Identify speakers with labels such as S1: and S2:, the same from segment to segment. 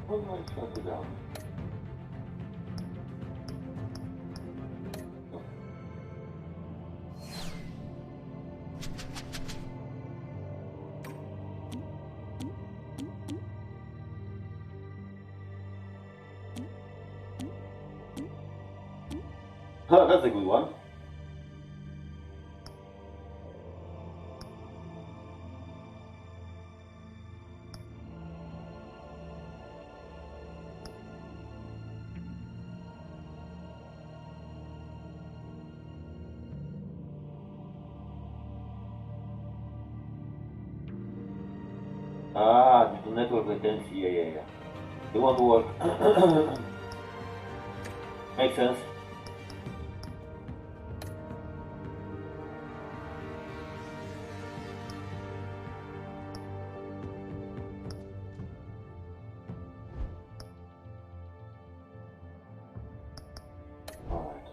S1: How do I shut it down? Oh, that's a good one. Ah, due to network latency, yeah. It won't work. Makes sense. Alright.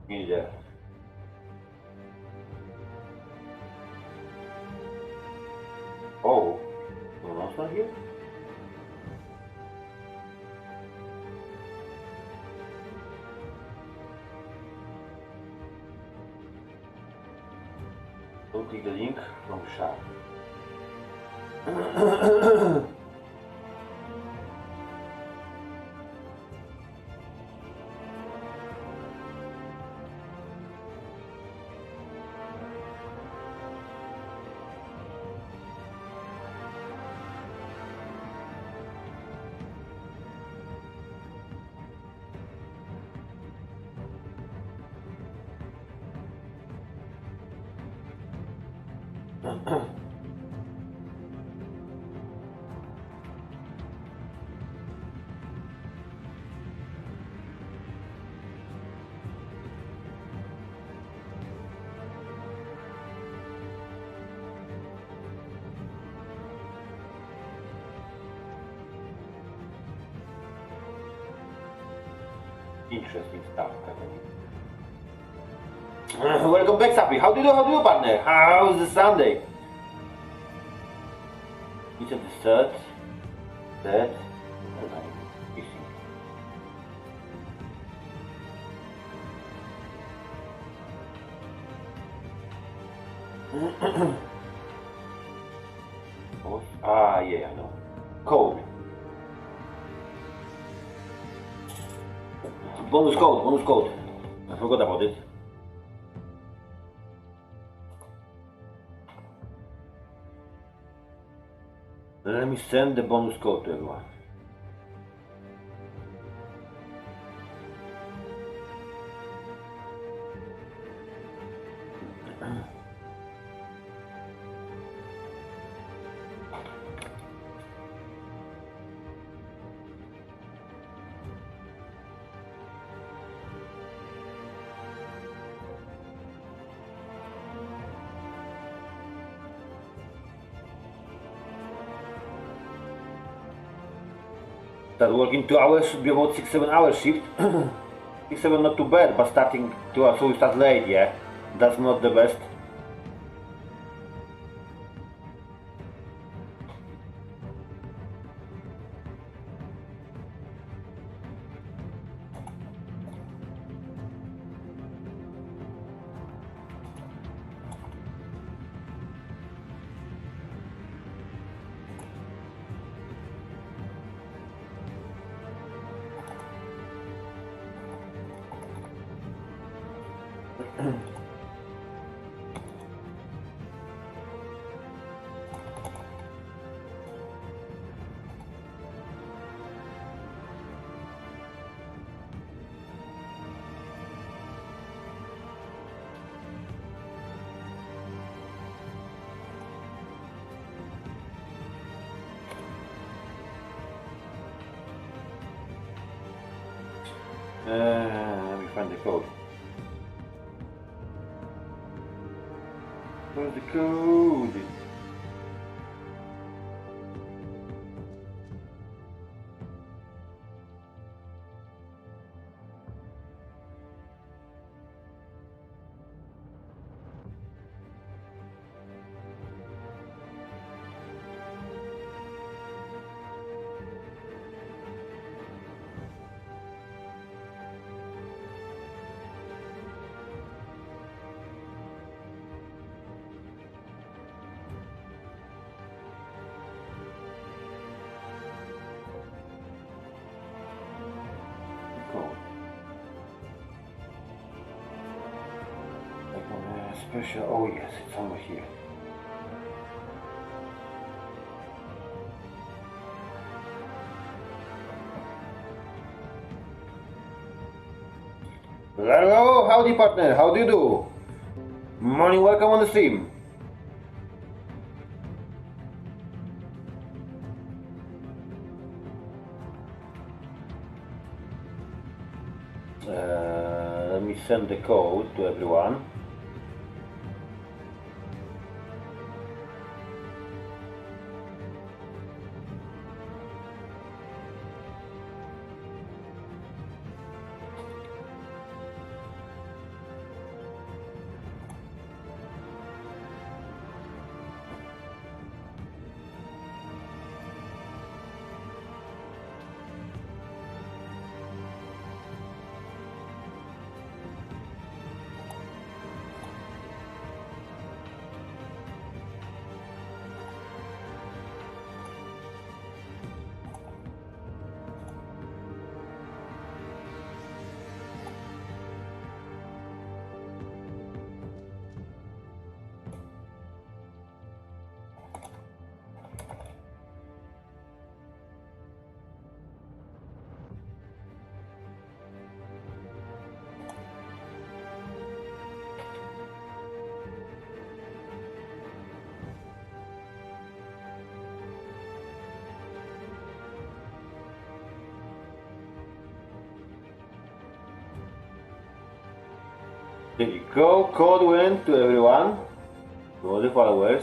S1: In there. Oh, no one's not here? Don't click the link from the shop. Interesting stuff. Welcome back, Sappy. How do you do, partner? How's the Sunday? Each of the third, and I'm fishing. Ah, yeah, I know. Code. Bonus code. I forgot about it. Let me send the bonus code to everyone. Start working 2 hours should be about 6-7 hours shift. 6-7 not too bad, but starting 2 hours, so we start late, yeah. That's not the best. Let me find the code. Where's the code? Special, oh yes, it's over here. Hello, howdy partner, how do you do? Morning, welcome on the stream. Let me send the code to everyone. There you go, code went to everyone, to all the followers.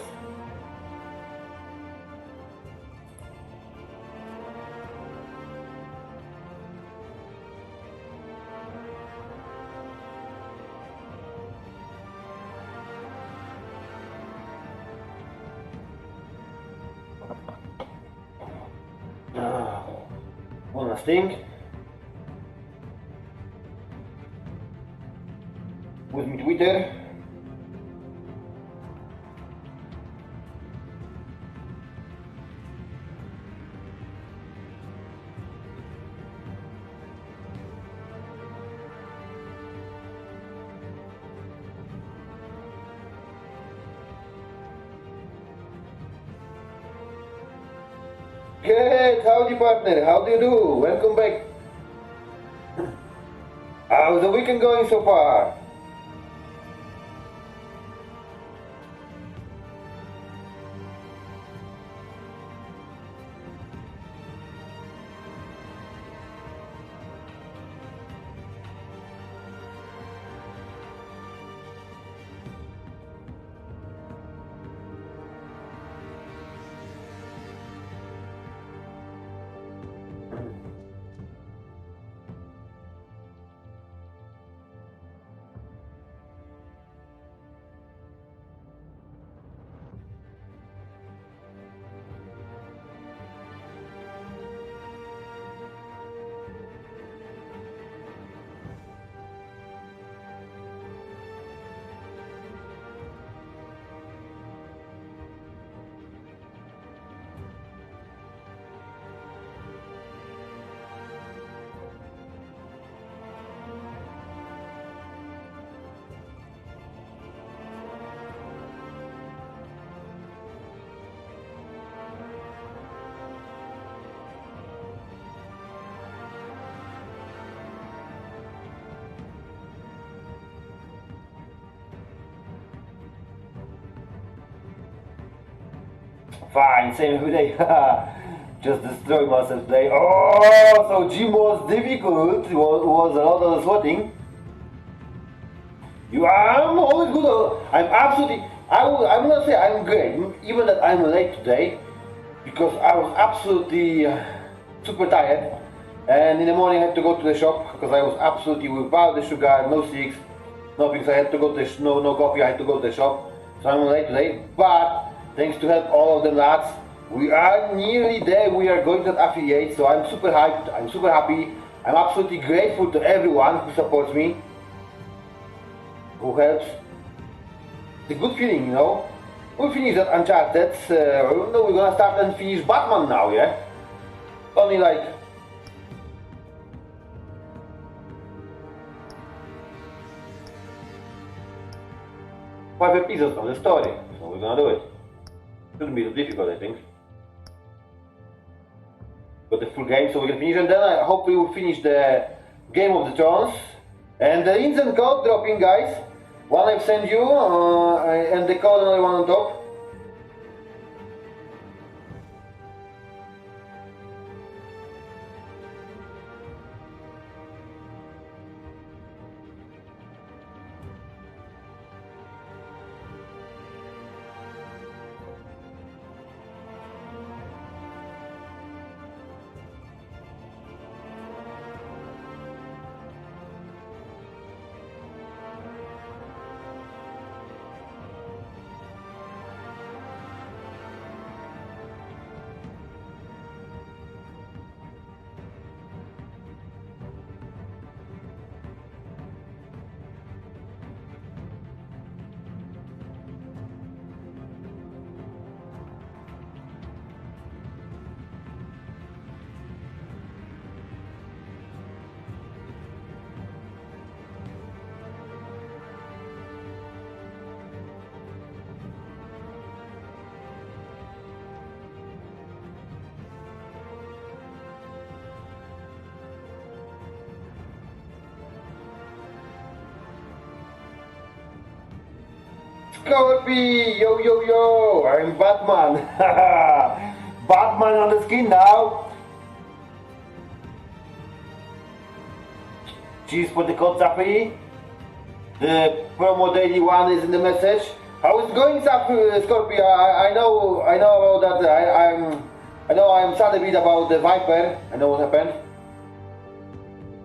S1: One last thing. With me Twitter. Good, howdy partner, how do you do? Welcome back. How's the weekend going so far? Fine, same every day. Just destroy myself today. Oh, so gym was difficult. Was a lot of sweating. I'm always good. I'm absolutely. I'm gonna say I'm great. Even that I'm late today, because I was absolutely super tired. And in the morning I had to go to the shop because I was absolutely without the sugar, no sticks, nothing. So I had to go to the no coffee. I had to go to the shop. So I'm late today, but thanks to help all of them lads, we are nearly there. We are going to affiliate, so I'm super hyped, I'm super happy. I'm absolutely grateful to everyone who supports me, who helps. The good feeling, you know. We finished that Uncharted, we're gonna start and finish Batman now, yeah? Only like... 5 episodes of the story, so we're gonna do it. Shouldn't be too difficult, I think. Got the full game, so we can finish, and then I hope we will finish the Game of the Thrones. And the instant code dropping, guys. One I've sent you, and the code another one on top. Scorpy, yo yo yo, I'm Batman. Batman on the skin now. Cheers for the code, Zappy. The promo daily one is in the message. How is it going, Scorpy? I know about that. I know I'm sad a bit about the Viper. I know what happened.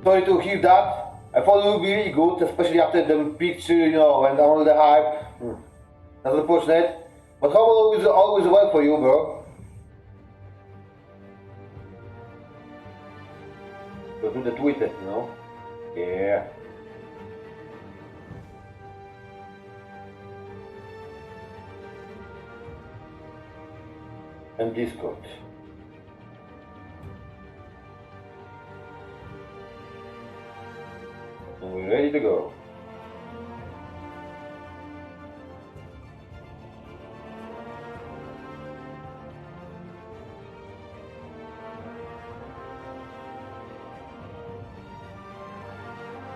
S1: Sorry to hear that. I thought it would be really good, especially after the picture, you know, and all the hype. That's unfortunate. But how will always work for you, bro? Go to the Twitter, you know? Yeah. And Discord. And we're ready to go.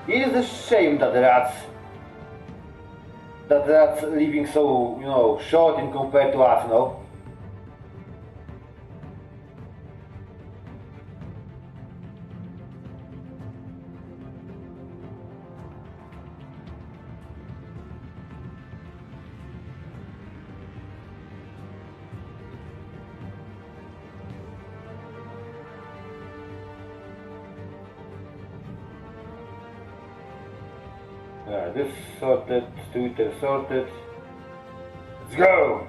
S1: It is a shame that that's living so, you know, short in compared to us, you know. This sorted, Twitter sorted. Let's go!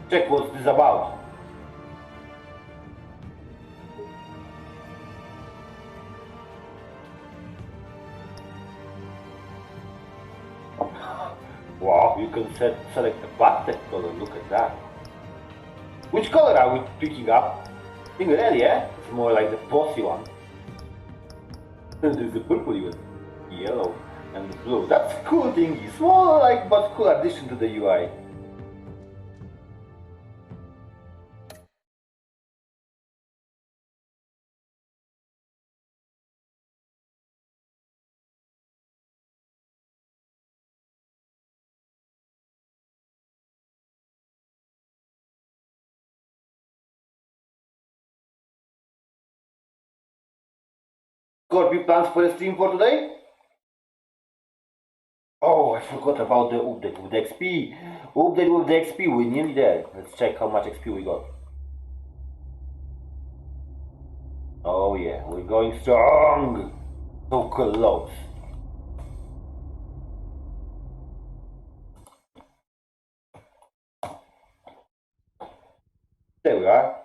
S1: Check what this is about. Wow, you can select a plastic color, look at that. Which color are we picking up? I think red, yeah? It's more like the bossy one. There's the purple even. Yellow and the blue. That's a cool thingy. Small like but cool addition to the UI. Scorpio plans for a stream for today? Oh, I forgot about the update with the XP. Update with the XP, we're nearly there. Let's check how much XP we got. Oh yeah, we're going strong. So close. There we are.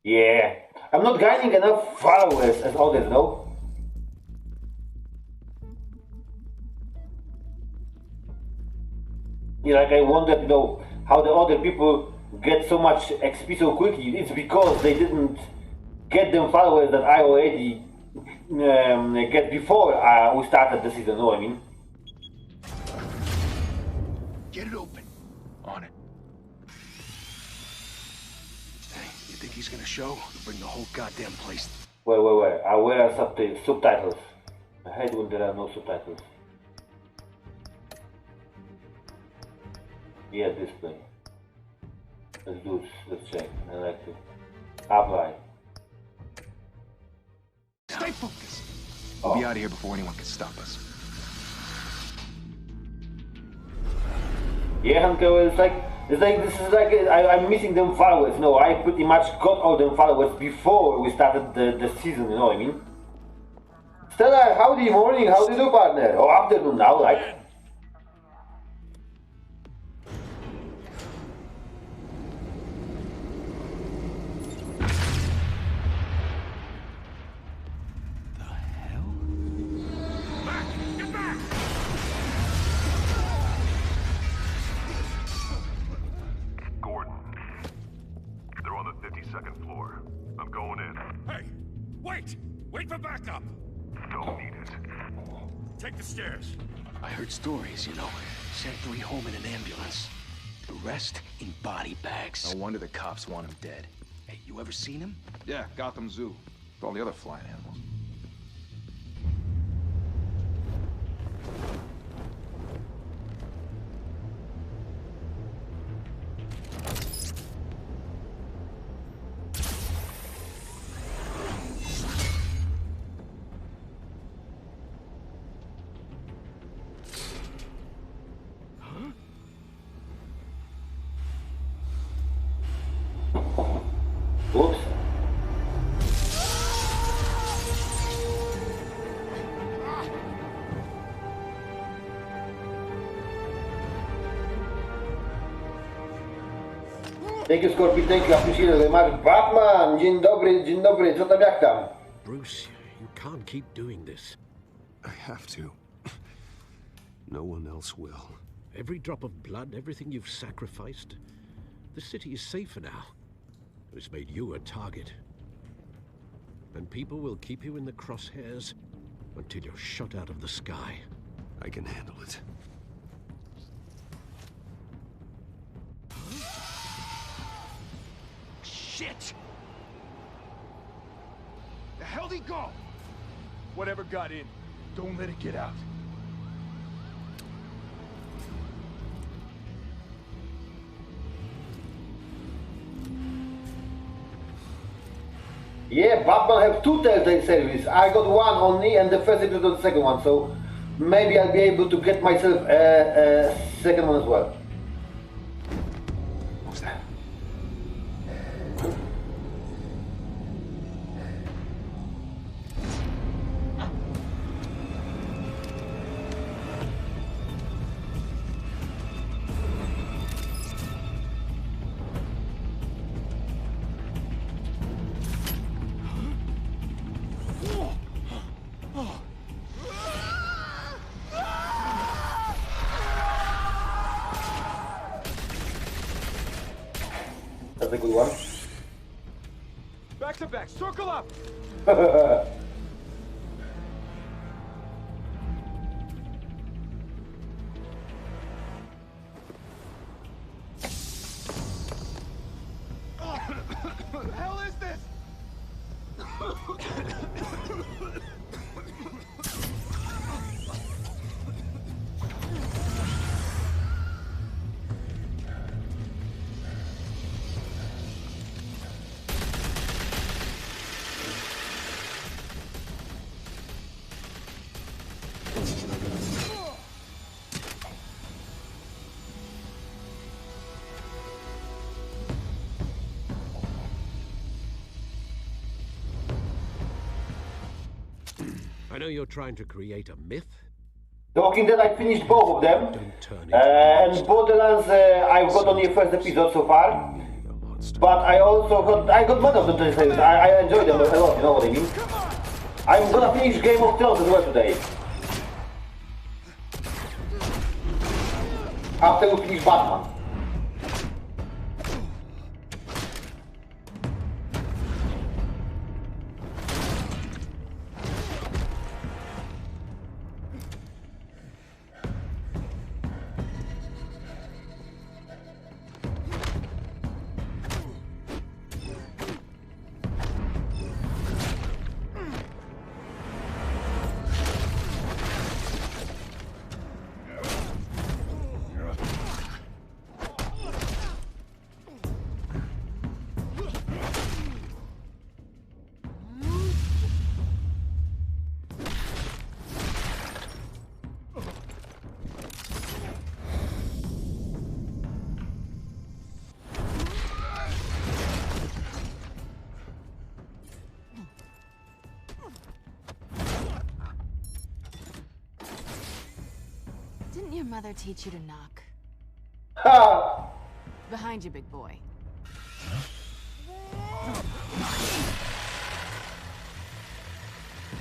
S1: Yeah, I'm not gaining enough followers as others, no? Yeah, like I wondered, you know, how the other people get so much XP so quickly. It's because they didn't get them followers that I already get before we started the season, know what I mean?
S2: Get it open. On it. Hey, you think he's gonna show? Bring the whole goddamn place.
S1: Wait. Where are subtitles? I hate when there are no subtitles. Yeah, display. Let's do it. Let's check. I like to apply.
S2: Stay focused. We'll be out of here before anyone can stop us.
S1: Yeah, Hanko, it's like this is like I'm missing them followers. No, I pretty much got all them followers before we started the season. You know what I mean? Stella, howdy morning. How do you do, partner? Or afternoon now, like.
S3: Wait for backup!
S4: Don't need it.
S2: Take the stairs. I heard stories, you know. Sent 3 home in an ambulance. The rest in body bags.
S5: No wonder the cops want him dead.
S2: Hey, you ever seen him?
S5: Yeah, Gotham Zoo. With all the other flying animals.
S1: Oops. Thank you, Scorpion, thank you, appreciate it very much. Batman, dzień dobry, co tam, jak tam?
S6: Bruce, you can't keep doing this.
S7: I have to. No one else will.
S6: Every drop of blood, everything you've sacrificed. The city is safer now. It's made you a target. And people will keep you in the crosshairs until you're shot out of the sky.
S7: I can handle it.
S2: Shit! The hell'd he go?
S5: Whatever got in, don't let it get out.
S1: Yeah, Batman have 2 Telltale services. I got 1 only, and the first episode of the second one, so maybe I'll be able to get myself a second one as well.
S2: What's that?
S1: That's a good one.
S5: Back to back, circle up!
S2: What the hell is this?
S6: I know you're trying to create a myth.
S1: The Walking Dead, I finished both of them.
S6: Don't turn it
S1: And Borderlands, I've got only the first episode so far.
S7: lost.
S1: But I also got mad of the series. I enjoyed them a lot, you know what I mean? I'm gonna finish Game of Thrones as well today. After we finish Batman.
S4: Didn't your mother teach you to knock?
S1: Ha!
S4: Behind you, big boy.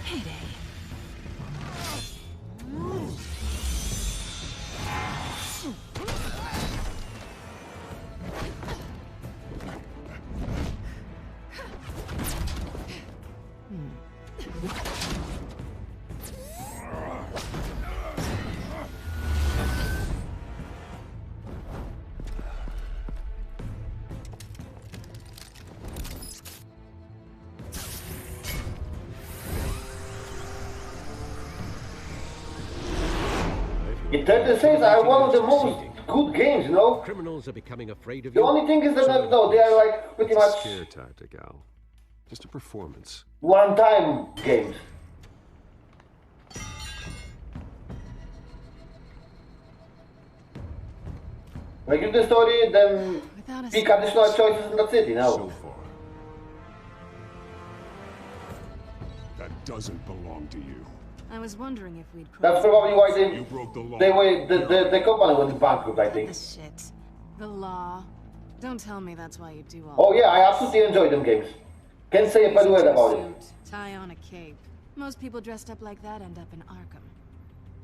S4: Heyday.
S1: In 36 are one of the most good games, you know?
S6: Criminals are becoming afraid of
S1: The
S6: you.
S1: only thing is that no, they are like pretty
S7: It's a
S1: much
S7: scare tactic, Al. Just a performance.
S1: one-time games. Like in the story, then
S4: Without a
S1: pick additional choices and that's it, you
S7: So
S1: know?
S7: far. That doesn't belong to you.
S4: I was wondering if we'd
S1: That's
S4: crossed
S1: probably why
S7: You broke the law.
S1: the company went bankrupt, I think.
S4: the shit. The law. Don't tell me that's why you do all
S1: Oh yeah, I absolutely enjoy them games. Can't say a bad word about it.
S4: Suit, tie on a cape. Most people dressed up like that end up in Arkham.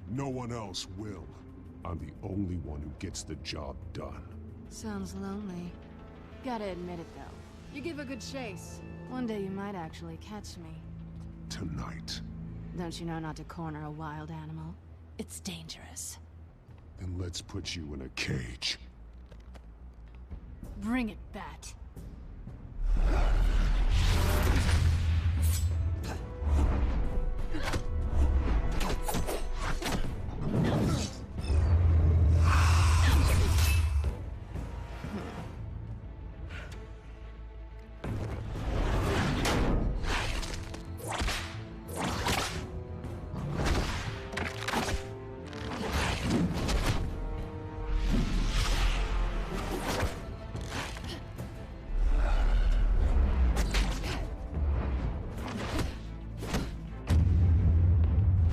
S7: No one else will. I'm the only one who gets the job done.
S4: Sounds lonely. Gotta admit it though. You give a good chase. One day you might actually catch me.
S7: Tonight.
S4: Don't you know not to corner a wild animal? It's dangerous.
S7: Then let's put you in a cage.
S4: Bring it, Bat.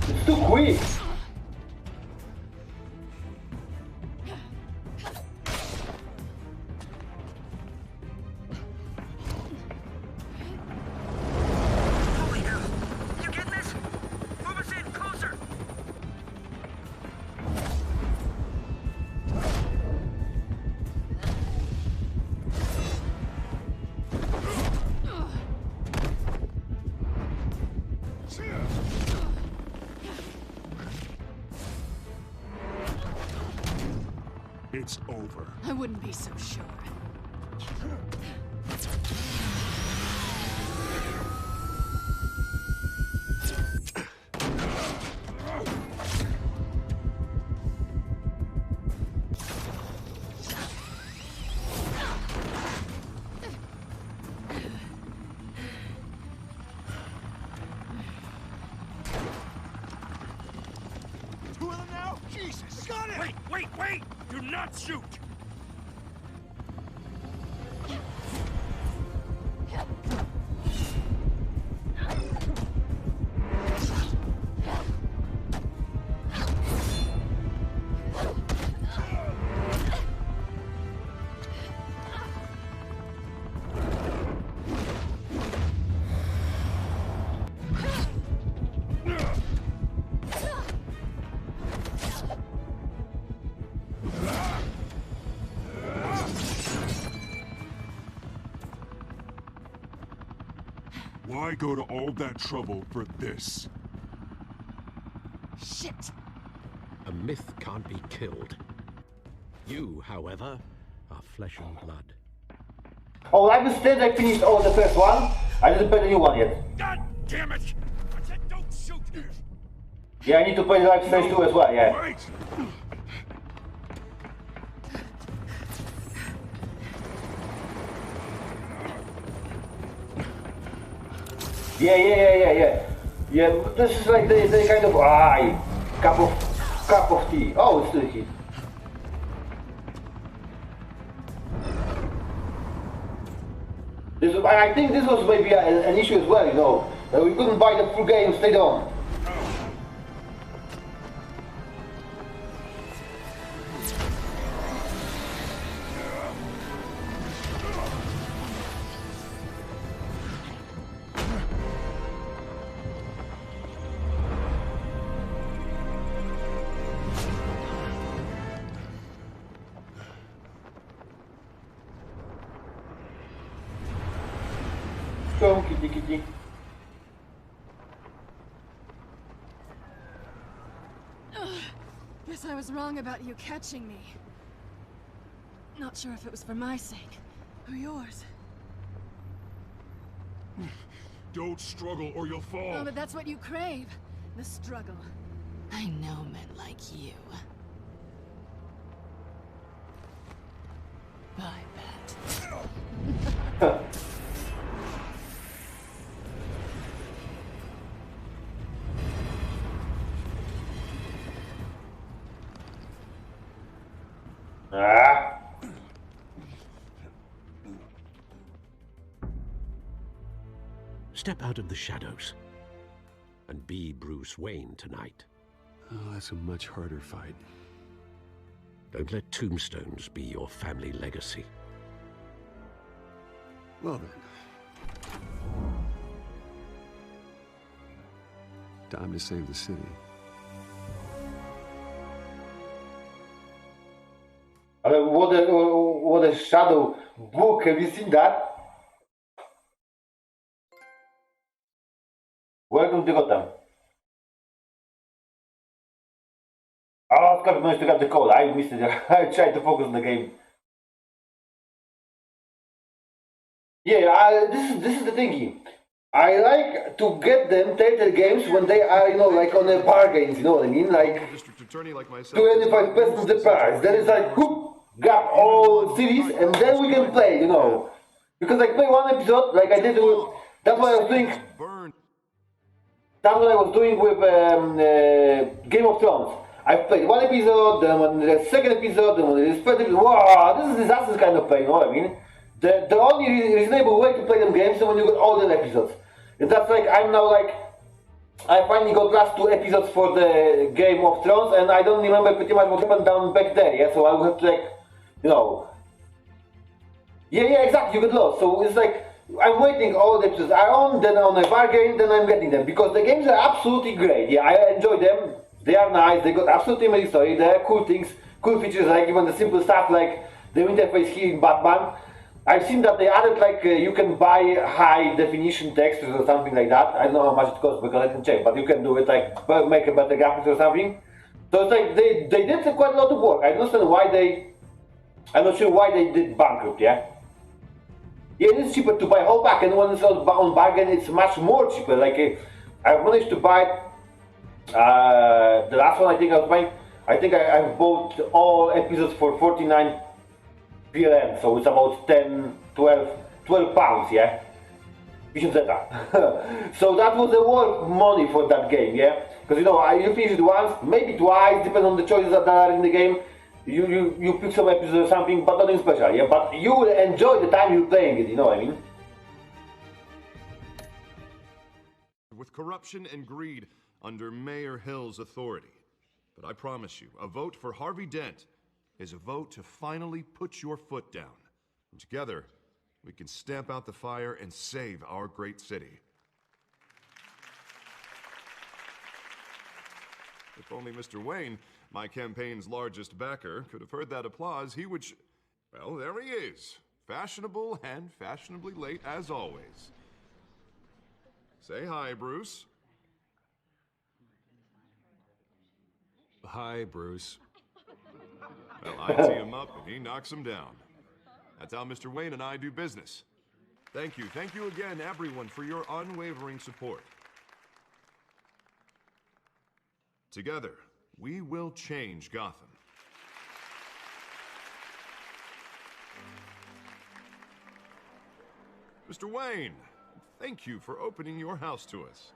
S1: It's too quick.
S8: Holy hell! You getting this? Move us in, closer!
S7: It's over.
S4: I wouldn't be so sure.
S3: Two of them now? Jesus! Got it! Wait! Do not shoot!
S7: Why go to all that trouble for this?
S4: Shit!
S6: A myth can't be killed. You, however, are flesh and blood.
S1: Oh, I understand I finished all the first one. I didn't play the new one yet.
S3: God damn it! I said don't shoot!
S1: Yeah, I need to play Life Strange 2 as well, yeah.
S3: Wait!
S1: Yeah. Yeah, this is like the kind of cup of tea. Oh, it's still heat. I think this was maybe an issue as well, you know. We couldn't buy the full game, stayed on. Come, kitty.
S4: Guess I was wrong about you catching me. Not sure if it was for my sake or yours.
S7: Don't struggle or you'll fall.
S4: Oh, but that's what you crave. The struggle. I know men like you. I bet.
S6: Step out of the shadows and be Bruce Wayne tonight.
S2: Oh, that's a much harder fight.
S6: Don't let tombstones be your family legacy.
S2: Well then. Time to save the city.
S1: What a shadow book, have you seen that? Welcome to Gotham. Oh, of course, I managed to get the code. I missed it. I tried to focus on the game. Yeah, this is the thingy. I like to get them Telltale games when they are, you know, like on a bargains, you know what I mean? Like,
S9: District attorney like myself.
S1: 25% of the price. Then it's like, whoop, grab all series, and then we can play, you know. Because I play one episode, like I did with, that's what I was doing. That's what I was doing with Game of Thrones. I played one episode, then on the second episode, then on the third episode. Wow, this is disastrous kind of play, you know what I mean? The only reasonable way to play them games is when you got all the episodes. And that's like, I'm now like, I finally got last 2 episodes for the Game of Thrones, and I don't remember pretty much what happened down back there, yeah? So I will have to like, you know. Yeah, exactly, you get lost. So it's like, I'm waiting all the episodes are on, then on a bargain, then I'm getting them. Because the games are absolutely great, yeah, I enjoy them. They are nice, they got absolutely amazing story, there are cool things, cool features, like even the simple stuff like the interface here in Batman. I've seen that they added like, you can buy high definition text or something like that. I don't know how much it costs because I didn't check, but you can do it like, make a better graphics or something. So it's like, they did quite a lot of work. I don't understand why I'm not sure why they did bankrupt, yeah? Yeah, it is cheaper to buy whole pack, and when it's on bargain, it's much more cheaper. Like, I've managed to buy, the last one I think I was buying, I think I've bought all episodes for 49 PLN, so it's about 12 pounds, yeah? So that was a worth money for that game, yeah? Because you know, you finish it once, maybe twice, depending on the choices that are in the game. You pick some episodes or something, but nothing special, yeah? But you will enjoy the time you're playing it, you know what I mean?
S9: With corruption and greed under Mayor Hill's authority. But I promise you, a vote for Harvey Dent is a vote to finally put your foot down. And together, we can stamp out the fire and save our great city. If only Mr. Wayne, my campaign's largest backer, could have heard that applause, he would well, there he is. Fashionable and fashionably late as always. Say hi, Bruce.
S6: Hi, Bruce.
S9: Well, I tee him up and he knocks him down. That's how Mr. Wayne and I do business. Thank you again, everyone, for your unwavering support. Together, we will change Gotham. Mr. Wayne, thank you for opening your house to us.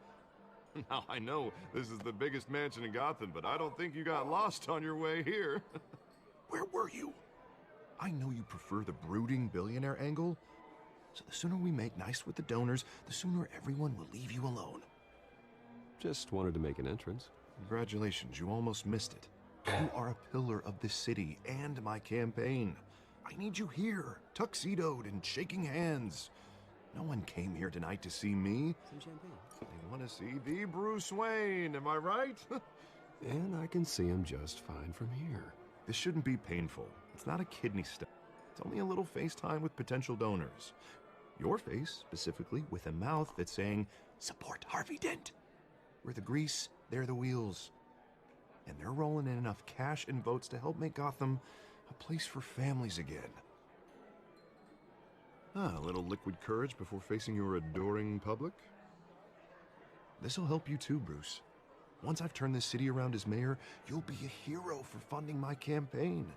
S9: Now, I know this is the biggest mansion in Gotham, but I don't think you got lost on your way here. Where were you? I know you prefer the brooding billionaire angle, so the sooner we make nice with the donors, the sooner everyone will leave you alone.
S6: Just wanted to make an entrance.
S9: Congratulations, you almost missed it. You are a pillar of this city and my campaign. I need you here, tuxedoed and shaking hands. No one came here tonight to see me.
S6: Some champagne.
S9: They want to see the Bruce Wayne, am I right?
S6: And I can see him just fine from here.
S9: This shouldn't be painful. It's not a kidney stone. It's only a little FaceTime with potential donors. Your face, specifically, with a mouth that's saying, support Harvey Dent. We're the grease, they're the wheels. And they're rolling in enough cash and votes to help make Gotham a place for families again. A little liquid courage before facing your adoring public. This'll help you too, Bruce. Once I've turned this city around as mayor, you'll be a hero for funding my campaign.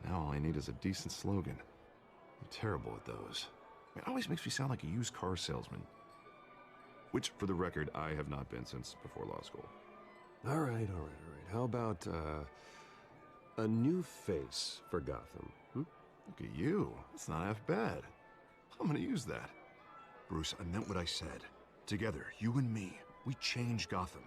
S9: Now all I need is a decent slogan. I'm terrible at those. It always makes me sound like a used car salesman. Which, for the record, I have not been since before law school.
S6: All right. How about, a new face for Gotham?
S9: Look at you. That's not half bad. I'm gonna use that. Bruce, I meant what I said. Together, you and me, we change Gotham.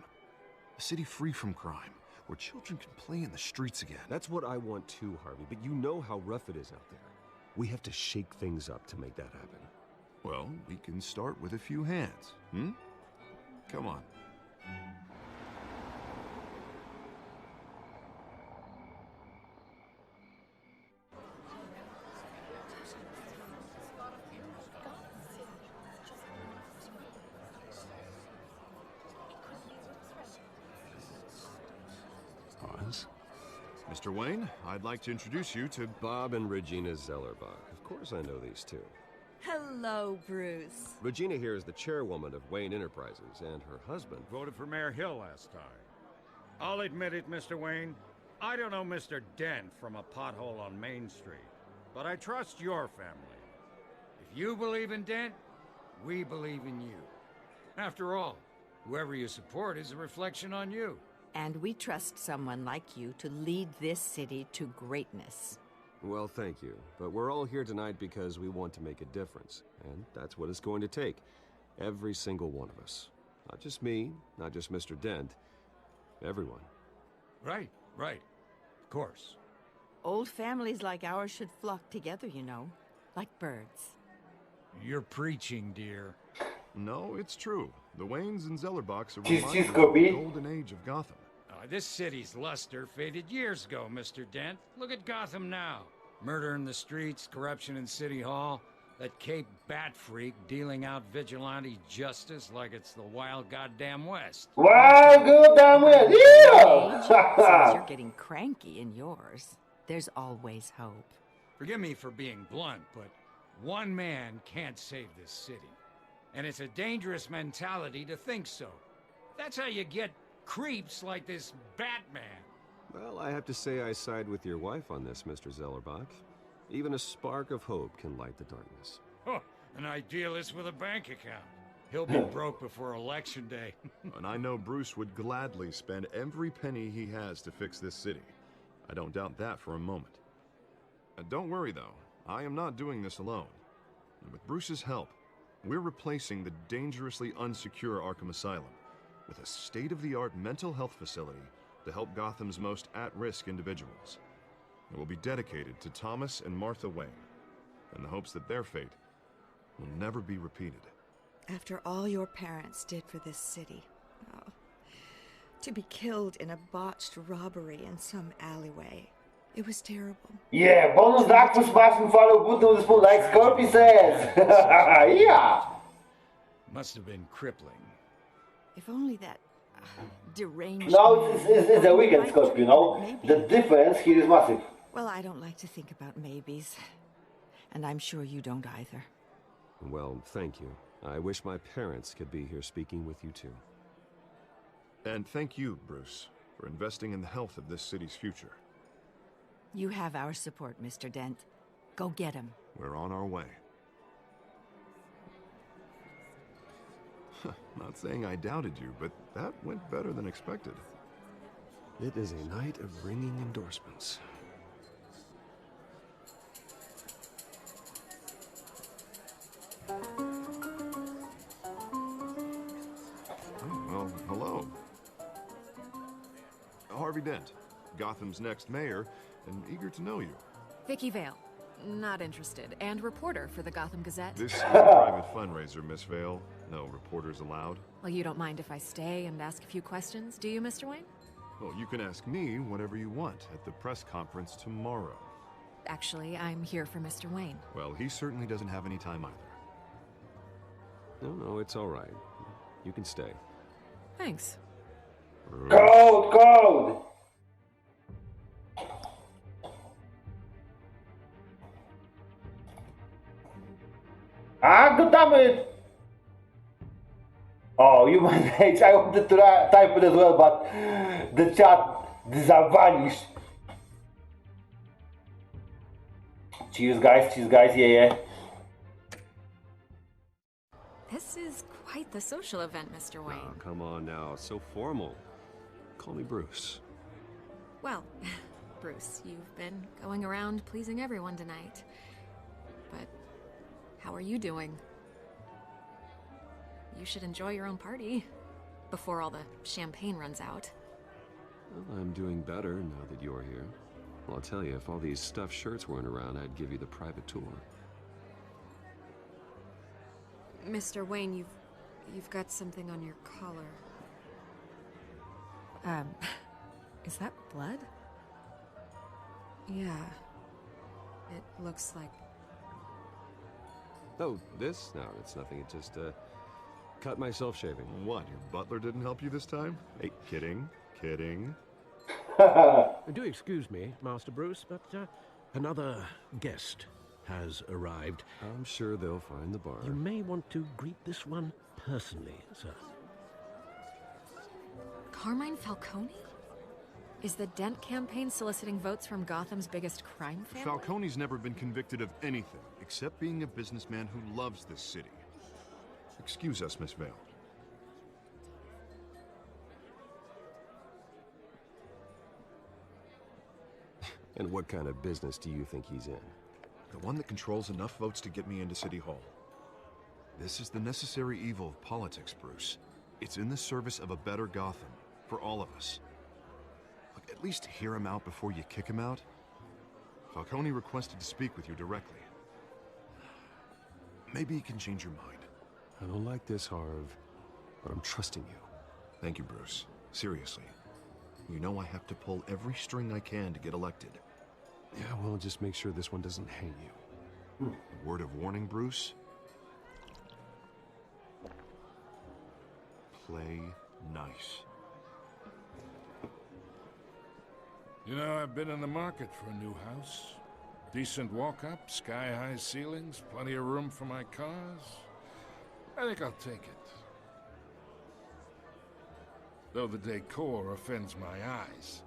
S9: A city free from crime, where children can play in the streets again.
S6: That's what I want too, Harvey, but you know how rough it is out there. We have to shake things up to make that happen.
S9: Well, we can start with a few hands, Come on. Mr. Wayne, I'd like to introduce you to
S6: Bob and Regina Zellerbach. Of course I know these two.
S10: Hello, Bruce.
S6: Regina here is the chairwoman of Wayne Enterprises, and her husband...
S3: Voted for Mayor Hill last time. I'll admit it, Mr. Wayne. I don't know Mr. Dent from a pothole on Main Street, but I trust your family. If you believe in Dent, we believe in you. After all, whoever you support is a reflection on you.
S10: And we trust someone like you to lead this city to greatness.
S6: Well, thank you. But we're all here tonight because we want to make a difference. And that's what it's going to take. Every single one of us. Not just me, not just Mr. Dent. Everyone.
S3: Right. Of course.
S10: Old families like ours should flock together, you know. Like birds.
S3: You're preaching, dear.
S9: No, it's true. The Waynes and Zellerbachs are
S1: She's
S9: reminded of
S1: Scooby.
S9: the golden age of Gotham.
S3: This city's luster faded years ago, Mr. Dent. Look at Gotham now. Murder in the streets, corruption in City Hall, that Cape Bat freak dealing out vigilante justice like it's the wild goddamn West.
S1: Wow, goddamn West,
S10: Since you're getting cranky in yours, there's always hope.
S3: Forgive me for being blunt, but one man can't save this city. And it's a dangerous mentality to think so. That's how you get creeps like this Batman.
S6: Well, I have to say I side with your wife on this, Mr. Zellerbach. Even a spark of hope can light the darkness.
S3: Oh, an idealist with a bank account. He'll be broke before Election Day.
S9: And I know Bruce would gladly spend every penny he has to fix this city. I don't doubt that for a moment. Don't worry, though. I am not doing this alone. And with Bruce's help, we're replacing the dangerously unsecure Arkham Asylum with a state-of-the-art mental health facility to help Gotham's most at-risk individuals. It will be dedicated to Thomas and Martha Wayne, in the hopes that their fate will never be repeated.
S11: After all your parents did for this city, to be killed in a botched robbery in some alleyway, it was terrible.
S1: Yeah, bonusdag voor Smash and follow good news for like Scorpy says. Yeah.
S3: Must have been crippling.
S11: If only that deranged...
S1: No, it's a weekend scope, you know.
S11: Maybe.
S1: The difference here is massive.
S11: Well, I don't like to think about maybes. And I'm sure you don't either.
S12: Well, thank you. I wish my parents could be here speaking with you too.
S9: And thank you, Bruce, for investing in the health of this city's future.
S10: You have our support, Mr. Dent. Go get him.
S9: We're on our way. Not saying I doubted you, but that went better than expected.
S12: It is a night of ringing endorsements.
S9: Well, hello. Harvey Dent, Gotham's next mayor, and eager to know you.
S4: Vicky Vale. Not interested. And reporter for the Gotham Gazette.
S9: This is a private fundraiser, Miss Vale. No reporters allowed.
S4: Well, you don't mind if I stay and ask a few questions, do you, Mr. Wayne?
S9: Well, you can ask me whatever you want at the press conference tomorrow.
S4: Actually, I'm here for Mr. Wayne.
S9: Well, he certainly doesn't have any time either.
S12: No, it's all right. You can stay.
S4: Thanks.
S1: Code! Ah, god damn it! Oh, human age. I wanted to type it as well, but the chat vanished. Cheers, guys, yeah.
S4: This is quite the social event, Mr. Wayne.
S12: Oh, come on now, so formal. Call me Bruce.
S4: Well, Bruce, you've been going around pleasing everyone tonight. But how are you doing? You should enjoy your own party before all the champagne runs out.
S12: Well, I'm doing better now that you're here. Well, I'll tell you, if all these stuffed shirts weren't around, I'd give you the private tour.
S4: Mr. Wayne, you've got something on your collar. Is that blood? Yeah. It looks like...
S12: Oh, this? No, it's nothing. It just, cut myself shaving.
S9: What, your butler didn't help you this time? Hey, kidding.
S6: Do excuse me, Master Bruce, but another guest has arrived.
S12: I'm sure they'll find the bar.
S6: You may want to greet this one personally, sir.
S4: Carmine Falcone? Is the Dent campaign soliciting votes from Gotham's biggest crime family?
S9: Falcone's never been convicted of anything except being a businessman who loves this city. Excuse us, Miss Vale.
S12: And what kind of business do you think he's in?
S9: The one that controls enough votes to get me into City Hall. This is the necessary evil of politics, Bruce. It's in the service of a better Gotham, for all of us. Look, at least hear him out before you kick him out. Falcone requested to speak with you directly. Maybe he can change your mind.
S12: I don't like this, Harv, but I'm trusting you.
S9: Thank you, Bruce. Seriously. You know I have to pull every string I can to get elected.
S12: Yeah, well, just make sure this one doesn't hang you.
S9: A word of warning, Bruce? Play nice.
S13: You know, I've been in the market for a new house. Decent walk-up, sky-high ceilings, plenty of room for my cars. I think I'll take it. Though the decor offends my eyes.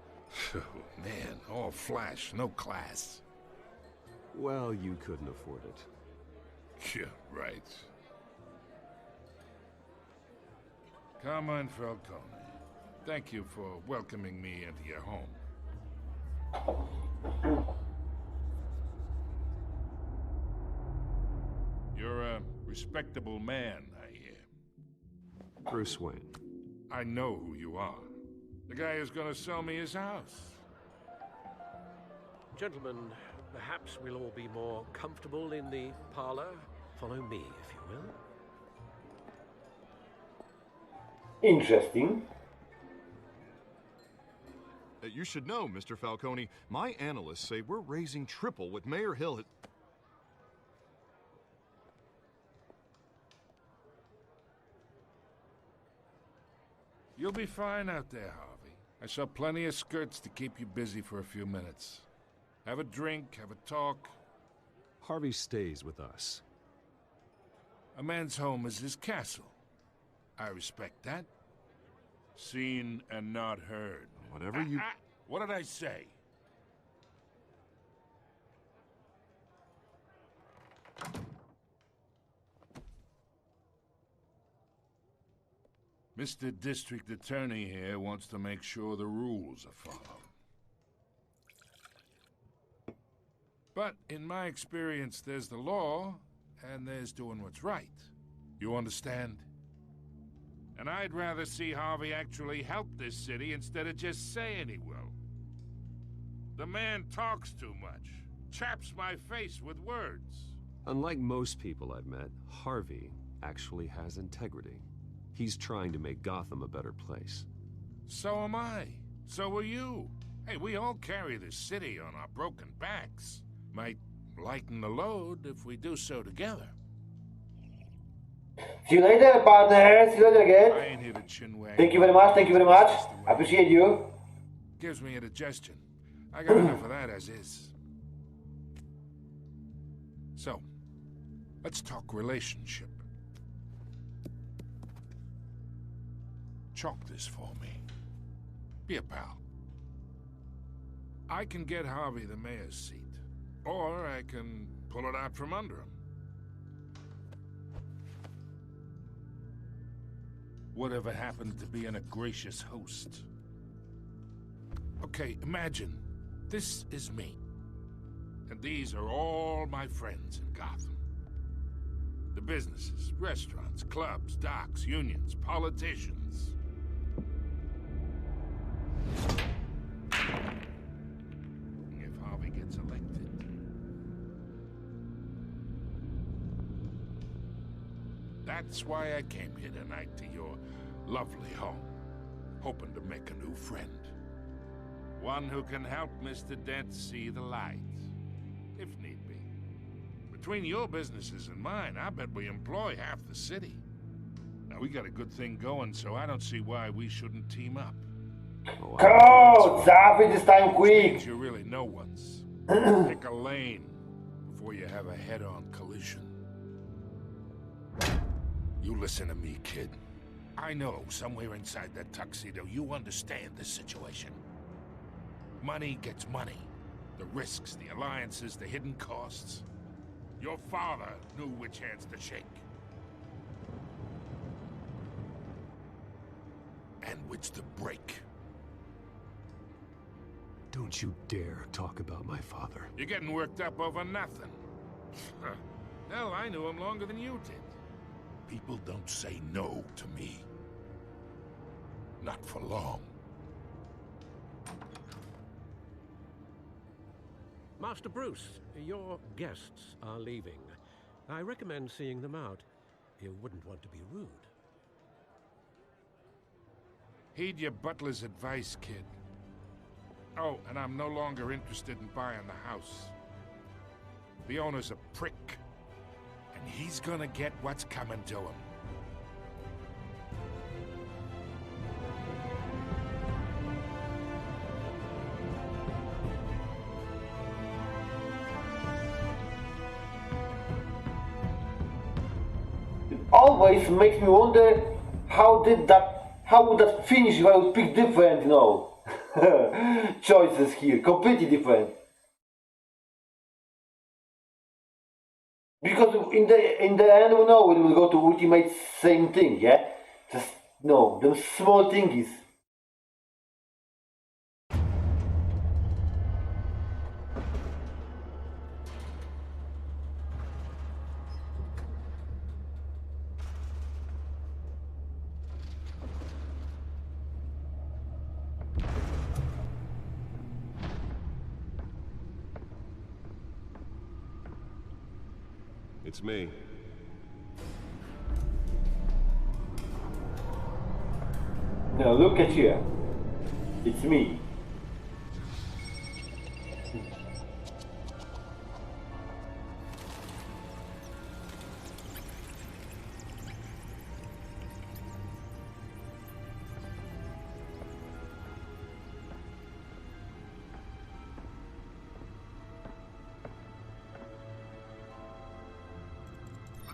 S13: Oh, man, all flash, no class.
S12: Well, you couldn't afford it.
S13: Yeah, right. Carmine Falcone, thank you for welcoming me into your home. You're a respectable man, I hear.
S12: Bruce Wayne.
S13: I know who you are. The guy who's gonna sell me his house.
S6: Gentlemen, perhaps we'll all be more comfortable in the parlor. Follow me, if you will.
S1: Interesting.
S9: You should know, Mr. Falcone, my analysts say we're raising triple what Mayor Hill had...
S13: You'll be fine out there, Harvey. I saw plenty of skirts to keep you busy for a few minutes. Have a drink, have a talk.
S12: Harvey stays with us.
S13: A man's home is his castle. I respect that. Seen and not heard.
S12: Whatever you...
S13: What did I say? Mr. District Attorney here wants to make sure the rules are followed. But in my experience, there's the law, and there's doing what's right. You understand? And I'd rather see Harvey actually help this city instead of just saying he will. The man talks too much, chaps my face with words.
S12: Unlike most people I've met, Harvey actually has integrity. He's trying to make Gotham a better place.
S13: So am I. So are you. Hey, we all carry this city on our broken backs. Might lighten the load if we do so together.
S1: See you later, partner. See you later again.
S13: I ain't here to chinwag.
S1: Thank you very much. Thank you very much. I appreciate you.
S13: Gives me indigestion. I got enough of that as is. So, let's talk relationship. Chalk this for me. Be a pal. I can get Harvey the mayor's seat, or I can pull it out from under him. Whatever happened to being a gracious host? Okay, imagine this is me, and these are all my friends in Gotham. The businesses, restaurants, clubs, docks, unions, politicians. If Harvey gets elected. That's why I came here tonight to your lovely home, hoping to make a new friend. One who can help Mr. Dent see the light, if need be. Between your businesses and mine, I bet we employ half the city. Now, we got a good thing going, so I don't see why we shouldn't team up.
S1: Oh, zap it this time quick.
S13: You really know once. Pick a lane before you have a head-on collision. You listen to me, kid. I know somewhere inside that tuxedo you understand this situation. Money gets money. The risks, the alliances, the hidden costs. Your father knew which hands to shake. And which to break.
S12: Don't you dare talk about my father.
S13: You're getting worked up over nothing. Hell, I knew him longer than you did. People don't say no to me. Not for long.
S6: Master Bruce, your guests are leaving. I recommend seeing them out. You wouldn't want to be rude.
S13: Heed your butler's advice, kid. Oh, and I'm no longer interested in buying the house. The owner's a prick. And he's gonna get what's coming to him.
S1: It always makes me wonder how would that finish if I would pick different, choices here, completely different. Because in the end, we know it will go to ultimate same thing, yeah? Just, no, them small thingies.
S12: It's me.
S1: Now look at you. It's me.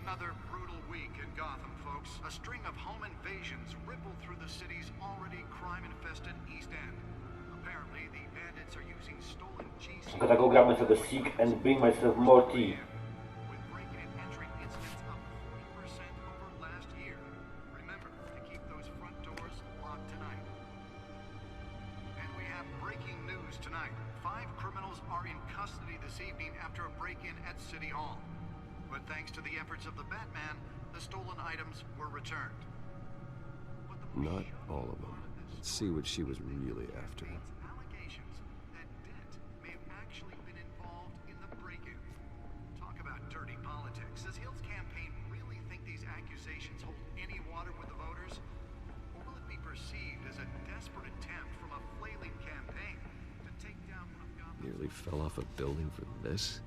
S14: Another brutal week in Gotham, folks. A string of home invasions ripple through the city's already crime-infested East End. Apparently, the bandits are using stolen GC...
S1: Gotta go grab myself a cig and bring myself more tea.
S14: With breaking and entering incidents up 40% over last year. Remember to keep those front doors locked tonight. And we have breaking news tonight. 5 criminals are in custody this evening after a break-in at City Hall. But thanks to the efforts of the Batman, the stolen items were returned.
S12: Not all of them. Let's see what she was really after.
S14: Allegations that Dent may have actually been involved in the break-in. Talk about dirty politics. Does Hill's campaign really think these accusations hold any water with the voters? Or will it be perceived as a desperate attempt from a flailing campaign to take down one of Gotham's...
S12: Nearly fell off a building for this?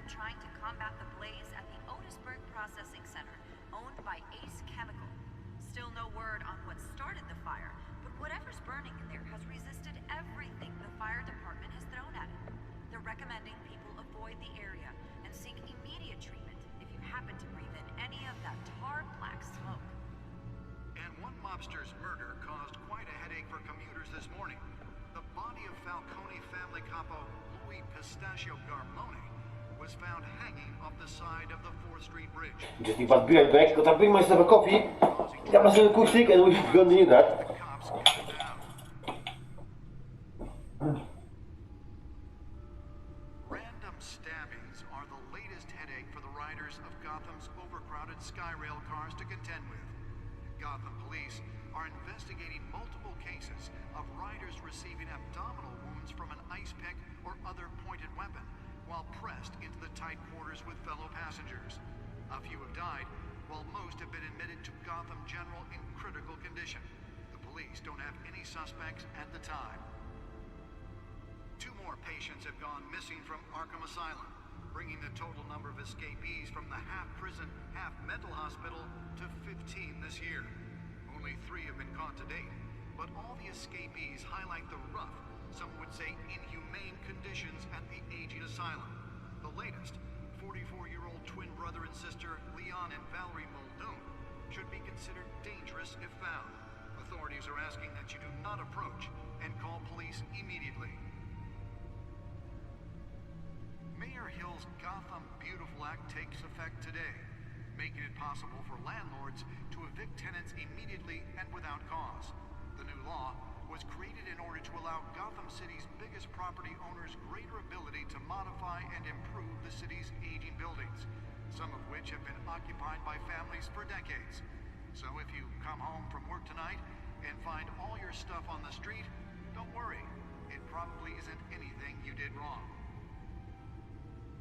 S15: Trying to combat the blaze at the Otisburg Processing Center, owned by Ace Chemical. Still no word on what started the fire, but whatever's burning in there has resisted everything the fire department has thrown at it. They're recommending people avoid the area and seek immediate treatment if you happen to breathe in any of that tar black smoke.
S14: And one mobster's murder caused quite a headache for commuters this morning. The body of Falcone family capo Louis Pistachio Garmone was found hanging off the side of the 4th Street Bridge.
S1: Just need to be right back, because I bring myself a coffee, grab myself a quick cig, and we're gonna need that.
S14: Random stabbings are the latest headache for the riders of Gotham's overcrowded Skyrail cars to contend with. Gotham police are investigating multiple cases of riders receiving abdominal wounds from an ice pick or other pointed weapon while pressed into the tight quarters with fellow passengers. A few have died, while most have been admitted to Gotham General in critical condition. The police don't have any suspects at the time. 2 more patients have gone missing from Arkham Asylum, bringing the total number of escapees from the half-prison, half-mental hospital to 15 this year. Only 3 have been caught to date, but all the escapees highlight the rough, some would say inhumane conditions at the aging asylum. The latest, 44-year-old twin brother and sister Leon and Valerie Muldoon, should be considered dangerous if found. Authorities are asking that you do not approach and call police immediately. Mayor Hill's Gotham Beautiful Act takes effect today, making it possible for landlords to evict tenants immediately and without cause. The new law was created in order to allow Gotham City's biggest property owners greater ability to modify and improve the city's aging buildings, some of which have been occupied by families for decades. So if you come home from work tonight and find all your stuff on the street, don't worry. It probably isn't anything you did wrong.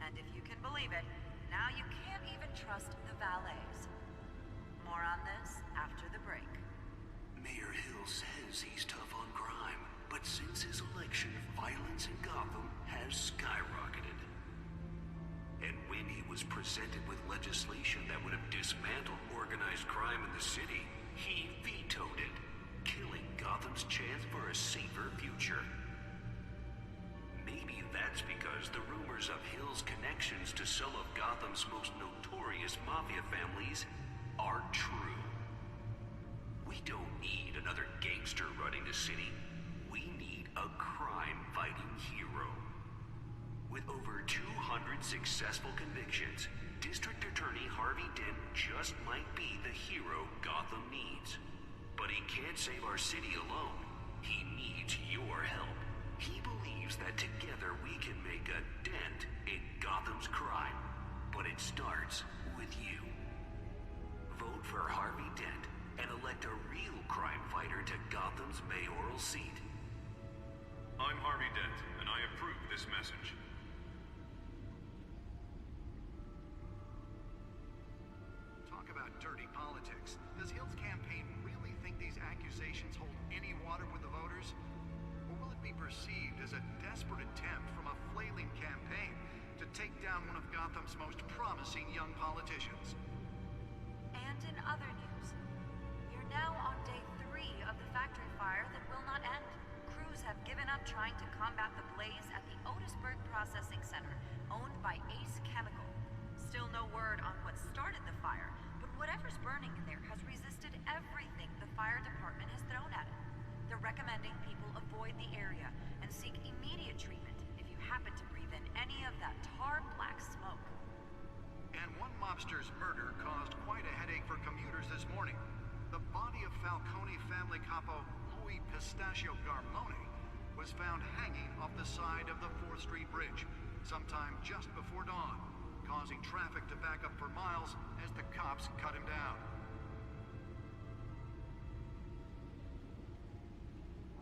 S15: And if you can believe it, now you can't even trust the valets. More on this after the break.
S2: Mayor Hill says he's tough on crime, but since his election, violence in Gotham has skyrocketed. And when he was presented with legislation that would have dismantled organized crime in the city, he vetoed it, killing Gotham's chance for a safer future. Maybe that's because the rumors of Hill's connections to some of Gotham's most notorious mafia families are true. We don't need another gangster running the city. We need a crime-fighting hero. With over 200 successful convictions, District Attorney Harvey Dent just might be the hero Gotham needs. But he can't save our city alone. He needs your help. He believes that together we can make a dent in Gotham's crime. But it starts with you. Vote for Harvey Dent and elect a real crime fighter to Gotham's mayoral seat.
S16: I'm Harvey Dent, and I approve this message.
S14: Talk about dirty politics. Does Hill's campaign really think these accusations hold any water with the voters? Or will it be perceived as a desperate attempt from a flailing campaign to take down one of Gotham's most promising young politicians?
S15: And in other news, you're now on day 3 of the factory fire that will not end. Crews have given up trying to combat the blaze at the Otisburg Processing Center, owned by Ace Chemical. Still no word on what started the fire, but whatever's burning in there has resisted everything the fire department has thrown at it. They're recommending people avoid the area and seek immediate treatment if you happen to breathe in any of that tar black smoke.
S14: And one mobster's murder caused quite a headache for commuters this morning. The body of Falcone family capo Louis Pistachio Garmone was found hanging off the side of the 4th Street Bridge sometime just before dawn, causing traffic to back up for miles as the cops cut him down.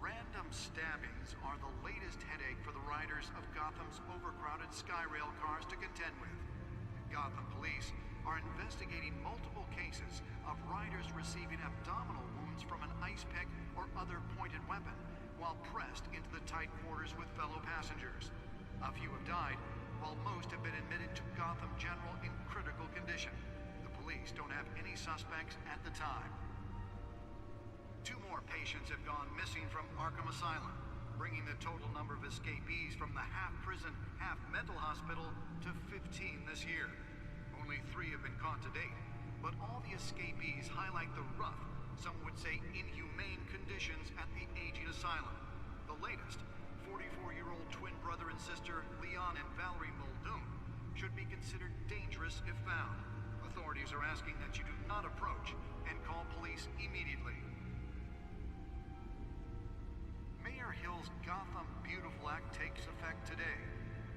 S14: Random stabbings are the latest headache for the riders of Gotham's overcrowded Skyrail cars to contend with. Gotham police are investigating multiple cases of riders receiving abdominal wounds from an ice pick or other pointed weapon while pressed into the tight quarters with fellow passengers. A few have died, while most have been admitted to Gotham General in critical condition. The police don't have any suspects at the time. 2 more patients have gone missing from Arkham Asylum, bringing the total number of escapees from the half-prison, half-mental hospital to 15 this year. Only 3 have been caught to date, but all the escapees highlight the rough, some would say inhumane conditions at the aging asylum. The latest, 44-year-old twin brother and sister Leon and Valerie Muldoon, should be considered dangerous if found. Authorities are asking that you do not approach and call police immediately. Mayor Hill's Gotham Beautiful Act takes effect today,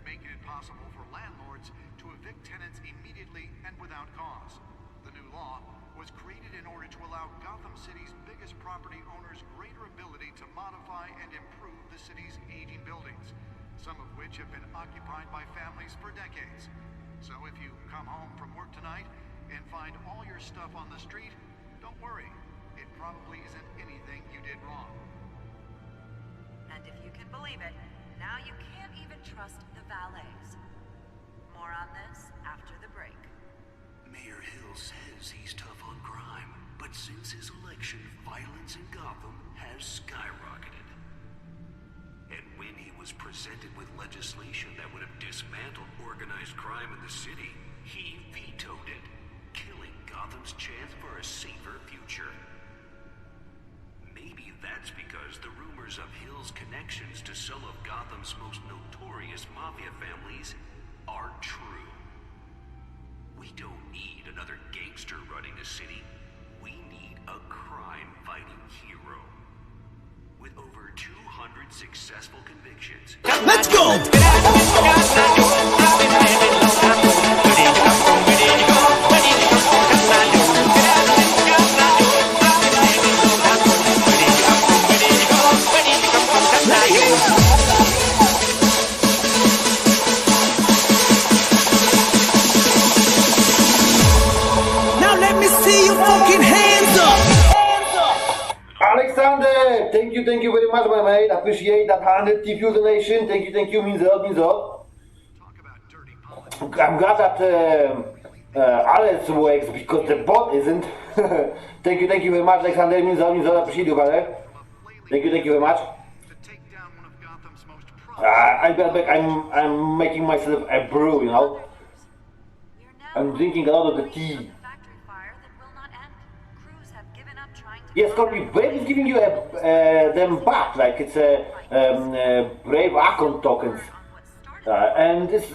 S14: making it possible for landlords to evict tenants immediately and without cause. The new law was created in order to allow Gotham City's biggest property owners greater ability to modify and improve the city's aging buildings, some of which have been occupied by families for decades. So if you come home from work tonight and find all your stuff on the street, don't worry. It probably isn't anything you did wrong.
S15: And if you can believe it, now you can't even trust the valets. More on this after the break.
S2: Mayor Hill says he's tough on crime, but since his election, violence in Gotham has skyrocketed. And when he was presented with legislation that would have dismantled organized crime in the city, he vetoed it, killing Gotham's chance for a safer future. Maybe that's because the rumors of Hill's connections to some of Gotham's most notorious mafia families are true. We don't need another gangster running the city. We need a crime-fighting hero. With over 200 successful convictions...
S17: Let's go! Now let me see your fucking hands up!
S1: Alexander, thank you very much, my mate. Appreciate that 100 TP donation. Thank you, means a lot, means a lot. I'm glad that Alex works because the bot isn't. Thank you very much, Alexander. Means a lot, appreciate you, brother. Thank you very much. I bet back, I'm making myself a brew, you know. I'm drinking a lot of the tea. Yes, Scorpio, Brave is giving you them back, like it's a Brave Akon tokens. And it's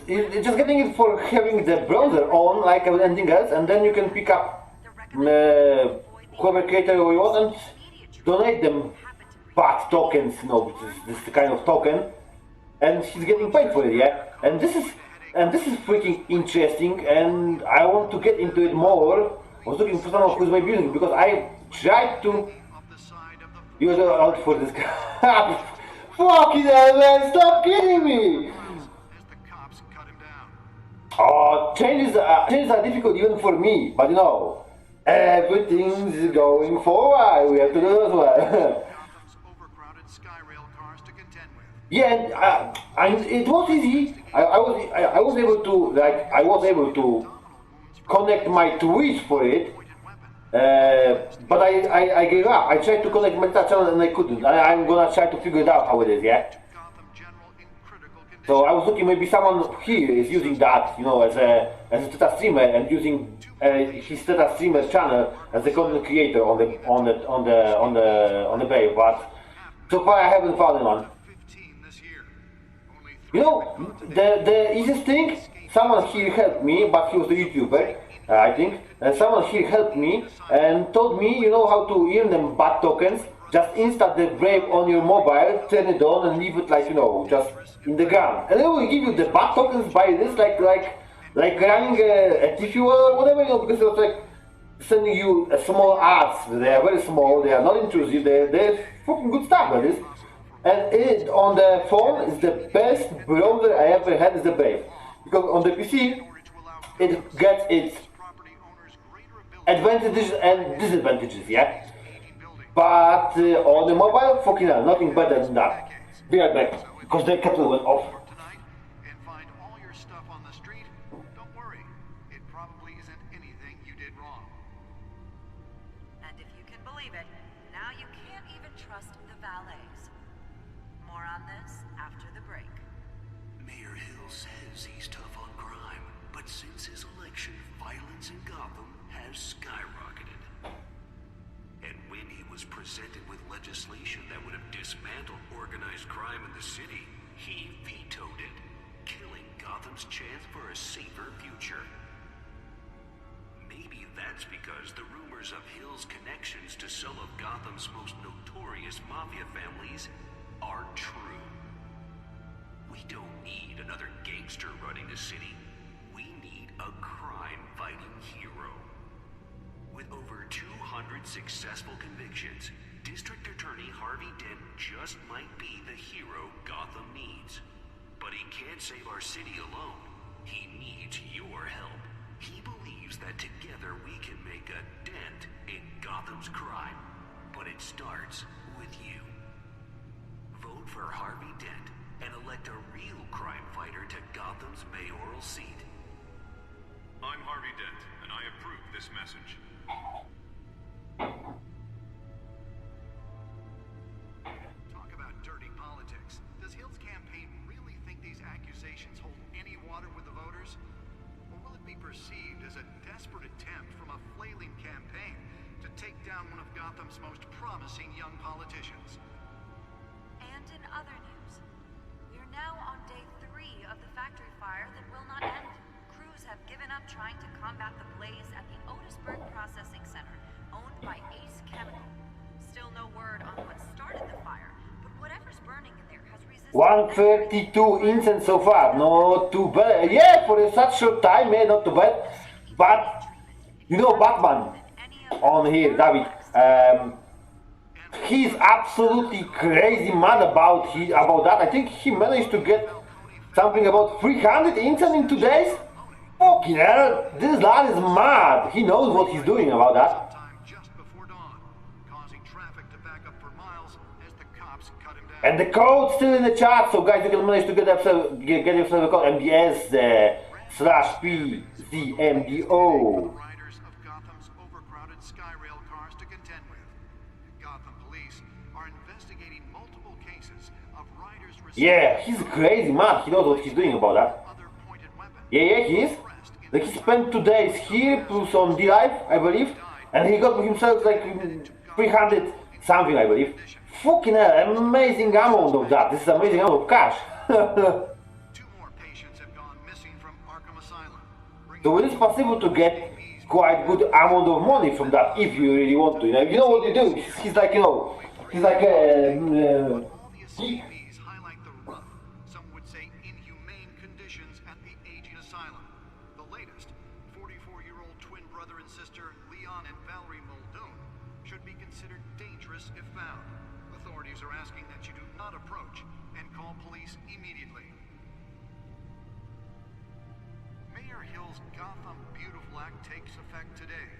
S1: just getting it for having the browser on, like anything else, and then you can pick up whoever creator you want and donate them back tokens, you know, this kind of token, and he's getting paid for it, yeah. And this is freaking interesting, and I want to get into it more. I was looking for someone who's maybe using it because I tried to use it out for this guy. Fucking hell, man, stop kidding me! Oh, changes are difficult even for me, but you know, everything's going forward. We have to do it as well. Yeah, and it was easy. I was able to connect my Twitch for it, But I gave up. I tried to connect my channel and I couldn't. I'm gonna try to figure it out how it is, yeah? So I was looking, maybe someone here is using that, you know, as a Teta streamer and using his Teta streamer channel as a content creator on the bay, but so far I haven't found one. You know, the easiest thing, someone here helped me, but he was a YouTuber, I think, and someone here helped me and told me, you know, how to earn them bad tokens. Just install the Brave on your mobile, turn it on, and leave it like, you know, just in the ground. And they will give you the bad tokens by this, like running a TV or whatever, you know, because it was like sending you small ads. They are very small, they are not intrusive, they're fucking good stuff, that is. And it on the phone is the best browser I ever had is the Brave. Because on the PC, it gets its advantages and disadvantages, yeah? But on the mobile, fucking hell, nothing better than that. Be right back, because the kettle went off.
S14: And find all your stuff on the street, don't worry. It probably isn't anything you did wrong.
S15: And if you can believe it, now you can't even trust the valets. More on this after the break.
S2: Mayor Hill says he's tough on crime, but since his election, violence in Gotham has skyrocketed. And when he was presented with legislation that would have dismantled organized crime in the city, he vetoed it, killing Gotham's chance for a safer future. Maybe that's because the rumors of Hill's connections to some of Gotham's most notorious mafia families are true. We don't need another gangster running the city. We need a crime-fighting hero. With over 200 successful convictions, District Attorney Harvey Dent just might be the hero Gotham needs. But he can't save our city alone. He needs your help. He believes that together we can make a dent in Gotham's crime. But it starts with you. Vote for Harvey Dent and elect a real crime fighter to Gotham's mayoral seat.
S16: I'm Harvey Dent, and I approve this message.
S14: Talk about dirty politics. Does Hill's campaign really think these accusations hold any water with the voters? Or will it be perceived as a desperate attempt from a flailing campaign to take down one of Gotham's most promising young politicians?
S15: And in other news, we're now on day 3 of the factory fire that will not end. Crews have given up trying to combat the blaze at the Otisburg Processing Center, owned by Ace Chemical. Still no word on what started the fire, but whatever's burning in there has resisted...
S1: 132 incidents so far, not too bad. Yeah, for such short time, yeah, not too bad. But, you know Batman on here, David. He's absolutely crazy mad about that. I think he managed to get something about 300 incidents in 2 days. Fucking hell, this lad is mad. He knows what he's doing about that. And the code's still in the chat, so guys, you can manage to get yourself a code MBS /PZMDO. Yeah, he's crazy mad. He knows what he's doing about that. Yeah, he is. Like, he spent 2 days here plus on D-Live, I believe, and he got himself like 300 something, I believe. Fucking hell, amazing amount of that. This is amazing amount of cash. So it is possible to get quite good amount of money from that if you really want to. You know what you do? He's like, you know, he's like
S14: Gotham Beautiful Act takes effect today,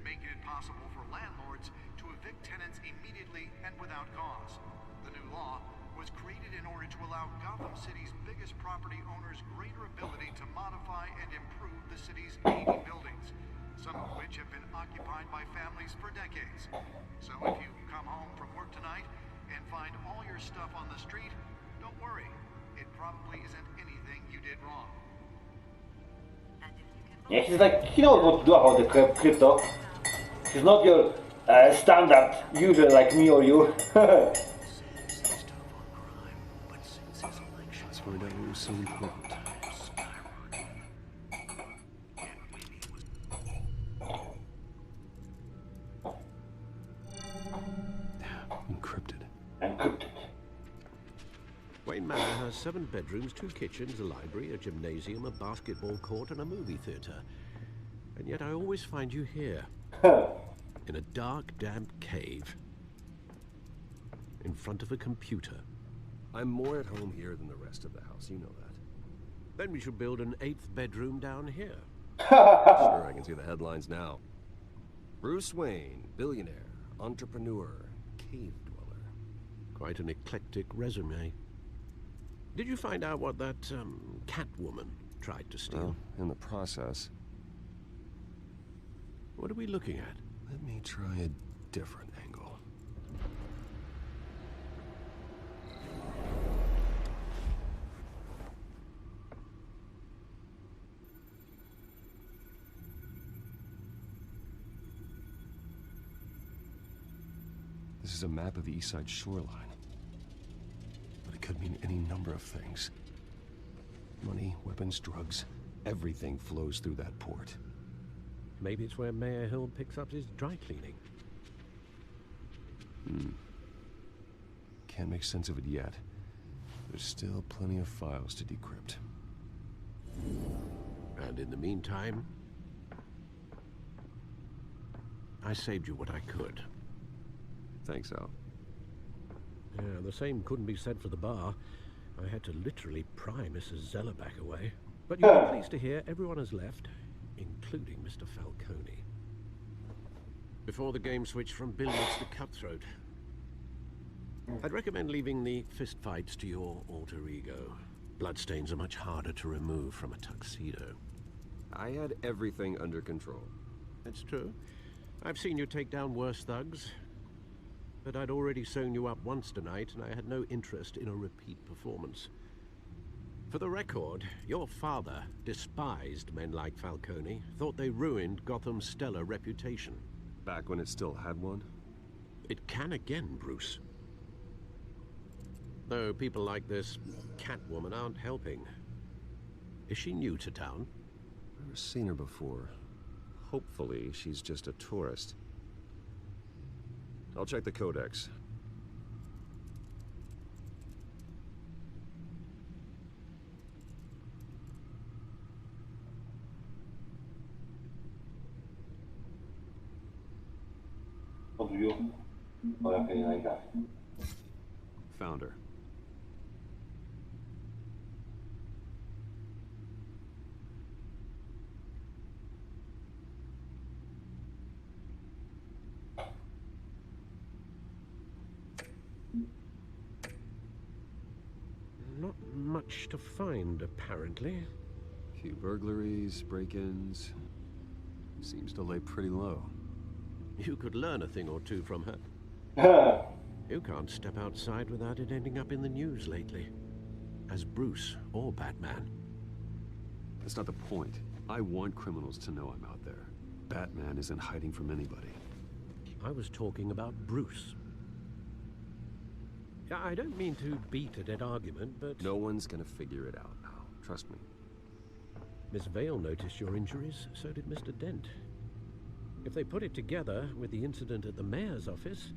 S14: making it possible for landlords to evict tenants immediately and without cause. The new law was created in order to allow Gotham City's biggest property owners greater ability to modify and improve the city's aging buildings, some of which have been occupied by families place for decades. So if you come home from work tonight and find all your stuff on the street, don't worry. It probably isn't anything you did wrong.
S1: Yeah, he's like, he knows what to do about the crypto. He's not your standard user like me or you.
S12: Let's find out what was so important.
S1: Encrypted.
S6: Wayne Manor has 7 bedrooms, 2 kitchens, a library, a gymnasium, a basketball court, and a movie theater. And yet I always find you here. In a dark, damp cave. In front of a computer.
S12: I'm more at home here than the rest of the house, you know that.
S6: Then we should build an 8th bedroom down here.
S12: Sure, I can see the headlines now. Bruce Wayne, billionaire, entrepreneur, cave dweller.
S6: Quite an eclectic resume. Did you find out what that, Catwoman tried to steal?
S12: Well, in the process.
S6: What are we looking at?
S12: Let me try a different angle. This is a map of the East Side shoreline. But it could mean any number of things. Money, weapons, drugs, everything flows through that port.
S6: Maybe it's where Mayor Hill picks up his dry cleaning.
S12: Can't make sense of it yet. There's still plenty of files to decrypt.
S6: And in the meantime, I saved you what I could.
S12: Thanks, Al.
S6: Yeah, the same couldn't be said for the bar. I had to literally pry Mrs. Zeller back away. But you'll be pleased to hear everyone has left, including Mr. Falcone. Before the game switched from billiards to cutthroat. I'd recommend leaving the fistfights to your alter ego. Bloodstains are much harder to remove from a tuxedo.
S12: I had everything under control.
S6: That's true. I've seen you take down worse thugs. But I'd already sewn you up once tonight, and I had no interest in a repeat performance. For the record, your father despised men like Falcone, thought they ruined Gotham's stellar reputation.
S12: Back when it still had one?
S6: It can again, Bruce. Though people like this Catwoman aren't helping. Is she new to town?
S12: Never seen her before. Hopefully, she's just a tourist. I'll check the codex. Found her.
S6: Not much to find, apparently.
S12: Few burglaries, break-ins. Seems to lay pretty low.
S6: You could learn a thing or two from her. You can't step outside without it ending up in the news lately. As Bruce or Batman.
S12: That's not the point. I want criminals to know I'm out there. Batman isn't hiding from anybody.
S6: I was talking about Bruce. I don't mean to beat a dead argument, but...
S12: No one's gonna figure it out now. Trust me.
S6: Miss Vale noticed your injuries, so did Mr. Dent. If they put it together with the incident at the mayor's office,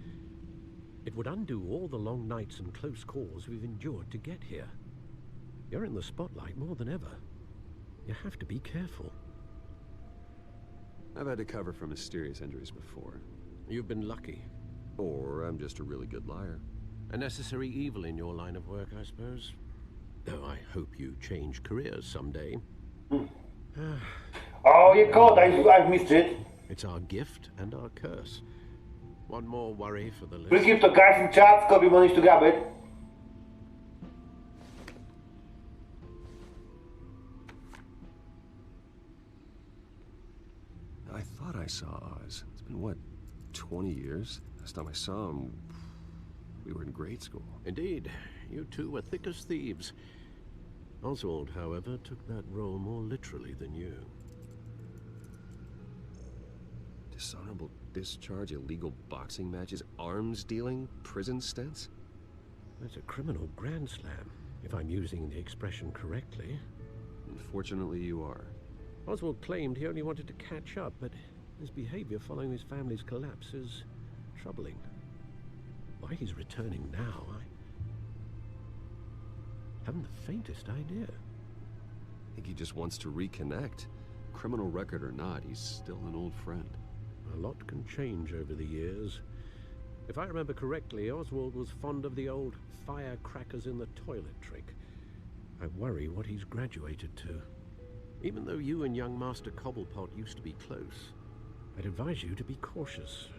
S6: it would undo all the long nights and close calls we've endured to get here. You're in the spotlight more than ever. You have to be careful.
S12: I've had to cover for mysterious injuries before.
S6: You've been lucky.
S12: Or I'm just a really good liar.
S6: A necessary evil in your line of work, I suppose. Though I hope you change careers someday.
S1: Oh, you God, I've missed it.
S6: It's our gift and our curse. One more worry for the list.
S1: Please give the guys in chat, Scotty managed to grab it.
S12: I thought I saw Oz. It's been, what, 20 years. Last time I saw him, we were in grade school.
S6: Indeed, you two were thick as thieves. Oswald, however, took that role more literally than you.
S12: Dishonorable discharge, illegal boxing matches, arms dealing, prison stints?
S6: That's a criminal grand slam, if I'm using the expression correctly.
S12: Unfortunately, you are.
S6: Oswald claimed he only wanted to catch up, but his behavior following his family's collapse is troubling. Why he's returning now, I haven't the faintest idea.
S12: I think he just wants to reconnect. Criminal record or not, he's still an old friend.
S6: A lot can change over the years. If I remember correctly, Oswald was fond of the old firecrackers in the toilet trick. I worry what he's graduated to. Even though you and young Master Cobblepot used to be close, I'd advise you to be cautious.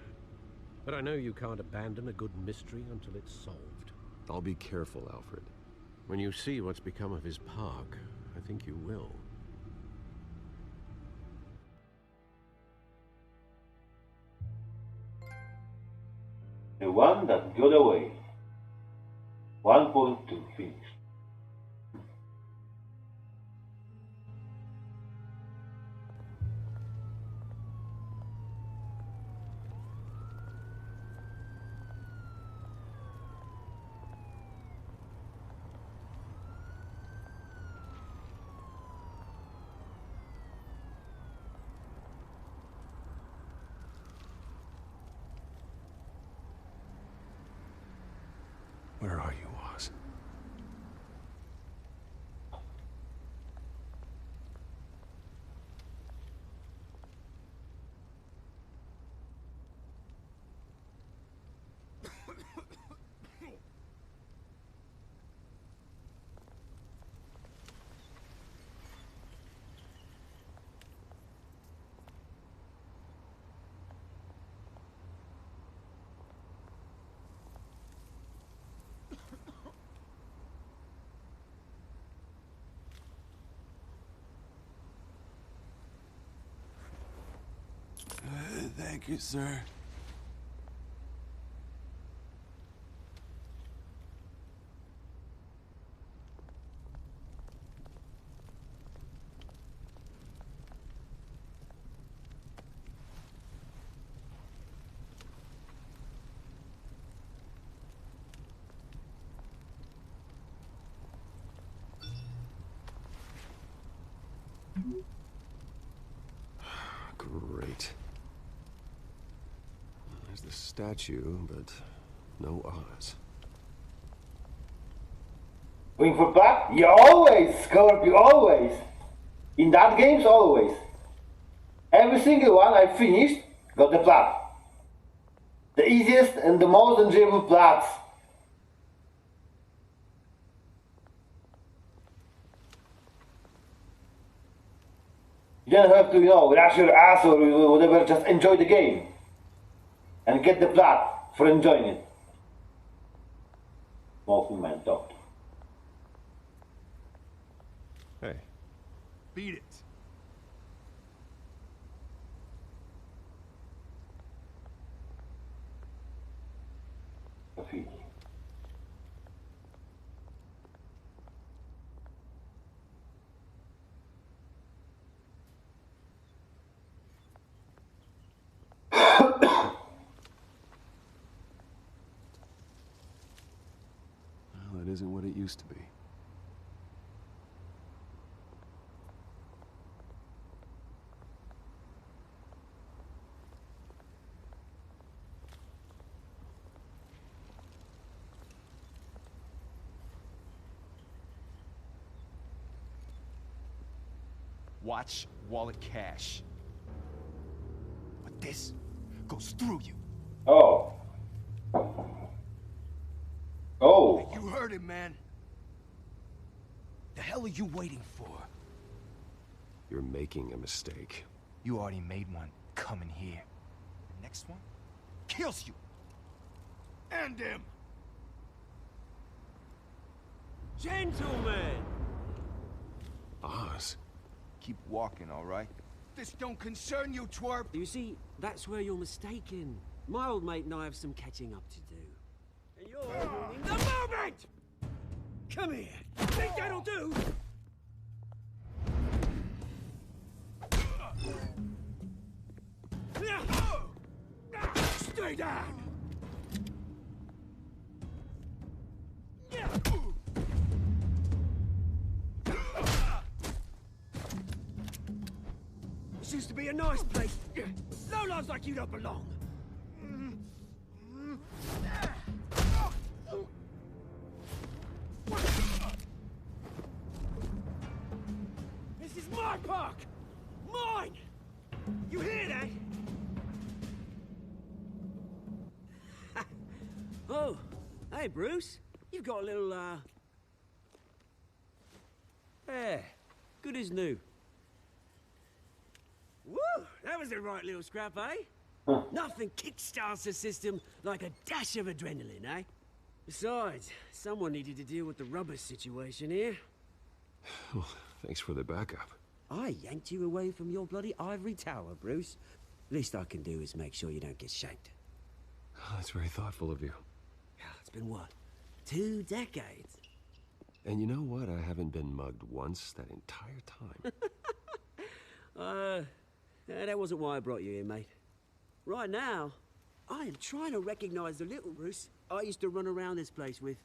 S6: But I know you can't abandon a good mystery until it's solved.
S12: I'll be careful, Alfred.
S6: When you see what's become of his park, I think you will.
S1: The one that got away. 1.2 finished.
S12: Where are you, Oz?
S5: Thank you, sir.
S12: Great. There's the statue, but no Oz.
S1: Going for plat? Yeah, always, Scorpio, always. In that games, always. Every single one I finished, got the plat. The easiest and the most enjoyable plats. You don't have to, rush your ass or whatever, just enjoy the game. And get the plat for enjoying it. Smoking man talk.
S12: Hey.
S5: Beat it.
S1: Graffiti.
S12: Well, it isn't what it used to be.
S5: Watch wallet cash. But this goes through you.
S1: Oh. Oh.
S5: You heard it, man. The hell are you waiting for?
S12: You're making a mistake.
S5: You already made one coming here. The next one kills you. And him.
S17: Gentlemen!
S12: Oz.
S5: Keep walking, all right? This don't concern you, twerp.
S17: You see, that's where you're mistaken.
S18: My old mate and I have some catching up to do. And you're ruining the moment! Come here. Think that'll do? Stay down! This used to be a nice place. Lowlifes like you don't belong. This is my park! Mine! You hear that? Oh, hey, Bruce. You've got a little, yeah, good as new. Woo! That was a right little scrap, eh? Nothing kickstarts the system like a dash of adrenaline, eh? Besides, someone needed to deal with the rubber situation here.
S12: Well, thanks for the backup.
S18: I yanked you away from your bloody ivory tower, Bruce. Least I can do is make sure you don't get shanked.
S12: Oh, that's very thoughtful of you.
S18: It's been what? 2 decades?
S12: And you know what? I haven't been mugged once that entire time.
S18: That wasn't why I brought you here, mate. Right now, I am trying to recognize the little Bruce I used to run around this place with.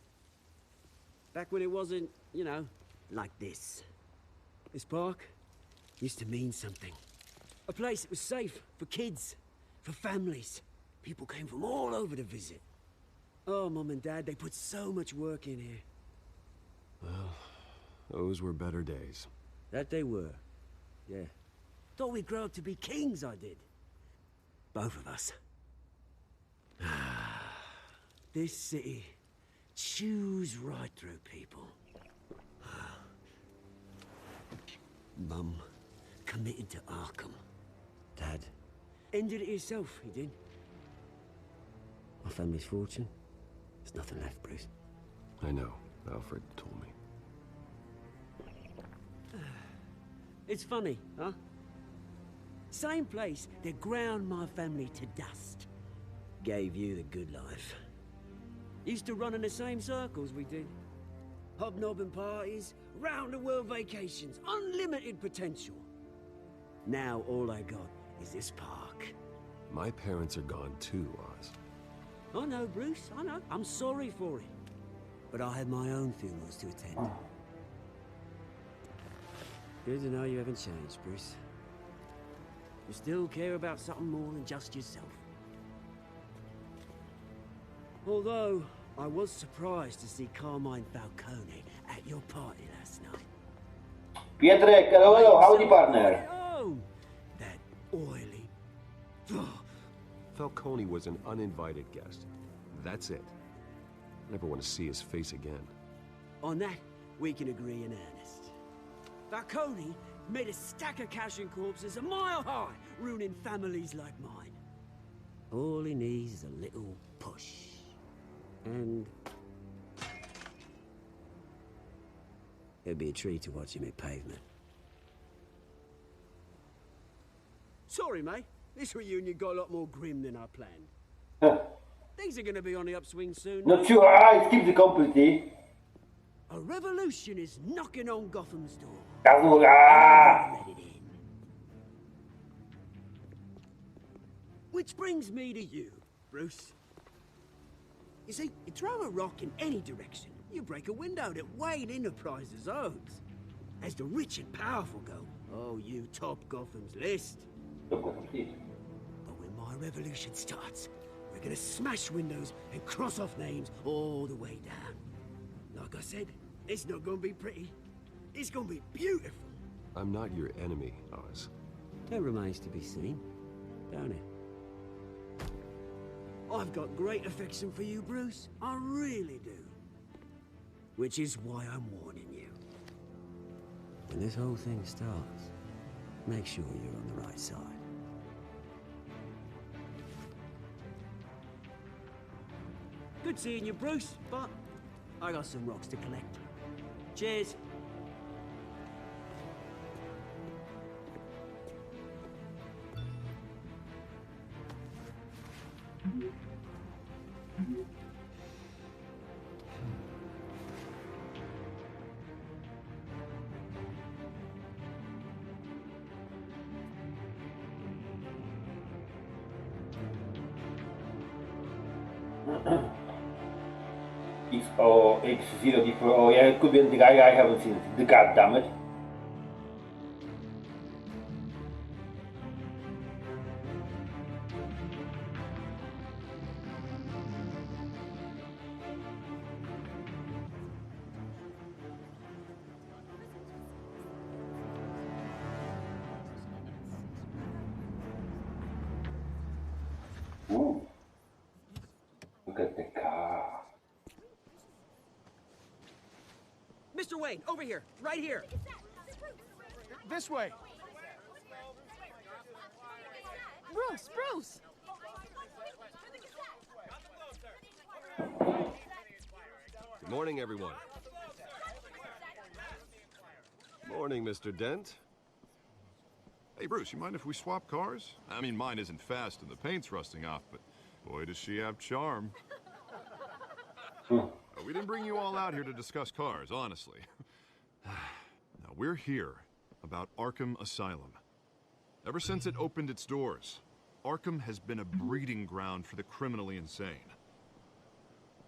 S18: Back when it wasn't, you know, like this. This park used to mean something. A place that was safe for kids, for families. People came from all over to visit. Oh, Mum and Dad, they put so much work in here.
S12: Well, those were better days.
S18: That they were. Yeah. Thought we'd grow up to be kings, I did. Both of us. This city chews right through people. Mum committed to Arkham. Dad ended it himself, he did. My family's fortune. There's nothing left, Bruce.
S12: I know. Alfred told me.
S18: It's funny, huh? Same place that ground my family to dust. Gave you the good life. Used to run in the same circles we did. Hobnobbing parties, round-the-world vacations, unlimited potential. Now all I got is this park.
S12: My parents are gone too, Oz.
S18: I know, Bruce, I know. I'm sorry for it. But I had my own funerals to attend. Good to know you haven't changed, Bruce. You still care about something more than just yourself. Although, I was surprised to see Carmine Falcone at your party last night.
S1: Pietrek, hello, howdy partner.
S18: Oh, that oily...
S12: Falcone was an uninvited guest. That's it. Never want to see his face again.
S18: On that, we can agree in earnest. Falcone made a stack of cash and corpses a mile high, ruining families like mine. All he needs is a little push. And... it'd be a treat to watch him hit pavement. Sorry, mate. This reunion got a lot more grim than I planned. Things are gonna be on the upswing soon.
S1: Not sure I skipped the completely.
S18: A revolution is knocking on Gotham's door.
S1: Kazura!
S18: Let it in. Which brings me to you, Bruce. You see, you throw a rock in any direction, you break a window that Wayne Enterprises owns. As the rich and powerful go, oh, you top Gotham's list. But when my revolution starts, we're gonna smash windows and cross off names all the way down. Like I said, it's not gonna be pretty. It's gonna be beautiful.
S12: I'm not your enemy, Oz.
S18: That remains to be seen, don't it? I've got great affection for you, Bruce. I really do. Which is why I'm warning you. When this whole thing starts, make sure you're on the right side. Good seeing you, Bruce, but I got some rocks to collect. Cheers.
S1: XO, X0 D4, oh yeah, it could be the guy I haven't seen it. The goddammit. Ooh. Look at the car.
S18: Mr. Wayne, over here, right here.
S5: This way.
S10: Bruce, Bruce!
S12: Good morning, everyone. Morning, Mr. Dent.
S9: Hey, Bruce, you mind if we swap cars? I mean, mine isn't fast and the paint's rusting off, but boy, does she have charm. We didn't bring you all out here to discuss cars, honestly. Now, we're here about Arkham Asylum. Ever since it opened its doors, Arkham has been a breeding ground for the criminally insane.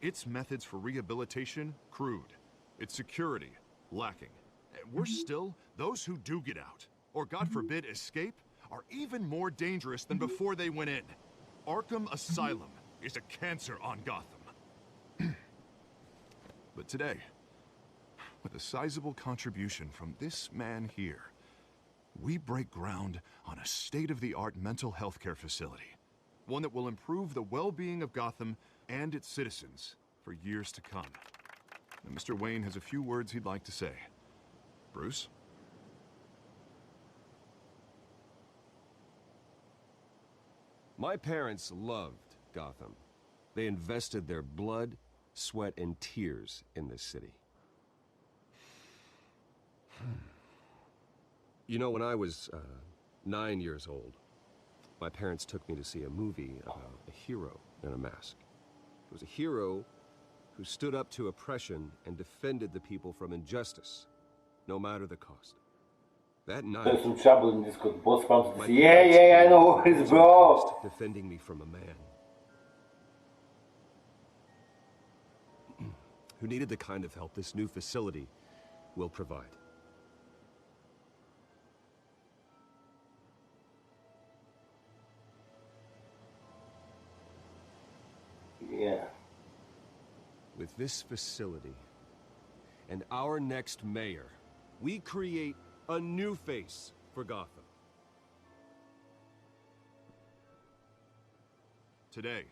S9: Its methods for rehabilitation, crude. Its security, lacking. And worse still, those who do get out, or God forbid, escape, are even more dangerous than before they went in. Arkham Asylum is a cancer on Gotham. But today, with a sizable contribution from this man here, we break ground on a state-of-the-art mental health care facility. One that will improve the well-being of Gotham and its citizens for years to come. Now, Mr. Wayne has a few words he'd like to say. Bruce?
S12: My parents loved Gotham. They invested their blood, sweat, and tears in this city. You know, when I was 9 years old, my parents took me to see a movie about a hero in a mask. It was a hero who stood up to oppression and defended the people from injustice, no matter the cost. That night,
S1: there's some trouble in this boss bumps to see. Yeah, I know, it's bro.
S12: Defending me from a man who needed the kind of help this new facility will provide.
S1: Yeah.
S12: With this facility and our next mayor, we create a new face for Gotham.
S9: Today,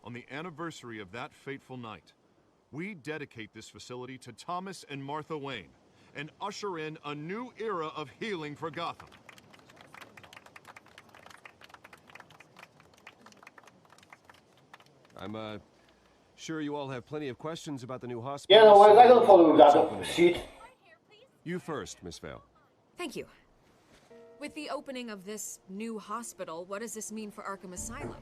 S9: on the anniversary of that fateful night, we dedicate this facility to Thomas and Martha Wayne and usher in a new era of healing for Gotham.
S12: I'm sure you all have plenty of questions about the new hospital.
S1: Yeah, no, I don't follow that shit.
S12: You first, Miss Vale.
S4: Thank you. With the opening of this new hospital, what does this mean for Arkham Asylum?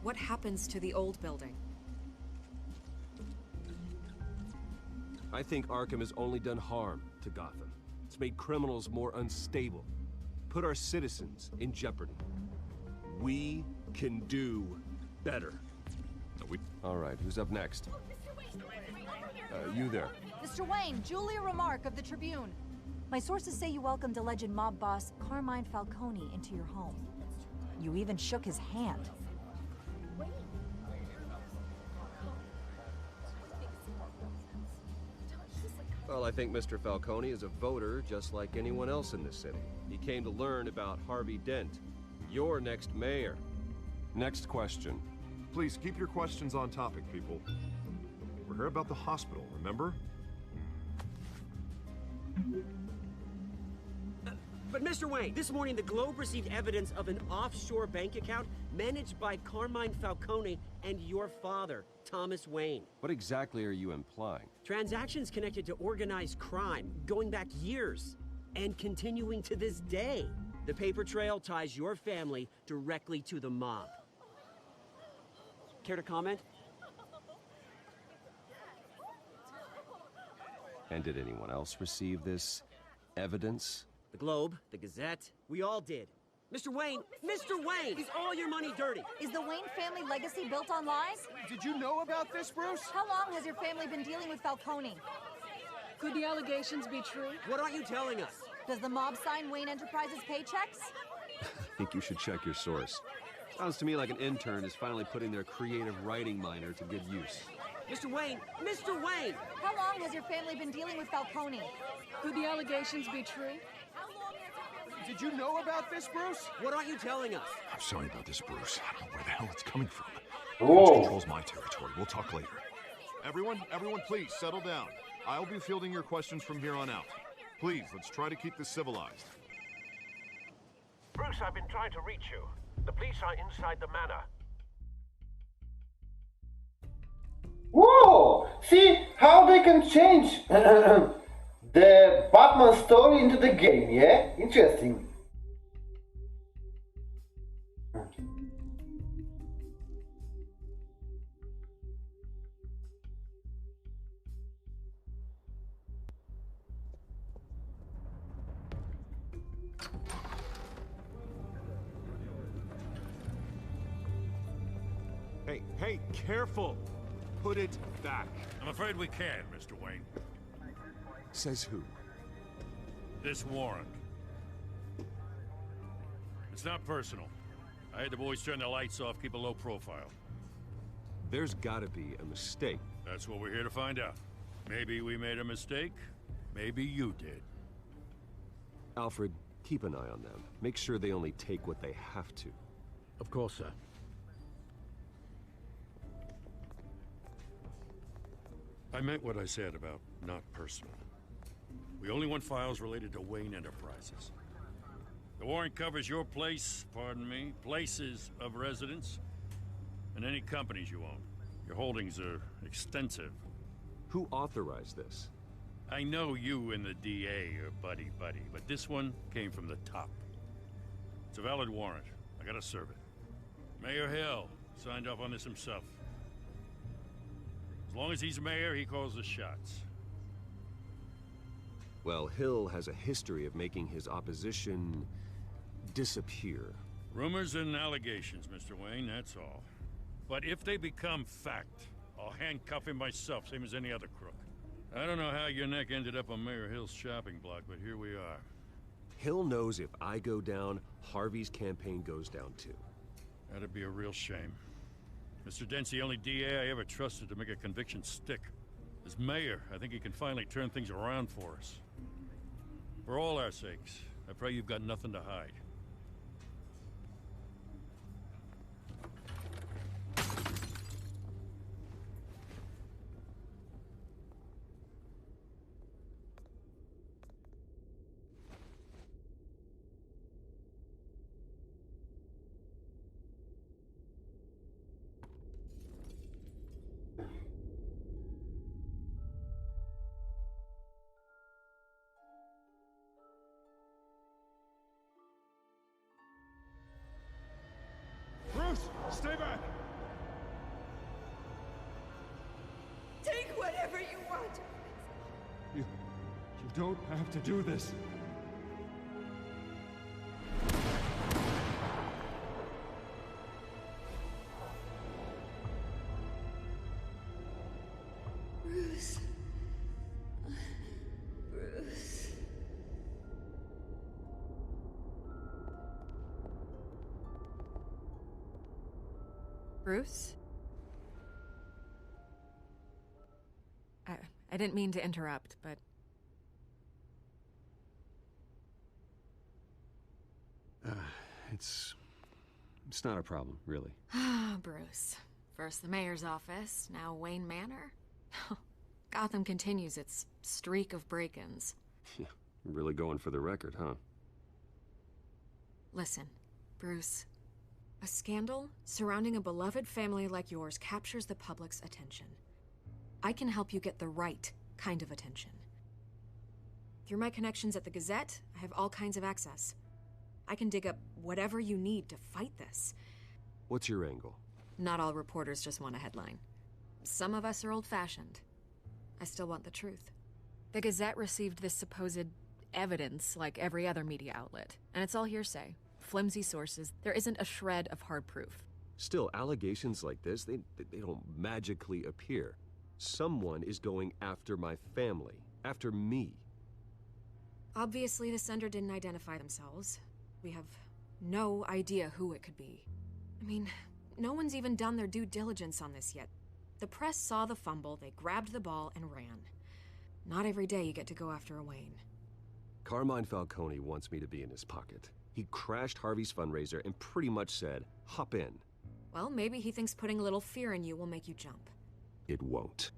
S4: What happens to the old building?
S12: I think Arkham has only done harm to Gotham. It's made criminals more unstable, put our citizens in jeopardy. We can do better. All right, who's up next? You there.
S19: Mr. Wayne, Julia Remark of the Tribune. My sources say you welcomed alleged mob boss Carmine Falcone into your home. You even shook his hand.
S12: Well, I think Mr. Falcone is a voter just like anyone else in this city. He came to learn about Harvey Dent, your next mayor. Next question.
S9: Please keep your questions on topic, people. We're here about the hospital, remember?
S18: But Mr. Wayne, this morning the Globe received evidence of an offshore bank account managed by Carmine Falcone and your father, Thomas Wayne.
S12: What exactly are you implying?
S18: Transactions connected to organized crime, going back years, and continuing to this day. The paper trail ties your family directly to the mob. Care to comment?
S12: And did anyone else receive this evidence?
S18: The Globe, the Gazette, we all did. Mr. Wayne! Mr. Wayne! Is all your money dirty?
S19: Is the Wayne family legacy built on lies?
S5: Did you know about this, Bruce?
S19: How long has your family been dealing with Falcone?
S20: Could the allegations be true?
S18: What aren't you telling us?
S19: Does the mob sign Wayne Enterprises paychecks?
S12: I think you should check your source. Sounds to me like an intern is finally putting their creative writing minor to good use.
S18: Mr. Wayne! Mr. Wayne!
S19: How long has your family been dealing with Falcone?
S20: Could the allegations be true?
S5: Did you know about this, Bruce?
S18: What aren't you telling us?
S9: I'm sorry about this, Bruce. I don't know where the hell it's coming from.
S1: Whoa.
S9: This controls my territory. We'll talk later. Everyone, please, settle down. I'll be fielding your questions from here on out. Please, let's try to keep this civilized.
S21: Bruce, I've been trying to reach you. The police are inside the manor.
S1: Whoa! See how they can change the Batman story into the game, yeah? Interesting.
S9: Hey, careful! Put it back.
S3: I'm afraid we can't, Mr. Wayne.
S12: Says who?
S3: This warrant. It's not personal. I had the boys turn the lights off, keep a low profile.
S12: There's gotta be a mistake.
S3: That's what we're here to find out. Maybe we made a mistake. Maybe you did.
S12: Alfred, keep an eye on them. Make sure they only take what they have to.
S6: Of course, sir.
S3: I meant what I said about not personal. We only want files related to Wayne Enterprises. The warrant covers your place, pardon me, places of residence, and any companies you own. Your holdings are extensive.
S12: Who authorized this?
S3: I know you and the DA are buddy-buddy, but this one came from the top. It's a valid warrant. I gotta serve it. Mayor Hill signed off on this himself. As long as he's mayor, he calls the shots.
S12: Well, Hill has a history of making his opposition disappear.
S3: Rumors and allegations, Mr. Wayne, that's all. But if they become fact, I'll handcuff him myself, same as any other crook. I don't know how your neck ended up on Mayor Hill's shopping block, but here we are.
S12: Hill knows if I go down, Harvey's campaign goes down too.
S3: That'd be a real shame. Mr. Dent's the only DA I ever trusted to make a conviction stick. As mayor, I think he can finally turn things around for us. For all our sakes, I pray you've got nothing to hide.
S5: Stay back!
S11: Take whatever you want.
S5: You don't have to do this.
S11: Bruce. Bruce.
S4: Bruce? I didn't mean to interrupt, but...
S12: It's not a problem, really.
S4: Ah, Bruce. First the mayor's office, now Wayne Manor. Gotham continues its streak of break-ins.
S12: Yeah, really going for the record, huh?
S4: Listen, Bruce. A scandal surrounding a beloved family like yours captures the public's attention. I can help you get the right kind of attention. Through my connections at the Gazette, I have all kinds of access. I can dig up whatever you need to fight this.
S12: What's your angle?
S4: Not all reporters just want a headline. Some of us are old-fashioned. I still want the truth. The Gazette received this supposed evidence like every other media outlet, and it's all hearsay. Flimsy sources. There isn't a shred of hard proof.
S12: Still, allegations like this, they don't magically appear. Someone is going after my family, after me.
S4: Obviously, the sender didn't identify themselves. We have no idea who it could be. I mean, no one's even done their due diligence on this yet. The press saw the fumble, they grabbed the ball, and ran. Not every day you get to go after a Wayne.
S12: Carmine Falcone wants me to be in his pocket. He crashed Harvey's fundraiser and pretty much said, hop in.
S4: Well, maybe he thinks putting a little fear in you will make you jump.
S12: It won't.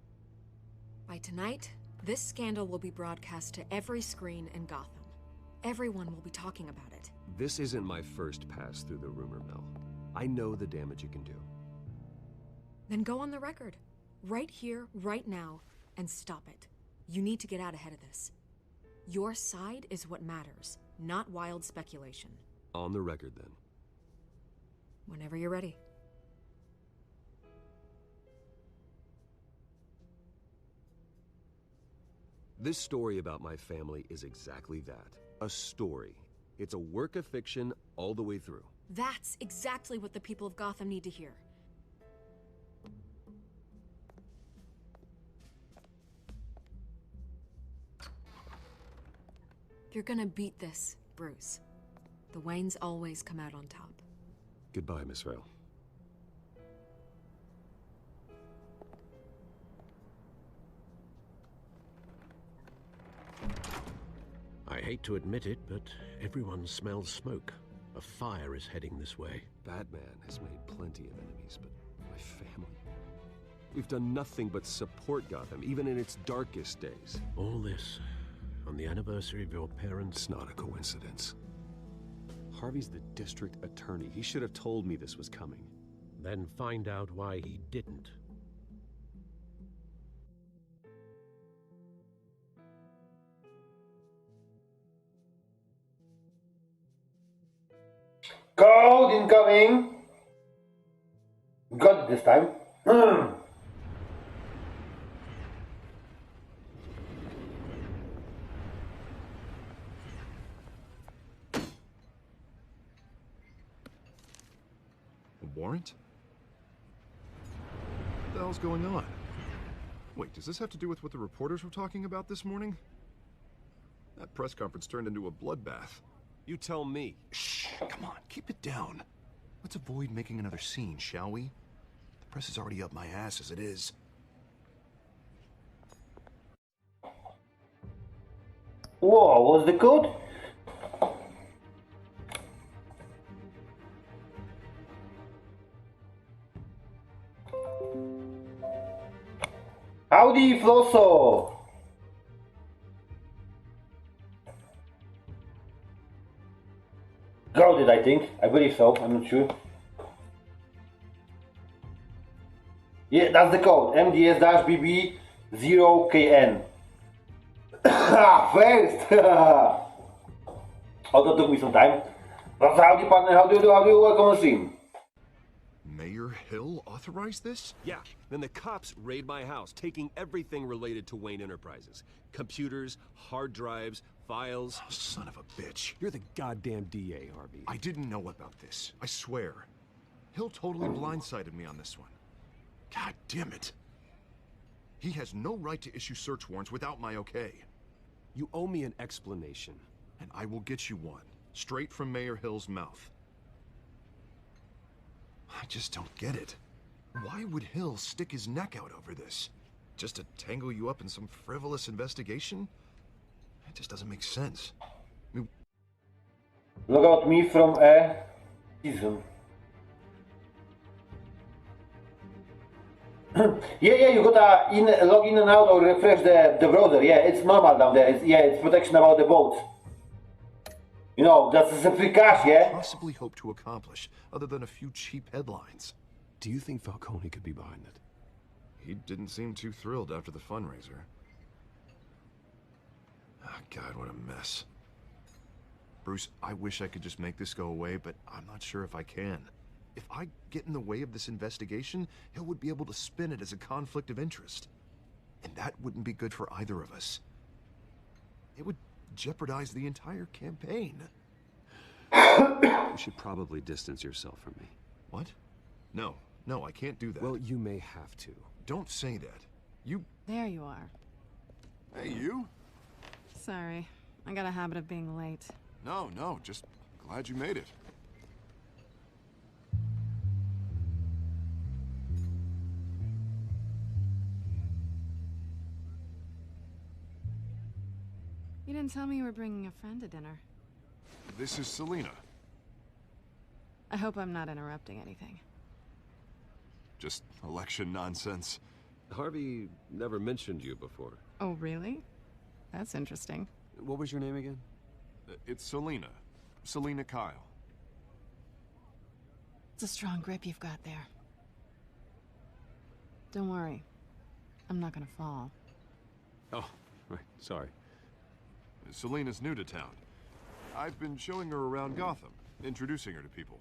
S4: By tonight, this scandal will be broadcast to every screen in Gotham. Everyone will be talking about it.
S12: This isn't my first pass through the rumor mill. I know the damage it can do.
S4: Then go on the record. Right here, right now, and stop it. You need to get out ahead of this. Your side is what matters, not wild speculation.
S12: On the record, then.
S4: Whenever you're ready.
S12: This story about my family is exactly that. A story. It's a work of fiction all the way through.
S4: That's exactly what the people of Gotham need to hear. You're gonna beat this, Bruce. The Waynes always come out on top.
S12: Goodbye, Miss Vale.
S6: I hate to admit it, but everyone smells smoke. A fire is heading this way.
S12: Batman has made plenty of enemies, but my family... We've done nothing but support Gotham, even in its darkest days.
S6: All this on the anniversary of your parents'...
S12: It's not a coincidence. Harvey's the district attorney. He should have told me this was coming.
S6: Then find out why he didn't.
S1: Code incoming! Got it this time.
S9: A warrant? What the hell's going on? Wait, does this have to do with what the reporters were talking about this morning? That press conference turned into a bloodbath.
S12: You tell me.
S9: Shh, come on, keep it down. Let's avoid making another scene, shall we? The press is already up my ass as it is.
S1: Whoa, what's the code? Howdy, Flosso! Got it, I think. I believe so. I'm not sure. Yeah, that's the code. MDS-BB0KN. First! Oh, that took me some time. That's howdy, partner. How do you welcome on stream?
S9: Mayor Hill authorized this?
S12: Yeah, then the cops raid my house, taking everything related to Wayne Enterprises. Computers, hard drives, files.
S9: Oh, son of a bitch.
S12: You're the goddamn DA, Harvey.
S9: I didn't know about this. I swear. Hill totally blindsided me on this one. God damn it. He has no right to issue search warrants without my okay.
S12: You owe me an explanation.
S9: And I will get you one, straight from Mayor Hill's mouth. I just don't get it. Why would Hill stick his neck out over this? Just to tangle you up in some frivolous investigation? It just doesn't make sense.
S1: Log out me from a season. yeah, you gotta log in and out or refresh the browser. Yeah, it's normal down there. It's protection about the boat. You know, that's a free cash, yeah?
S9: Possibly hope to accomplish, other than a few cheap headlines.
S12: Do you think Falcone could be behind it?
S9: He didn't seem too thrilled after the fundraiser. Oh, God, what a mess. Bruce, I wish I could just make this go away, but I'm not sure if I can. If I get in the way of this investigation, Hill would be able to spin it as a conflict of interest. And that wouldn't be good for either of us. It would jeopardize the entire campaign.
S12: You should probably distance yourself from me.
S9: What? No, I can't do that.
S12: Well, you may have to.
S9: Don't say that. You...
S8: There you are.
S9: Hey, you?
S8: Sorry, I got a habit of being late.
S9: No, just glad you made it.
S8: You didn't tell me you were bringing a friend to dinner.
S9: This is Selina.
S8: I hope I'm not interrupting anything.
S9: Just election nonsense.
S12: Harvey never mentioned you before.
S8: Oh, really? That's interesting.
S12: What was your name again?
S9: It's Selina. Selina Kyle.
S8: It's a strong grip you've got there. Don't worry. I'm not gonna fall.
S12: Oh, right. Sorry.
S9: Selina's new to town. I've been showing her around Gotham, introducing her to people.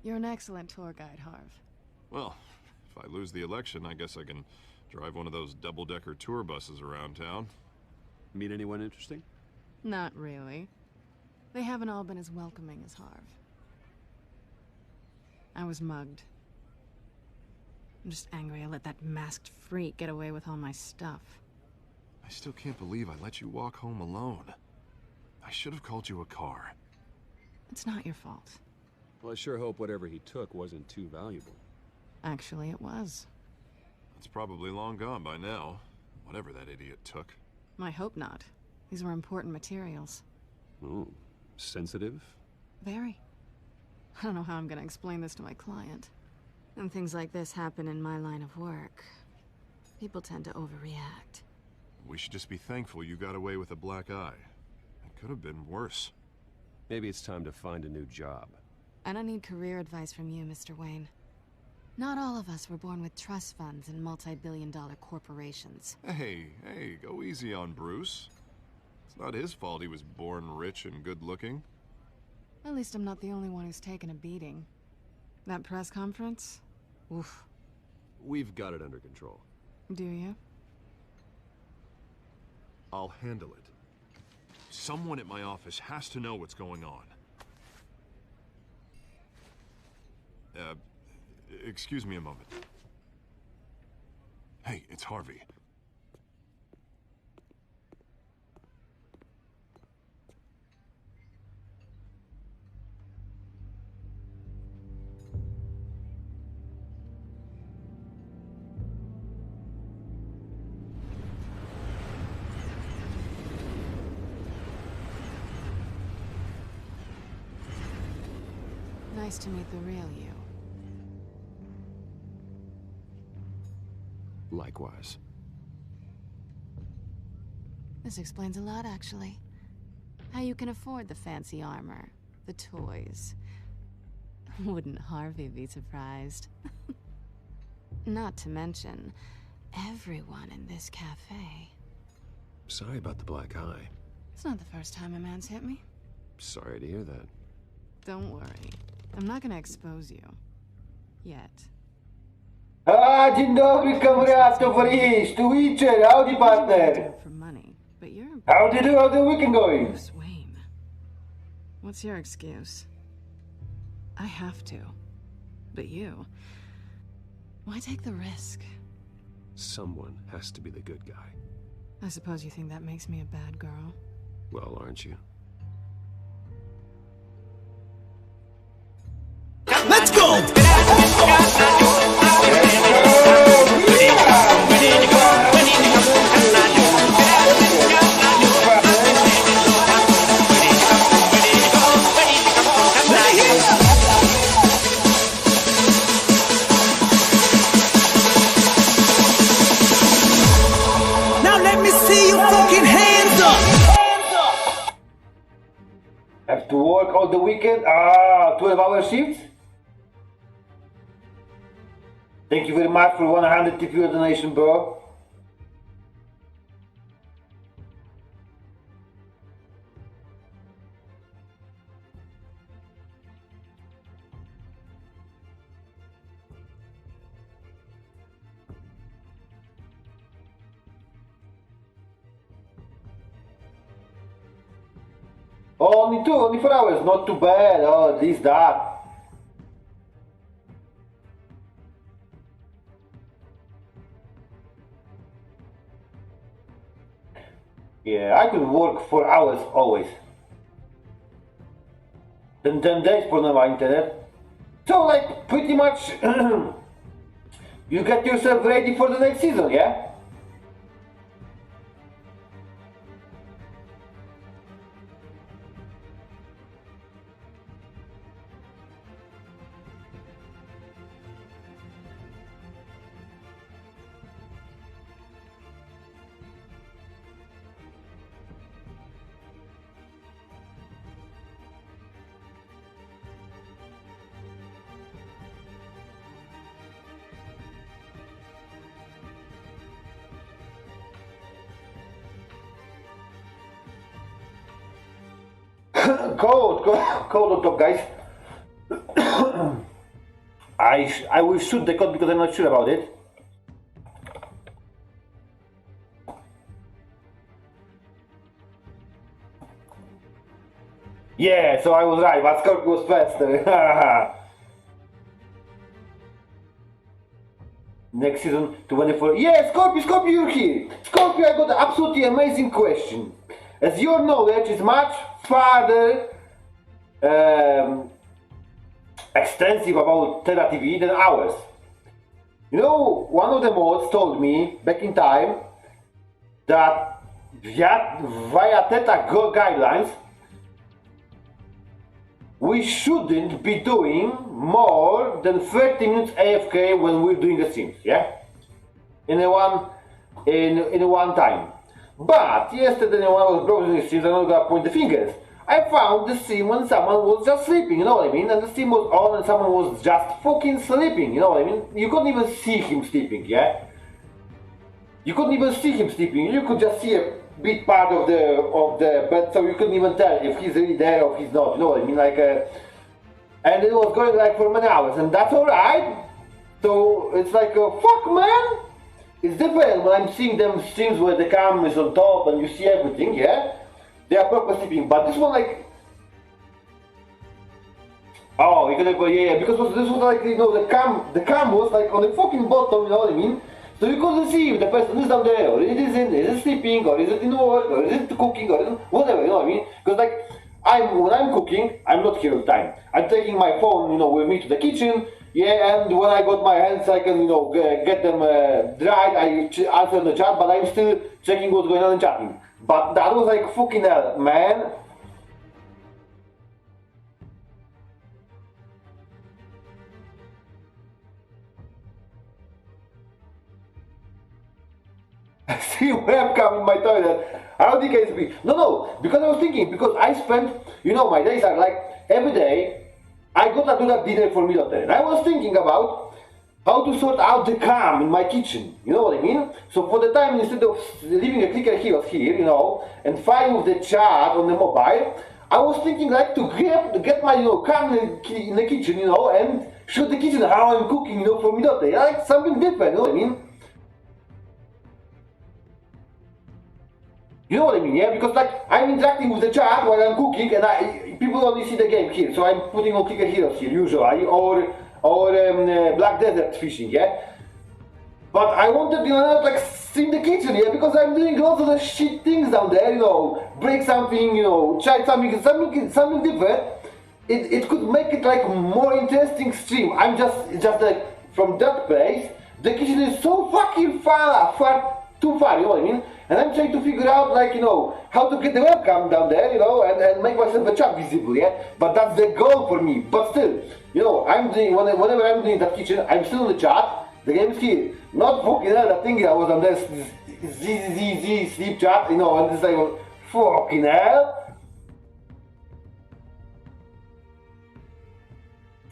S8: You're an excellent tour guide, Harv.
S9: Well, if I lose the election, I guess I can drive one of those double-decker tour buses around town.
S12: Meet anyone interesting?
S8: Not really. They haven't all been as welcoming as Harv. I was mugged. I'm just angry I let that masked freak get away with all my stuff.
S9: I still can't believe I let you walk home alone. I should have called you a car.
S8: It's not your fault.
S12: Well, I sure hope whatever he took wasn't too valuable.
S8: Actually, it was.
S9: It's probably long gone by now, whatever that idiot took.
S8: I hope not. These were important materials.
S12: Ooh, sensitive?
S8: Very. I don't know how I'm gonna explain this to my client. When things like this happen in my line of work, people tend to overreact.
S9: We should just be thankful you got away with a black eye. It could have been worse.
S12: Maybe it's time to find a new job.
S8: I don't need career advice from you, Mr. Wayne. Not all of us were born with trust funds and multi-billion-dollar corporations.
S9: Hey, go easy on Bruce. It's not his fault he was born rich and good-looking.
S8: At least I'm not the only one who's taken a beating. That press conference? Oof.
S12: We've got it under control.
S8: Do you?
S9: I'll handle it. Someone at my office has to know what's going on. Excuse me a moment. Hey, it's Harvey.
S8: Nice to meet the real you.
S12: Likewise.
S8: This explains a lot, actually. How you can afford the fancy armor, the toys. Wouldn't Harvey be surprised? Not to mention, everyone in this cafe.
S12: Sorry about the black eye.
S8: It's not the first time a man's hit me.
S12: Sorry to hear that.
S8: Don't worry. I'm not gonna expose you. Yet.
S1: Dzień dobry, kamrat, towarzysz, tu Witcher, howdy, partner.
S8: For money, but you're...
S1: Howdy do, how's the weekend going?
S8: Bruce Wayne. What's your excuse? I have to. But you... Why take the risk?
S12: Someone has to be the good guy.
S8: I suppose you think that makes me a bad girl.
S12: Well, aren't you?
S17: Let's go! Now let me see your fucking hands up!
S1: Have to work all the weekend? 12-hour shifts? Thank you very much for 100 TP donation, bro. Only 4 hours, not too bad. Oh, this, that. Yeah, I could work 4 hours always. Then 10 days for my internet. So, like, pretty much, you get yourself ready for the next season, yeah? Code on top, guys. I will shoot the code because I'm not sure about it. Yeah, so I was right, but Scorpio was faster. Next season, 24. Yeah, Scorpio, you're here. Scorpio, I got an absolutely amazing question. As your knowledge is much farther extensive about Terra TV than ours. You know, one of the mods told me back in time that via Theta guidelines, we shouldn't be doing more than 30 minutes AFK when we're doing the streams, yeah? In one time. But yesterday when I was browsing the streams, I'm not gonna point the fingers. I found the stream when someone was just sleeping, you know what I mean? And the stream was on and someone was just fucking sleeping, you know what I mean? You couldn't even see him sleeping, yeah? You couldn't even see him sleeping. You could just see a big part of the bed, so you couldn't even tell if he's really there or he's not, you know what I mean? Like, and it was going like for many hours, and that's alright. So it's like, fuck man! It's different when I'm seeing them streams where the cam is on top and you see everything, yeah? They are proper sleeping, but this one like... Oh, you're gonna go, yeah, because this was like, you know, the cam was like on the fucking bottom, you know what I mean? So you couldn't see if the person is down there, or it isn't, is it sleeping, or is it in work, or is it cooking, or is it whatever, you know what I mean? Because like, when I'm cooking, I'm not here all the time. I'm taking my phone, you know, with me to the kitchen, yeah, and when I got my hands, I can, you know, get them dried, I answer the chat, but I'm still checking what's going on in chatting. But that was like fucking hell, man. I see webcam in my toilet. I don't think it's me. No, because I was thinking, because I spent, you know, my days are like, every day, I gotta do that dinner for military. And I was thinking about how to sort out the cam in my kitchen, you know what I mean? So for the time, instead of leaving a clicker heroes here, you know, and fighting with the chat on the mobile, I was thinking like to get my, you know, cam in the kitchen, you know, and show the kitchen how I'm cooking, you know, for military. Like something different, you know what I mean? You know what I mean, yeah? Because like, I'm interacting with the chat while I'm cooking and people only see the game here. So I'm putting on clicker heroes here, usually, or Black Desert fishing, yeah? But I wanted, you know, like, in the kitchen, yeah? Because I'm doing lots of the shit things down there, you know, break something, you know, try something different. It could make it like more interesting stream. I'm just like, from that place, the kitchen is so fucking too far, you know what I mean? And I'm trying to figure out, like, you know, how to get the webcam down there, you know, and make myself a chat visible, yeah? But that's the goal for me. But still, you know, I'm doing, whenever I'm doing that kitchen, I'm still in the chat, the game is here. Not fucking hell, that thing I was on this sleep chat, you know, and it's like, fucking hell.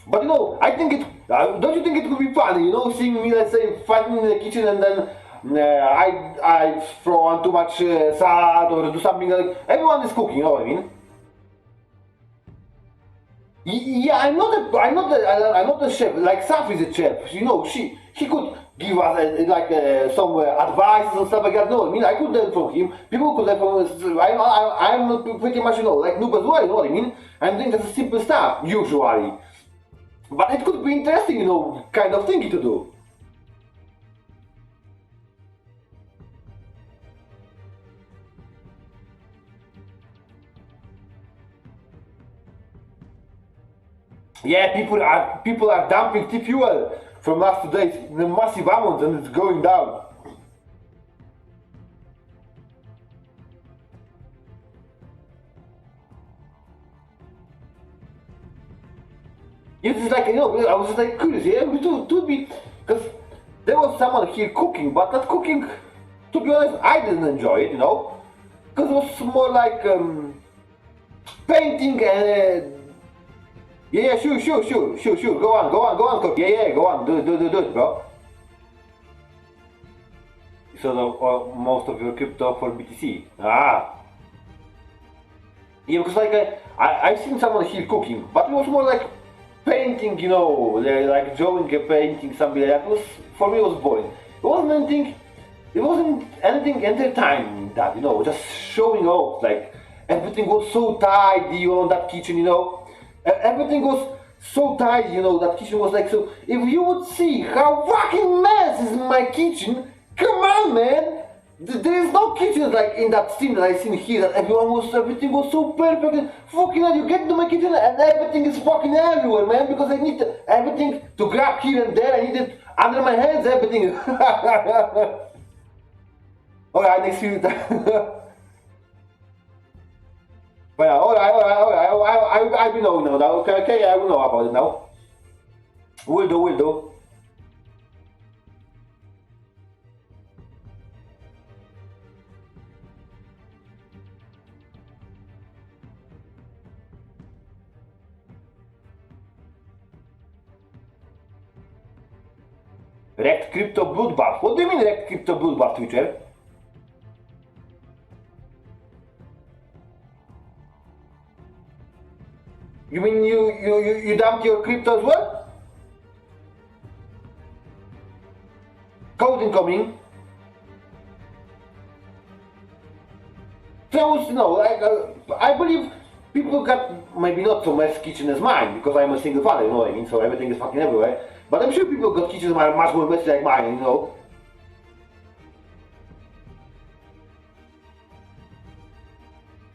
S1: But, you know, I think don't you think it would be funny, you know, seeing me, let's say, fighting in the kitchen and then I throw on too much salt or do something like, everyone is cooking, you know what I mean? Yeah, I'm not a chef. Like Saf is a chef. You know, he could give us some advice and stuff like that. No, I mean I could learn from him. People could learn from us. I'm pretty much like noob as well. You know what I mean? I'm doing just simple stuff usually, but it could be interesting, kind of thing to do. Yeah, people are dumping tea fuel from last 2 days in a massive amount and it's going down. It's just like, I was just like curious, yeah, to be, because there was someone here cooking, but that cooking, to be honest, I didn't enjoy it, because it was more like painting and yeah, sure, go on, cook. Yeah, go on, do it, bro. So most of your crypto for BTC. Ah. Yeah, because like I've seen someone here cooking, but it was more like painting, like drawing a painting, something like that. For me, it was boring. It wasn't anything entertaining that, just showing off. Like everything was so tidy on that kitchen, Everything was so tidy, that kitchen was like so. If you would see how fucking mess is my kitchen, come on, man! There is no kitchen like in that scene that I seen here. That everything was so perfect. And fucking hell, you get to my kitchen and everything is fucking everywhere, man. Because I need everything to grab here and there. I need it under my hands, everything. Alright, next few times. But yeah, alright, I will know now. Okay, I will know about it now. Will do. Wrecked crypto bloodbath. What do you mean wrecked crypto bloodbath, Twitter? You mean you dumped your crypto as well? Code incoming. So, I believe people got maybe not so much kitchen as mine because I'm a single father, you know what I mean? So everything is fucking everywhere. But I'm sure people got kitchens much more messy like mine,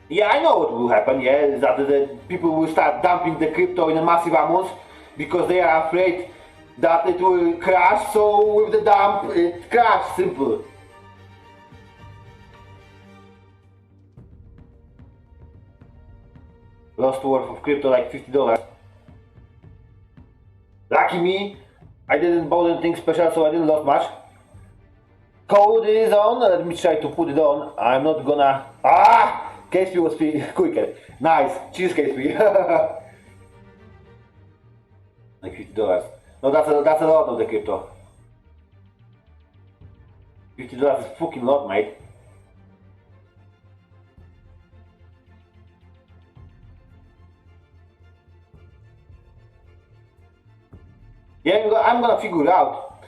S1: Yeah, I know what will happen, yeah, is that the people will start dumping the crypto in a massive amounts because they are afraid that it will crash, so with the dump, it crashes, simple. Lost worth of crypto like $50. Lucky me, I didn't buy anything special, so I didn't lose much. Code is on, let me try to put it on. I'm not gonna... KSP was quicker. Nice, cheers KSP. Like $50. No, that's a lot of the crypto. $50 is fucking lot, mate. Yeah, I'm gonna figure it out.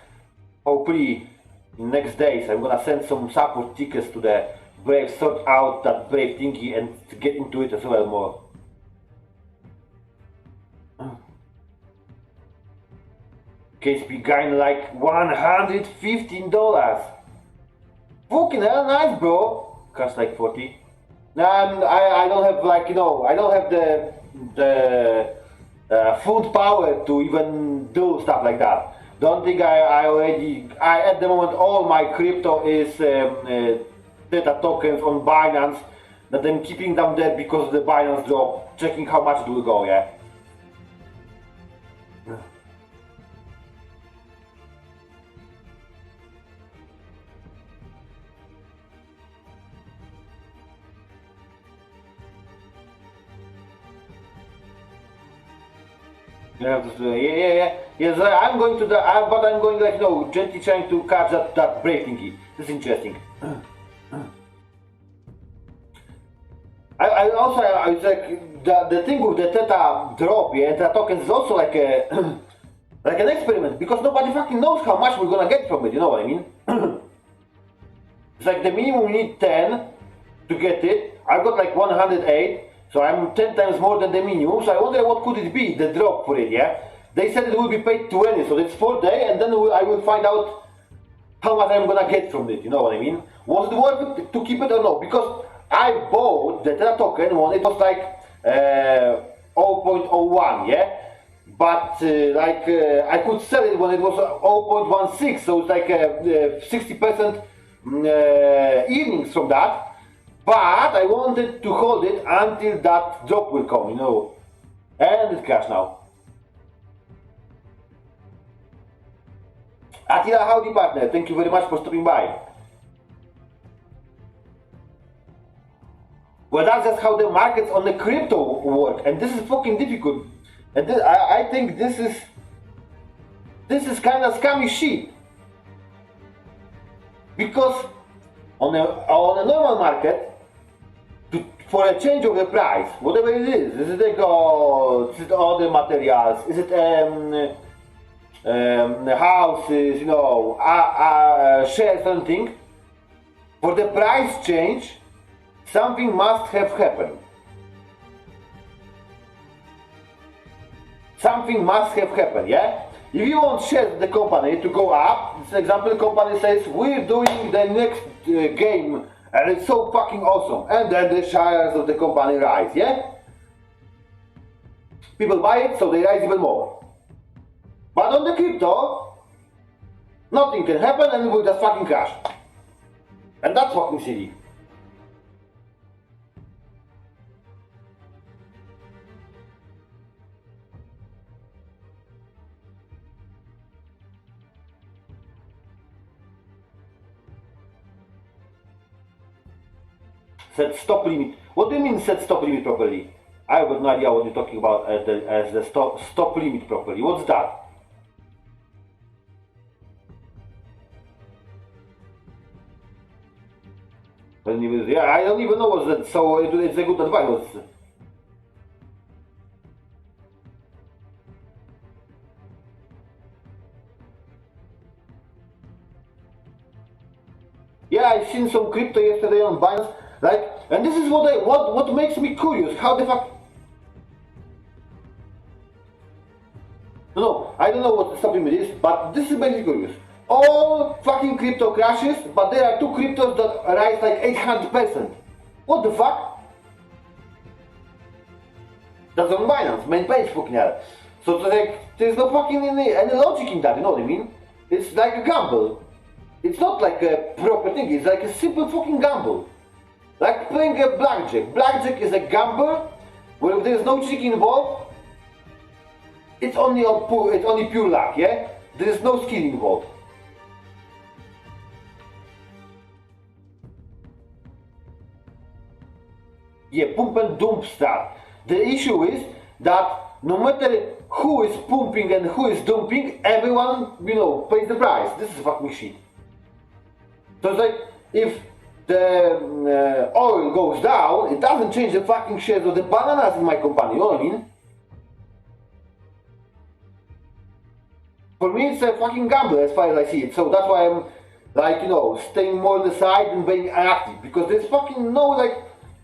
S1: Hopefully, in next days, I'm gonna send some support tickets to the Brave, sort out that Brave thingy and get into it as well more. KSP gained like $115. Fucking hell, nice, bro. Cost like 40. Nah, I don't have like, I don't have the food power to even do stuff like that. Don't think I at the moment all my crypto is Theta tokens on Binance, that I'm keeping them there because the Binance drop, checking how much it will go, yeah. Yeah, yes, I'm going to the, but I'm going like, gently trying to catch that break thingy. This is interesting. I also, it's like, the thing with the Theta drop, yeah, and Theta tokens is also like a, like an experiment, because nobody fucking knows how much we're gonna get from it, you know what I mean? It's like the minimum we need 10 to get it. I've got like 108, so I'm 10 times more than the minimum, so I wonder what could it be, the drop for it, yeah? They said it will be paid 20, so that's 4 days, and then I will find out how much I'm gonna get from it, you know what I mean? Was it worth it to keep it or no? Because I bought the Theta token when it was like 0.01, yeah? But I could sell it when it was 0.16, so it's like 60% earnings from that. But I wanted to hold it until that drop will come, you know. And it crashed now. Attila, howdy partner, thank you very much for stopping by. Well, that's just how the markets on the crypto work, and this is fucking difficult. And this, I think this is kind of scammy shit. Because on a normal market, for a change of the price, whatever it is it gold, is it other materials, is it houses, you know, shares, something, for the price change, something must have happened. Something must have happened, yeah? If you want shares of the company to go up, for example, the company says, we're doing the next game, and it's so fucking awesome, and then the shares of the company rise, yeah? People buy it, so they rise even more. But on the crypto, nothing can happen and it will just fucking crash. And that's fucking silly. Set stop limit. What do you mean set stop limit properly? I have got no idea what you're talking about as the stop limit properly. What's that? Yeah, I don't even know what's that, so it's a good advice. Yeah, I've seen some crypto yesterday on Binance, like, and this is what makes me curious. How the fuck? No, I don't know what the stop limit is, but this is basically curious. All fucking crypto crashes, but there are two cryptos that rise like 800%. What the fuck? That's on Binance, main page fucking hell. So it's like, there's no fucking any logic in that, you know what I mean? It's like a gamble. It's not like a proper thing, it's like a simple fucking gamble. Like playing a blackjack. Blackjack is a gamble where there's no cheating involved. It's only pure luck, yeah? There's no skill involved. Yeah, pump and dump stuff. The issue is that no matter who is pumping and who is dumping, everyone, you know, pays the price. This is fucking shit. So it's like, if the oil goes down, it doesn't change the fucking shares of the bananas in my company, you know what I mean? For me, it's a fucking gamble as far as I see it. So that's why I'm, like, you know, staying more on the side and being active. Because there's fucking no, like,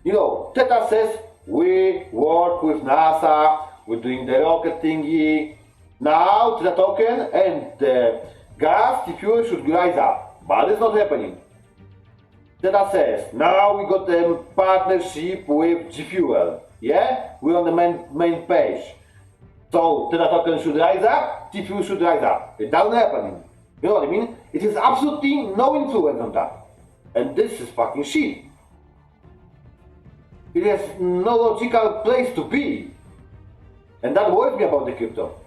S1: you know, Theta says, we work with NASA, we're doing the rocket thingy. Now, Theta token and the gas, the fuel should rise up. But it's not happening. Theta says, now we got a partnership with G Fuel. Yeah? We're on the main page. So, Theta token should rise up, G Fuel should rise up. It doesn't happen. You know what I mean? It has absolutely no influence on that. And this is fucking shit. It has no logical place to be. And that worries me about the crypto.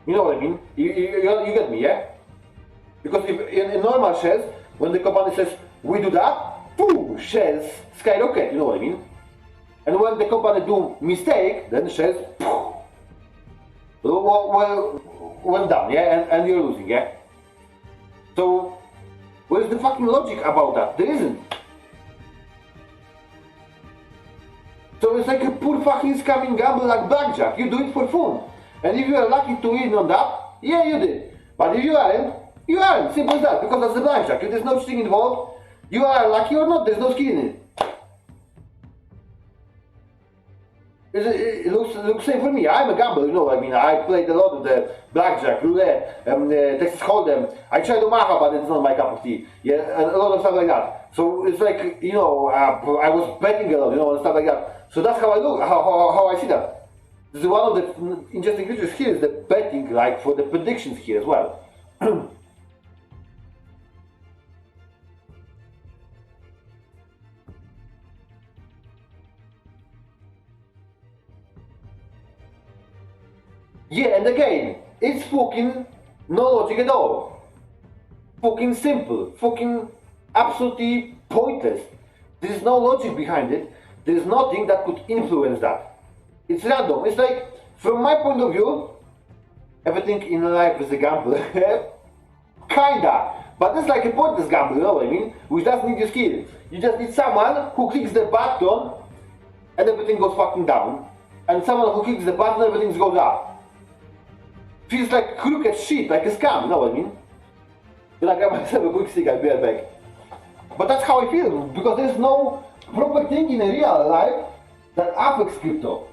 S1: You know what I mean? You get me, yeah? Because if in normal shares, when the company says, we do that, boom, shares skyrocket, you know what I mean? And when the company do mistake, then shares, well down, yeah? And you're losing, yeah? So, Where's the fucking logic about that? There isn't. So it's like a poor fucking scamming gamble like blackjack. You do it for fun. And if you are lucky to win on that, yeah, you did. But if you aren't, you aren't. Simple as that. Because that's the blackjack. If there's no cheating involved, you are lucky or not. There's no skin in it. It looks same for me. I'm a gambler, you know. I mean, I played a lot of the blackjack, roulette, Texas Hold'em. I tried Omaha, but it's not my cup of tea. Yeah, and a lot of stuff like that. So it's like, you know, I was betting a lot, you know, and stuff like that. So that's how I look, how I see that. This is one of the interesting features here is the betting, like for the predictions here as well. Yeah, and again, it's fucking no logic at all. Fucking simple. Fucking absolutely pointless. There is no logic behind it. There is nothing that could influence that. It's random. It's like, from my point of view, everything in life is a gamble. Kinda. But it's like a pointless gamble, you know what I mean? Which doesn't need your skill. You just need someone who clicks the button and everything goes fucking down. And someone who clicks the button and everything goes up. Feels like crooked shit, like a scam, you know what I mean? Then I grab myself a quick stick, I'll be right back. But that's how I feel, because there's no proper thing in a real life that affects crypto.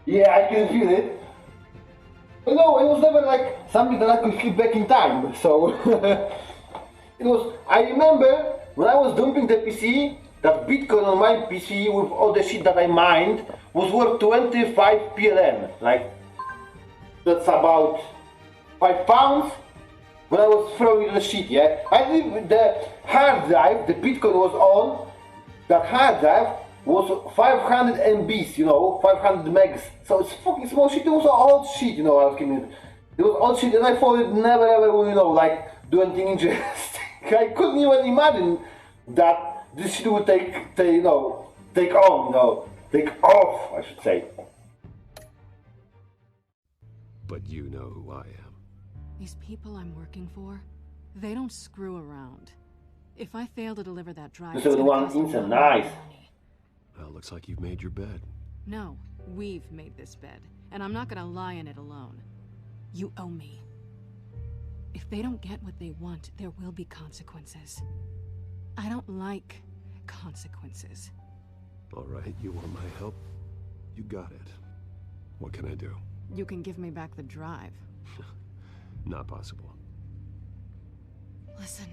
S1: Yeah, I can feel it. But no, it was never like something that I could flip back in time. So it was. I remember when I was dumping the PC, that Bitcoin on my PC with all the shit that I mined was worth 25 PLN. Like that's about £5 when I was throwing the shit. Yeah, I think the hard drive, the Bitcoin was on. That hard drive was 500 MBs, you know, 500 megs. So it's fucking small shit. It was old shit, you know. I was kidding. It was old shit, and I thought it never ever will, you know, like do anything interesting. I couldn't even imagine that this shit would take off, I should say.
S12: But you know who I am.
S8: These people I'm working for, they don't screw around. If I fail to deliver that drive,
S1: The 71 INCNT, nice.
S12: Well, looks like you've made your bed.
S8: No, we've made this bed, and I'm not gonna lie in it alone. You owe me. If they don't get what they want, there will be consequences. I don't like consequences.
S12: All right, you want my help? You got it. What can I do?
S8: You can give me back the drive.
S12: Not possible.
S8: Listen,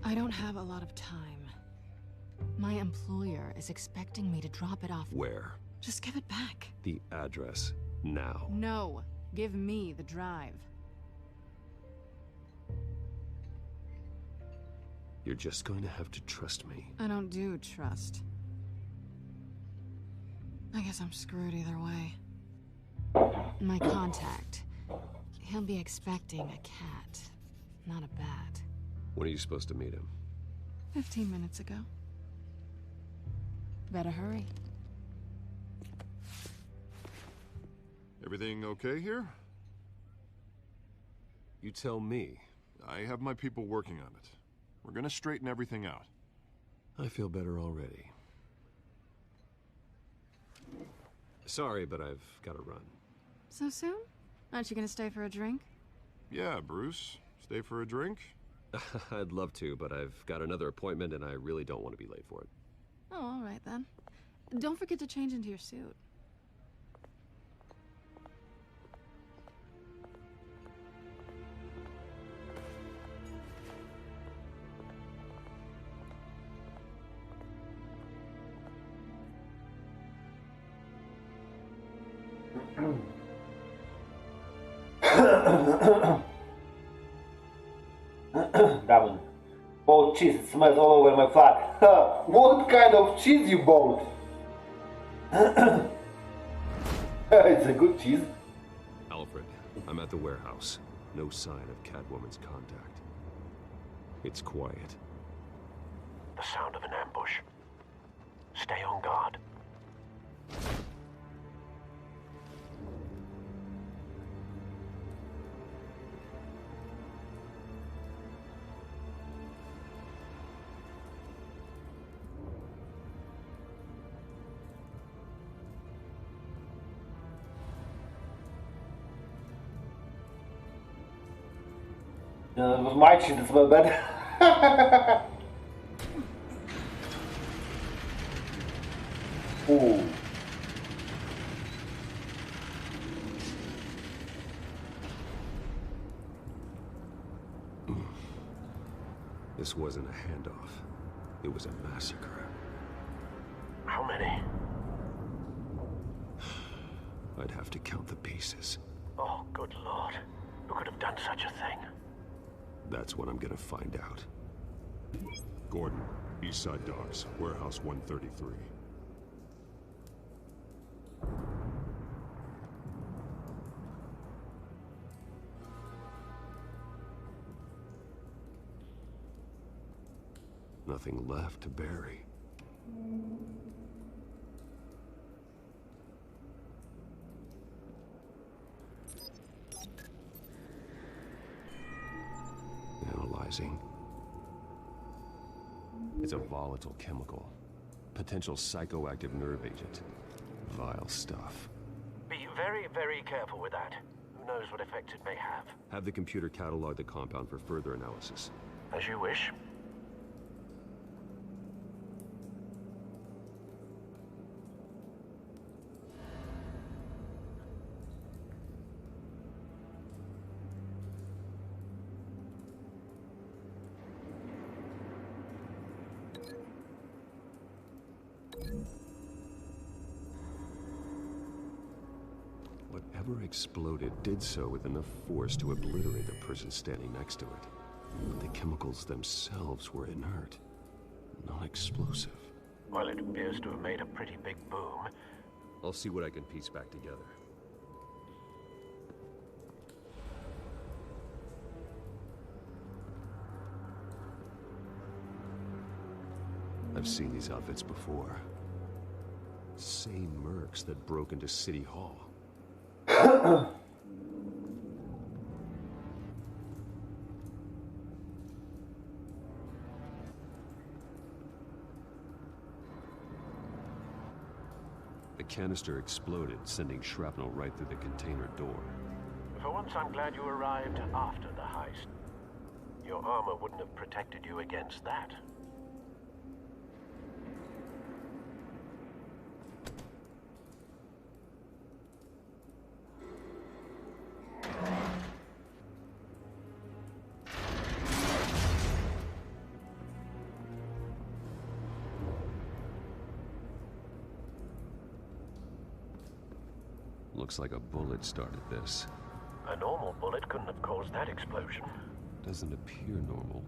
S8: I don't have a lot of time. My employer is expecting me to drop it off.
S12: Where?
S8: Just give it back.
S12: The address, now.
S8: No, give me the drive.
S12: You're just going to have to trust me.
S8: I don't do trust. I guess I'm screwed either way. My contact. He'll be expecting a cat, not a bat.
S12: When are you supposed to meet him?
S8: 15 minutes ago. Better hurry.
S9: Everything okay here?
S12: You tell me.
S9: I have my people working on it. We're gonna straighten everything out.
S12: I feel better already. Sorry, but I've got to run.
S8: So soon? Aren't you gonna stay for a drink?
S9: Yeah, Bruce. Stay for a drink?
S12: I'd love to, but I've got another appointment and I really don't want to be late for it.
S8: Oh, all right then. Don't forget to change into your suit.
S1: That one. Bought cheese, it smells all over my flat. What kind of cheese you bought? It's a good cheese.
S12: Alfred, I'm at the warehouse. No sign of Catwoman's contact. It's quiet.
S21: The sound of an ambush. Stay on guard.
S1: It was my cheese that smelled bad. Ooh.
S12: This wasn't a handoff. It was a massacre.
S21: How many?
S12: I'd have to count the pieces.
S21: Oh, good lord. Who could have done such a thing?
S12: That's what I'm gonna find out.
S9: Gordon, Eastside Docks, Warehouse 133.
S12: Nothing left to bury. Analyzing. It's a volatile chemical. Potential psychoactive nerve agent. Vile stuff.
S21: Be very, very careful with that. Who knows what effect it may have.
S12: Have the computer catalog the compound for further analysis.
S21: As you wish.
S12: Whatever exploded did so with enough force to obliterate the person standing next to it. But the chemicals themselves were inert, non-explosive.
S21: Well, it appears to have made a pretty big boom.
S12: I'll see what I can piece back together. I've seen these outfits before. Same mercs that broke into City Hall. The canister exploded, sending shrapnel right through the container door.
S21: For once, I'm glad you arrived after the heist. Your armor wouldn't have protected you against that.
S12: Looks like a bullet started this.
S21: A normal bullet couldn't have caused that explosion.
S12: Doesn't appear normal.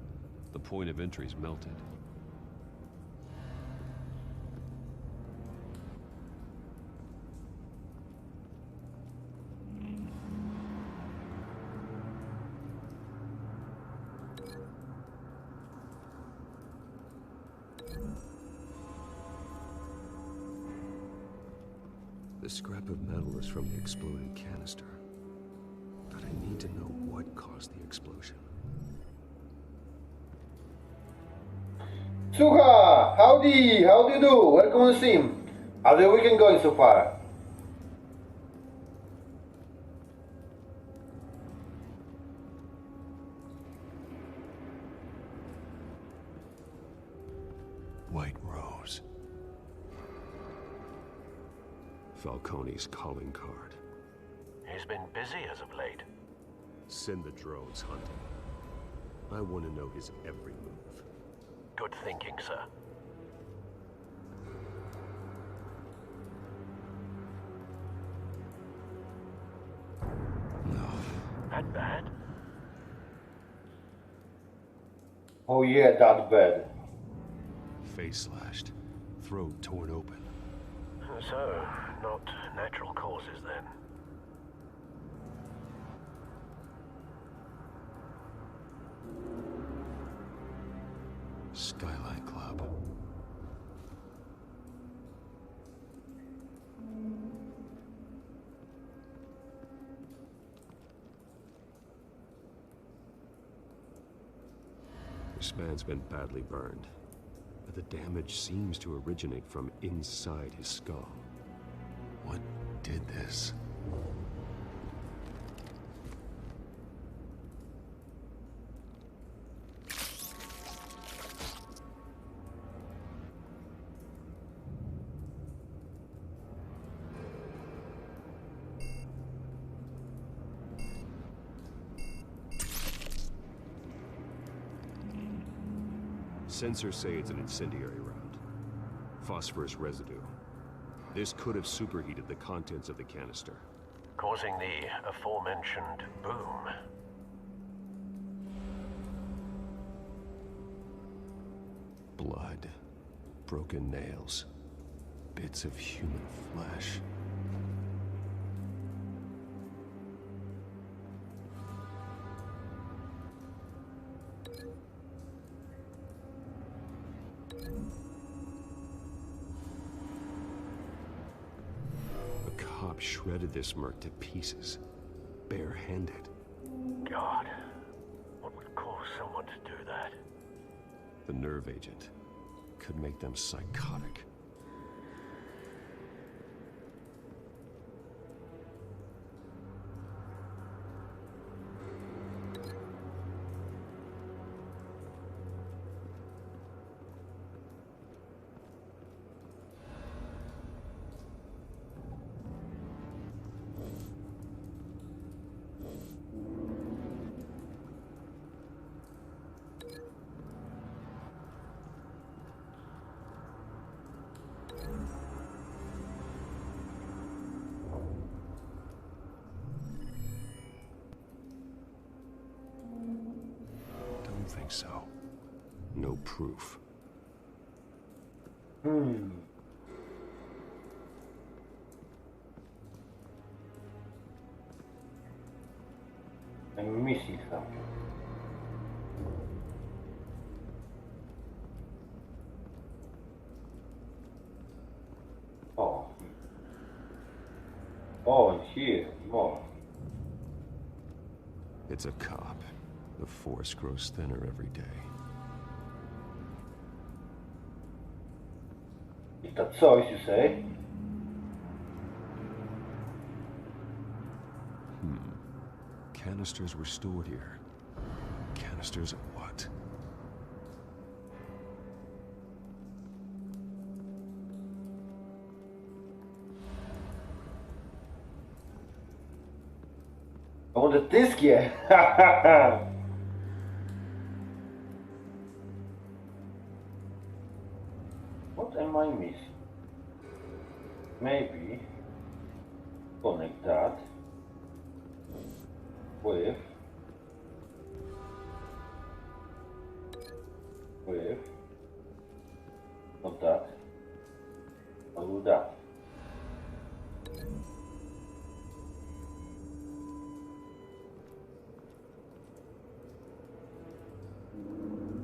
S12: The point of entry's melted. The scrap of metal is from the exploded canister. But I need to know what caused the explosion.
S1: Suha, howdy, how do you do? Welcome on stream. How's the weekend going so far?
S12: White Rose. Falcone's calling card.
S21: He's been busy as of late.
S12: Send the drones hunting. I want to know his every move.
S21: Good thinking, sir.
S12: No.
S21: That bad?
S1: Oh yeah, that's bad.
S12: Face slashed. Throat torn open.
S21: So, not natural causes then.
S12: Skyline Club. This man's been badly burned, but the damage seems to originate from inside his skull. What did this? Sensors say it's an incendiary round. Phosphorus residue. This could have superheated the contents of the canister,
S21: Causing the aforementioned boom.
S12: Blood. Broken nails. Bits of human flesh. Shredded this merc to pieces, bare-handed.
S21: God, what would cause someone to do that?
S12: The nerve agent could make them psychotic. so. No proof.
S1: I'm missing something. Oh. Oh, and here, more.
S12: It's a cop. The force grows thinner every day.
S1: Is that so, as you say?
S12: Canisters were stored here. Canisters of what?
S1: I want the disc here. What am I missing? Maybe connect that with not that. I'll do that.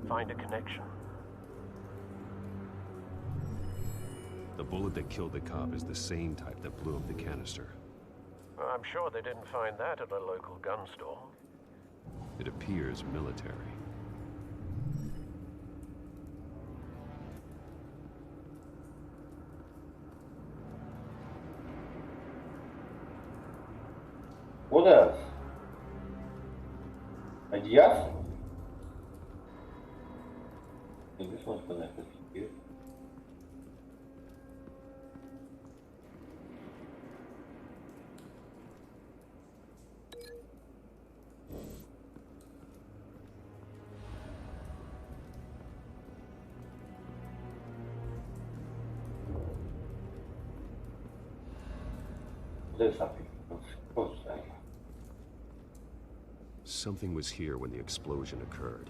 S21: Find a connection.
S12: The bullet that killed the cop is the same type that blew up the canister.
S21: I'm sure they didn't find that at a local gun store.
S12: It appears military.
S1: What else? Ideas? I think this one's connected here. There's something.
S12: Something was here when the explosion occurred.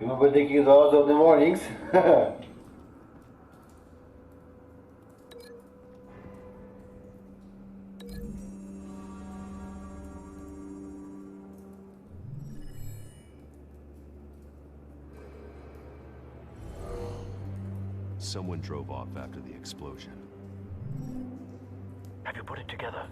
S1: Remember taking those of the mornings?
S12: Someone drove off after the explosion.
S21: Have you put it together?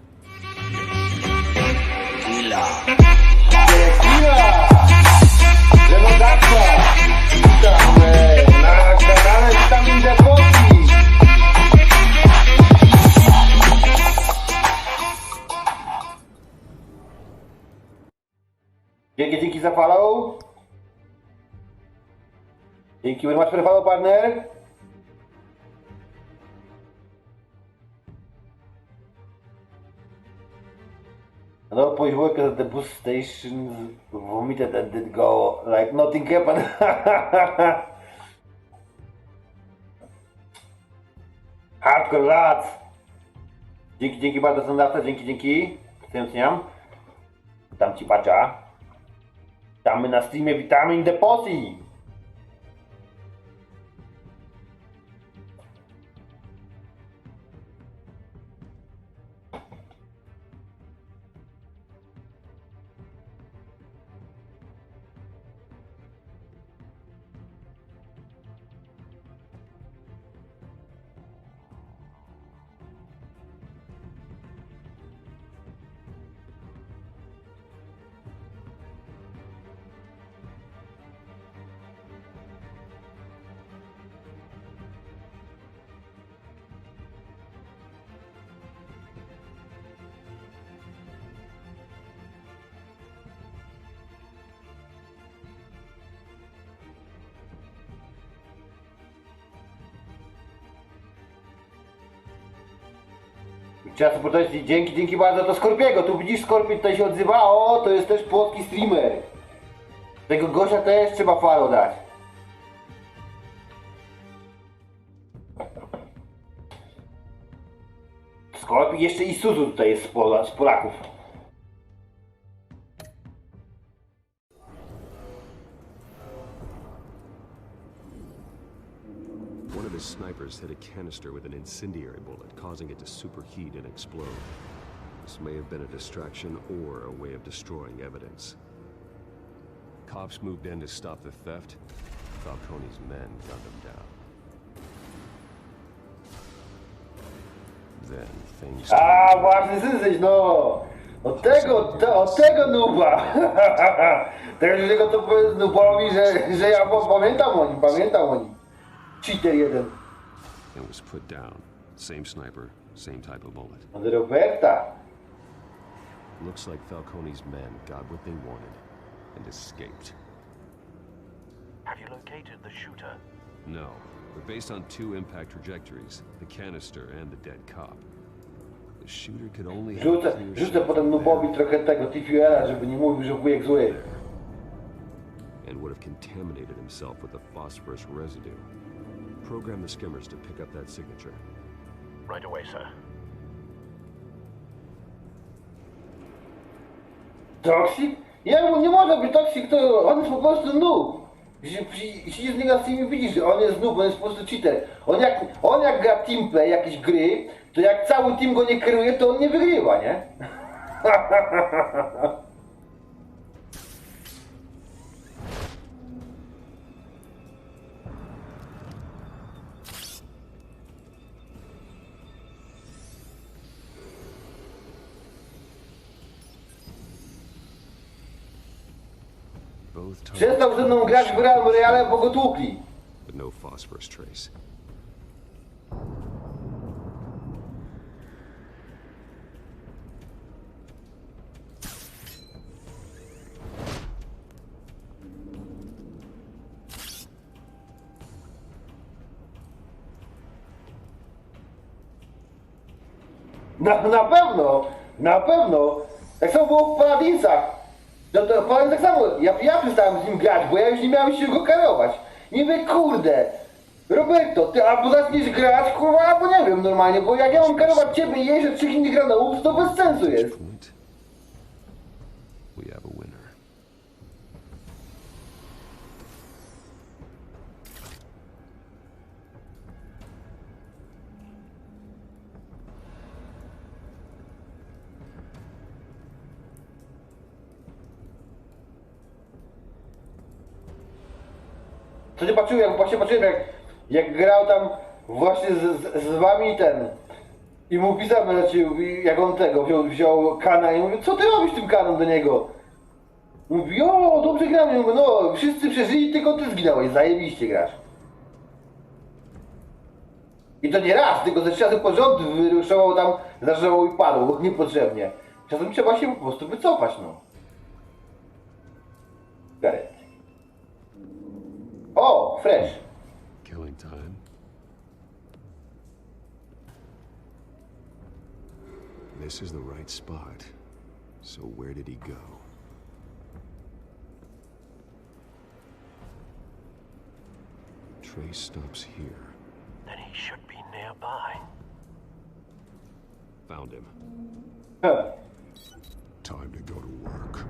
S1: Dzięki za follow. Dzięki very much for the follow, partner. Another Polish workers at the bus station vomited and did go like nothing happened. Hardcore lads. Dzięki bardzo za nawtę, dzięki. Wstępniam. Dam ci pacza. Witamy na streamie, witamy in the posse. Trzeba supportować, dzięki bardzo to Skorpiego, tu widzisz Skorpi tutaj się odzywa, o to jest też płotki streamer. Tego gościa też trzeba faro dać. Skoro jeszcze i Suzu tutaj jest z Polaków.
S12: One of his snipers hit a canister with an incendiary bullet, causing it to superheat and explode. This may have been a distraction or a way of destroying evidence. Cops moved in to stop the theft. Falcone's men gunned him down. Then things...
S1: A, właśnie Syzyś, no! Od tego nuba! Teraz tego to nubowi, że ja pamiętam o nim. Cheater jeden.
S12: It was put down. Same sniper, same type of bullet.
S1: Od Roberta.
S12: Looks like Falcone's men got what they wanted and escaped.
S21: Have you located the shooter?
S12: No, but based on two impact trajectories, the canister and the dead cop, the shooter could only have
S1: Rzucę potem nubowi trochę tego TFUL-a, żeby nie mówił, że wujek zły.
S12: And would have contaminated himself with the phosphorus residue. Program the skimmers to pick up that signature.
S21: Right away, sir.
S1: Toxic? Nie może być toxic, to on jest po prostu noob. Jeśli z niego z tymi widzisz, że on jest noob, on jest po prostu cheater. On jak gra teamplay, jakieś gry, to jak cały team go nie kieruje, to on nie wygrywa, nie? Przestał ze mną grać w Reale, bo go tłukli.
S12: But no phosphorus trace.
S1: Na pewno. Tak samo było w Paladinsach. No to powiem tak samo, ja przestałem z nim grać, bo ja już nie miałem się go karować. Nie wiem, kurde, Roberto, ty albo zaczniesz grać, kurwa, albo nie wiem normalnie, bo jak ja mam karować ciebie i jeszcze 3 innych granatów, to bez sensu jest.
S12: We have a winner.
S1: Co nie patrzyłem, jak grał tam właśnie z wami ten i mu pisałem, znaczy, jak on tego wziął kana i mówił, co ty robisz tym kanem do niego? Mówi, o, dobrze gramy, mówię, no, wszyscy przeżyli, tylko ty zginąłeś, zajebiście grasz. I to nie raz, tylko ze 3 razy pod rząd wyruszował tam, zażałował i padł, niepotrzebnie. Czasem trzeba się po prostu wycofać, no. Gareth. Oh, fresh.
S12: Killing time. This is the right spot. So where did he go? Trace stops here.
S21: Then he should be nearby.
S12: Found him.
S1: Huh.
S12: Time to go to work.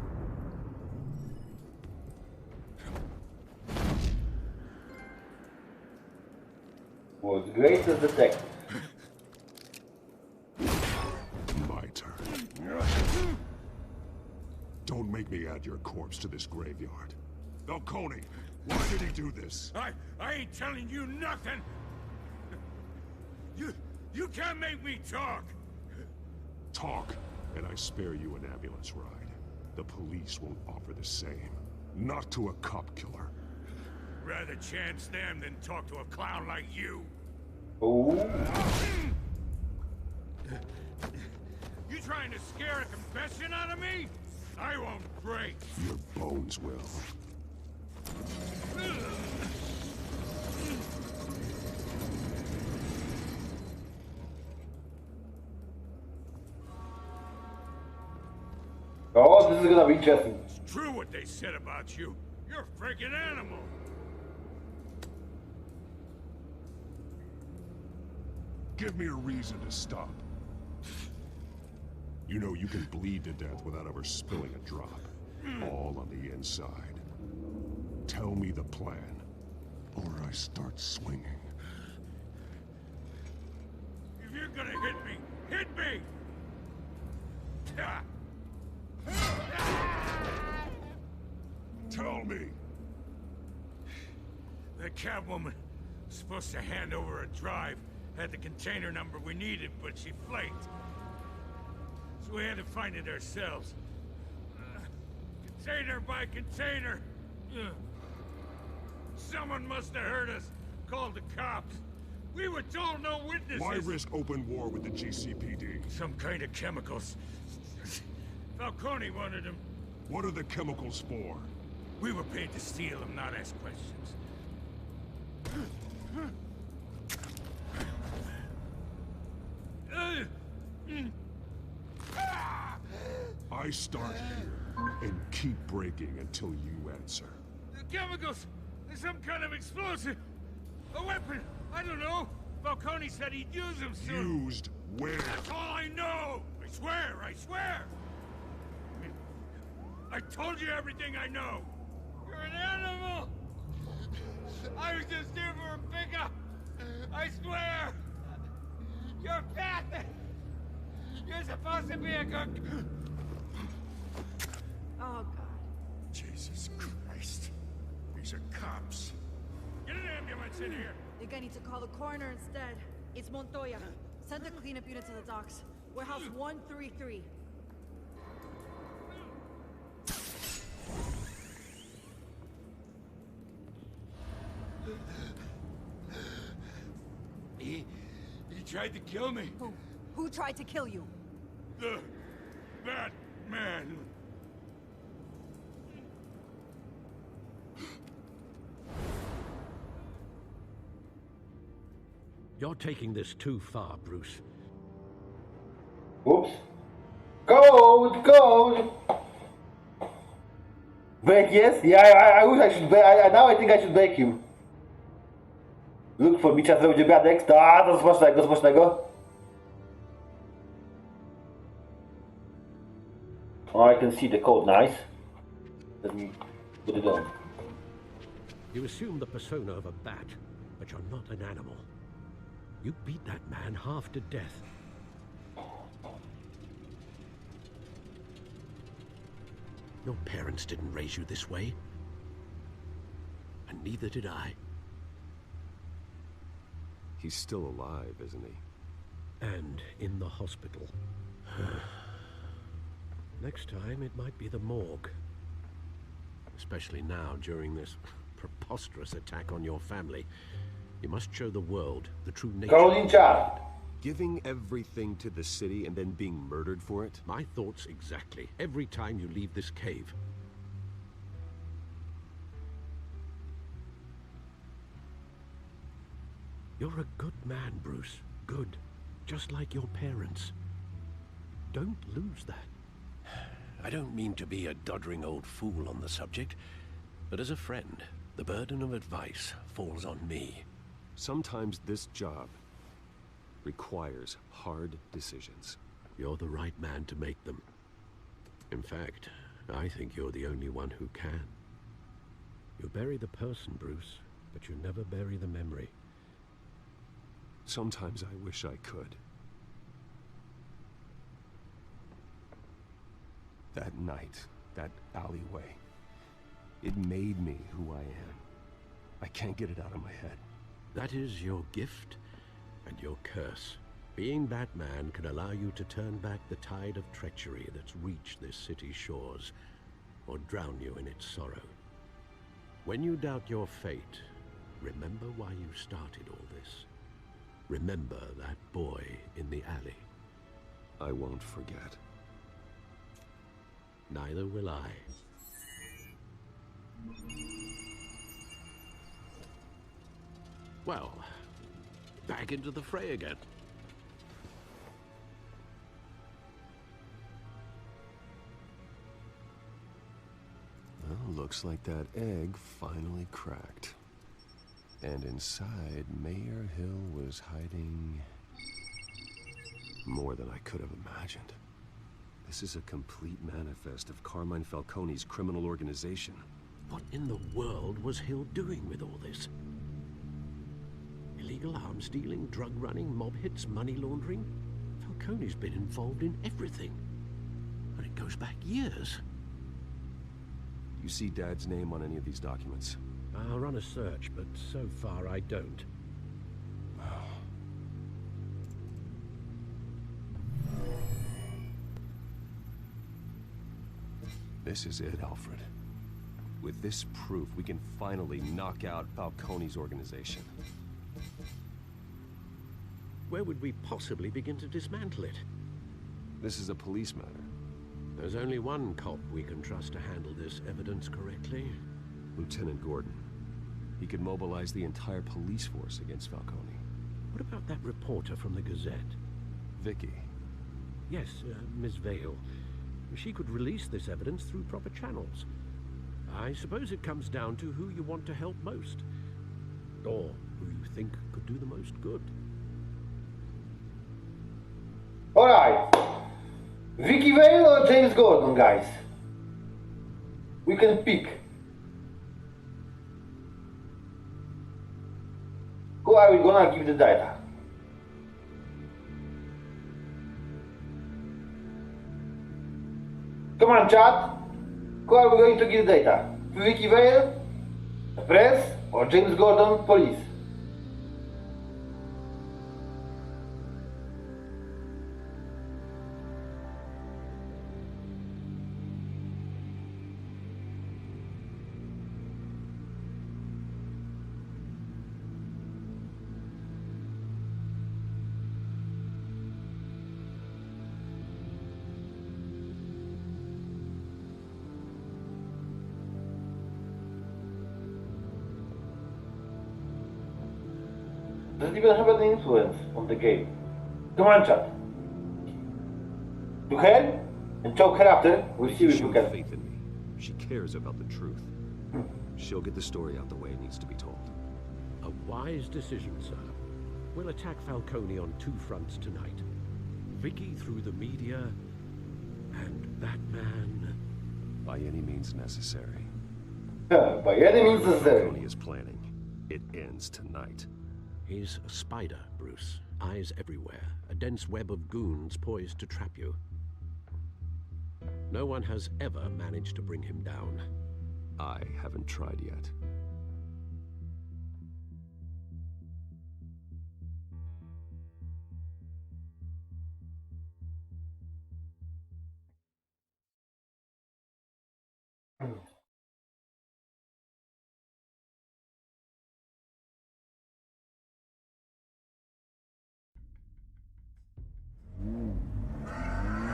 S1: Was great as detective.
S7: My turn. Don't make me add your corpse to this graveyard. Falcone, why did he do this?
S3: I ain't telling you nothing! You can't make me talk!
S7: Talk, and I spare you an ambulance ride. The police won't offer the same. Not to a cop killer.
S3: Rather chance them than talk to a clown like you.
S1: Ooh.
S3: You trying to scare a confession out of me? I won't break.
S7: Your bones will.
S1: Oh, this is gonna be interesting.
S3: It's true what they said about you. You're a freaking animal!
S7: Give me a reason to stop. You know you can bleed to death without ever spilling a drop. All on the inside. Tell me the plan, or I start swinging.
S3: If you're gonna hit me, hit me!
S7: Tell me!
S3: The Catwoman was supposed to hand over a drive, had the container number we needed, but she flaked. So we had to find it ourselves. Container by container. Someone must have heard us, called the cops. We were told no witnesses.
S7: Why risk open war with the GCPD?
S3: Some kind of chemicals. Falcone wanted them.
S7: What are the chemicals for?
S3: We were paid to steal them, not ask questions.
S7: I start here and keep breaking until you answer.
S3: The chemicals! There's some kind of explosive! A weapon! I don't know! Falcone said he'd use them soon!
S7: Used where?
S3: That's all I know! I swear! I swear! I told you everything I know! You're an animal! I was just here for a pickup! I swear! You're pathetic! You're supposed to be a good...
S19: Oh, God.
S3: Jesus Christ. These are cops. Get an ambulance in here!
S19: I think I need to call the coroner instead. It's Montoya. Send the cleanup unit to the docks. Warehouse 133.
S3: He tried to kill me.
S19: Who tried to kill you?
S3: The Batman.
S6: You're taking this too far, Bruce.
S1: Oops. Code! Code! Break, yes? Yeah, I wish I should break. Now I think I should break him. Look for me, trzeba zrobić obiadek. To smacznego, smacznego. Oh, I can see the code, nice. Let me put it on.
S6: You assume the persona of a bat, but you're not an animal. You beat that man half to death. Your parents didn't raise you this way. And neither did I.
S12: He's still alive, isn't he?
S6: And in the hospital. Next time, it might be the morgue. Especially now, during this preposterous attack on your family. You must show the world the true nature.
S1: Code in charge.
S12: Giving everything to the city and then being murdered for it?
S6: My thoughts exactly. Every time you leave this cave. You're a good man, Bruce. Good. Just like your parents. Don't lose that. I don't mean to be a doddering old fool on the subject, but as a friend, the burden of advice falls on me.
S12: Sometimes this job requires hard decisions.
S6: You're the right man to make them. In fact, I think you're the only one who can. You bury the person, Bruce, but you never bury the memory.
S12: Sometimes I wish I could. That night, that alleyway, it made me who I am. I can't get it out of my head.
S6: That is your gift and your curse. Being Batman can allow you to turn back the tide of treachery that's reached this city's shores, or drown you in its sorrow. When you doubt your fate, remember why you started all this. Remember that boy in the alley.
S12: I won't forget.
S6: Neither will I. Well, back into the fray again.
S12: Well, Looks like that egg finally cracked. And inside, Mayor Hill was hiding more than I could have imagined. This is a complete manifest of Carmine Falcone's criminal organization.
S6: What in the world was Hill doing with all this? Illegal arms dealing, drug running, mob hits, money laundering? Falcone's been involved in everything. And it goes back years.
S12: You see Dad's name on any of these documents?
S6: I'll run a search, but so far I don't.
S12: This is it, Alfred. With this proof, we can finally knock out Falcone's organization.
S6: Where would we possibly begin to dismantle it?
S12: This is a police matter.
S6: There's only one cop we can trust to handle this evidence correctly.
S12: Lieutenant Gordon. He could mobilize the entire police force against Falcone.
S6: What about that reporter from the Gazette?
S12: Vicky.
S6: Yes, Miss Vale. She could release this evidence through proper channels. I suppose it comes down to who you want to help most. Or who you think could do the most good.
S1: Alright. Vicky Vale or James Gordon, guys? We can pick. Who are we gonna give the data? Come on, chat. Who are we going to give data? Vicky Vale, the press, or James Gordon, police? Does it even have any influence on the game? Come on, chat. To her and choke her after. We'll see if we can.
S12: Faith in me. She cares about the truth. She'll get the story out the way it needs to be told.
S6: A wise decision, sir. We'll attack Falcone on two fronts tonight. Vicky through the media, and Batman...
S12: By any means necessary.
S1: By any means necessary.
S12: Falcone is planning. It ends tonight.
S6: He's a spider, Bruce. Eyes everywhere. A dense web of goons poised to trap you. No one has ever managed to bring him down.
S12: I haven't tried yet.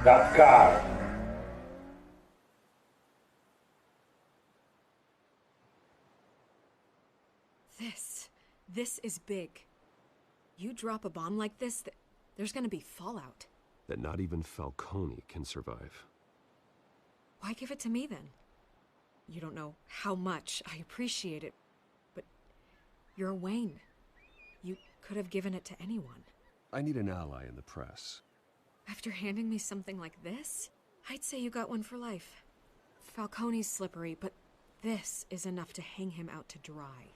S1: That car.
S4: This is big. You drop a bomb like this, there's gonna be fallout.
S12: That not even Falcone can survive.
S4: Why give it to me then? You don't know how much I appreciate it, but you're Wayne. You could have given it to anyone.
S12: I need an ally in the press.
S4: After handing me something like this, I'd say you got one for life. Falcone's slippery, but this is enough to hang him out to dry.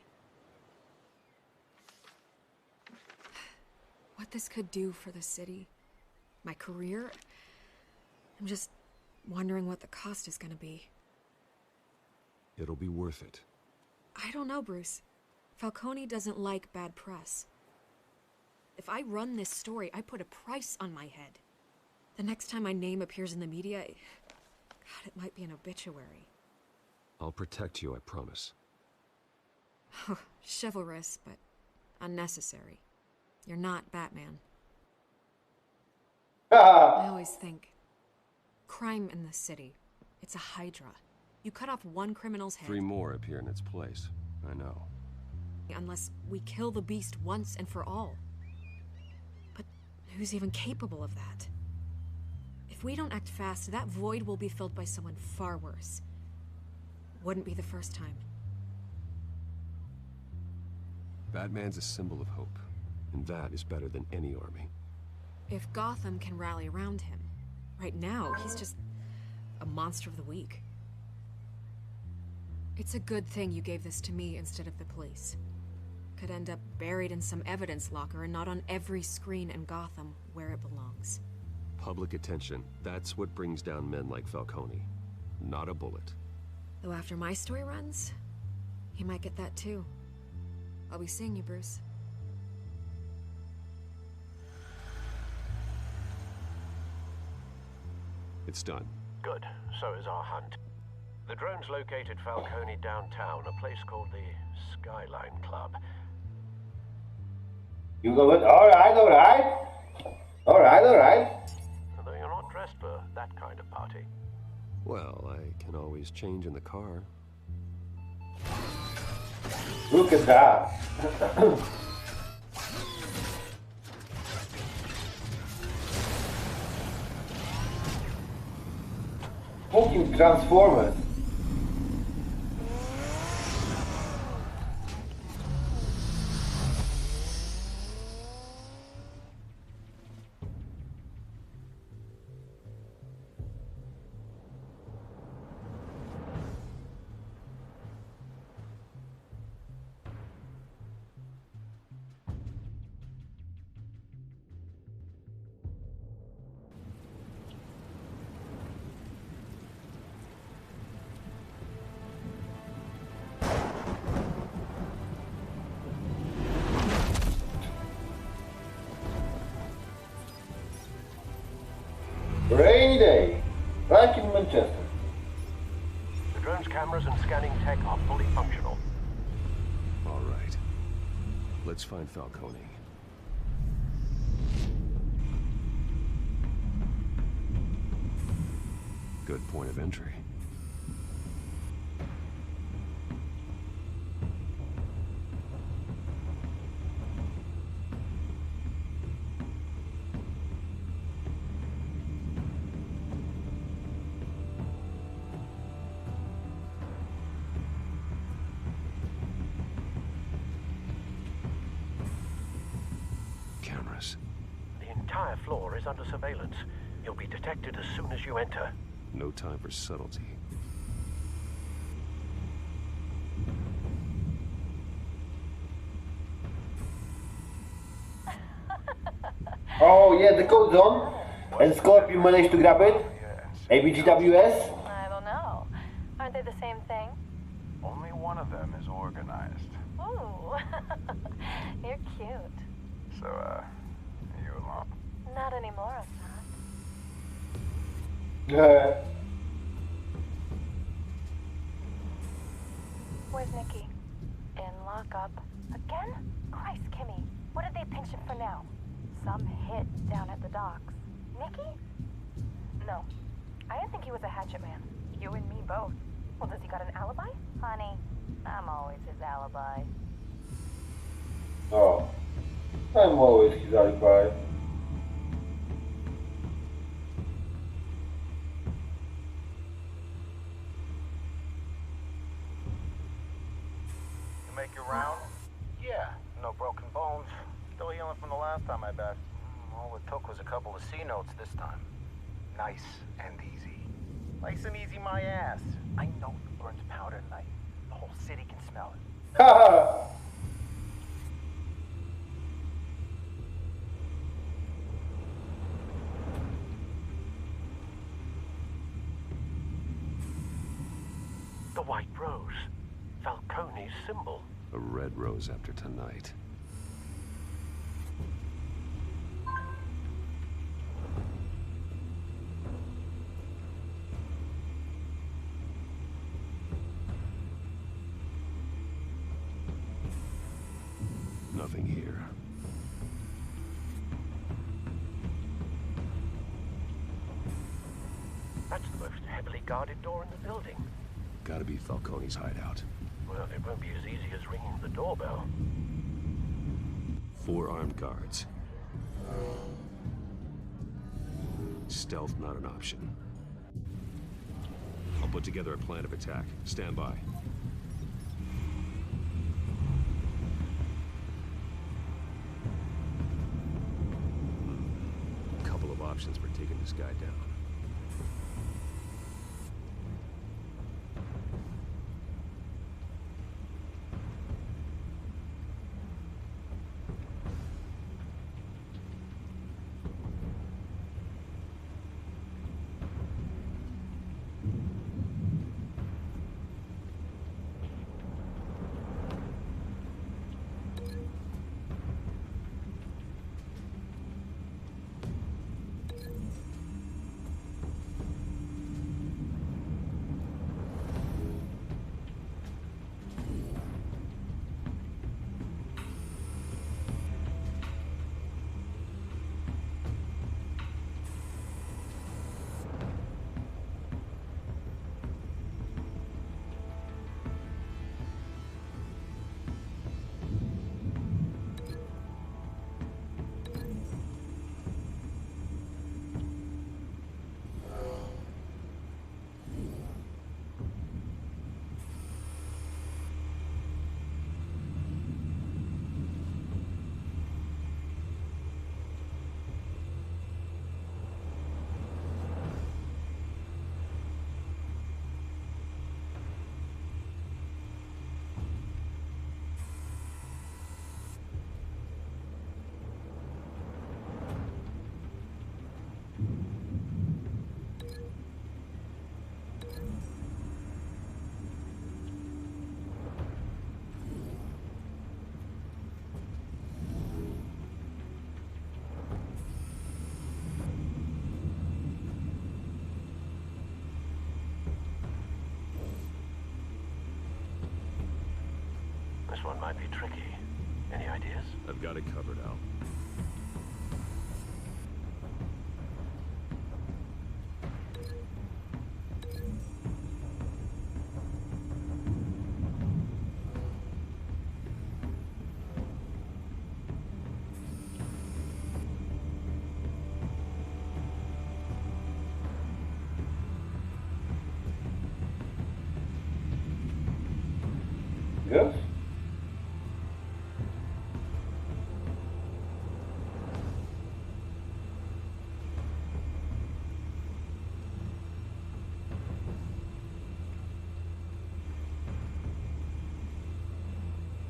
S4: What this could do for the city, my career, I'm just wondering what the cost is gonna be.
S12: It'll be worth it.
S4: I don't know, Bruce. Falcone doesn't like bad press. If I run this story, I put a price on my head. The next time my name appears in the media, God, it might be an obituary.
S12: I'll protect you, I promise.
S4: Chivalrous, but unnecessary. You're not Batman. I always think, crime in the city, it's a hydra. You cut off one criminal's head.
S12: 3 more appear in its place. I know.
S4: Unless we kill the beast once and for all. But who's even capable of that? If we don't act fast, that void will be filled by someone far worse. Wouldn't be the first time.
S12: Batman's a symbol of hope, and that is better than any army.
S4: If Gotham can rally around him, right now he's just a monster of the week. It's a good thing you gave this to me instead of the police. Could end up buried in some evidence locker and not on every screen in Gotham where it belongs.
S12: Public attention, that's what brings down men like Falcone. Not a bullet.
S4: Though after my story runs, he might get that too. I'll be seeing you, Bruce.
S12: It's done.
S21: Good. So is our hunt. The drones located Falcone downtown, a place called the Skyline Club.
S1: You go with, alright.
S21: Although you're not dressed for that kind of party.
S12: Well, I can always change in the car.
S1: Look at that. Fucking Transformers. Rainy day, like in Manchester.
S21: The drone's cameras and scanning tech are fully functional.
S12: All right. Let's find Falcone. Good point of entry. Cameras.
S21: The entire floor is under surveillance. You'll be detected as soon as you enter.
S12: No time for subtlety.
S1: Oh yeah, the code's on. And Scorpion managed to grab it. ABGWS.
S13: I don't know. Aren't they the same thing?
S22: Only one of them is organized.
S13: Ooh. You're cute.
S22: So, are you alone?
S13: Not anymore, I'm
S1: Yeah.
S13: Where's Nikki? In lockup. Again? Christ, Kimmy. What did they pinch him for now? Some hit down at the docks. Nikki? No. I didn't think he was a hatchet man. You and me both. Well, does he got an alibi? Honey, I'm always his alibi.
S1: Oh. I'm always his alibi.
S22: You make your round? Yeah, no broken bones. Still healing from the last time, I bet. All it took was a couple of C notes this time. Nice and easy. Nice and easy, my ass. I know who burns powder at night. The whole city can smell it.
S1: Haha.
S21: The white rose. Falcone's symbol.
S12: A red rose after tonight. Nothing here.
S21: That's the most heavily guarded door in the building.
S12: Gotta be Falcone's hideout.
S21: Well, it won't be as easy as ringing the doorbell.
S12: 4 armed guards. Stealth not an option.
S7: put together a plan of attack. Stand by. Couple of options for taking this guy down.
S21: This one might be tricky. Any ideas?
S7: I've got it covered, Al.
S1: Yes?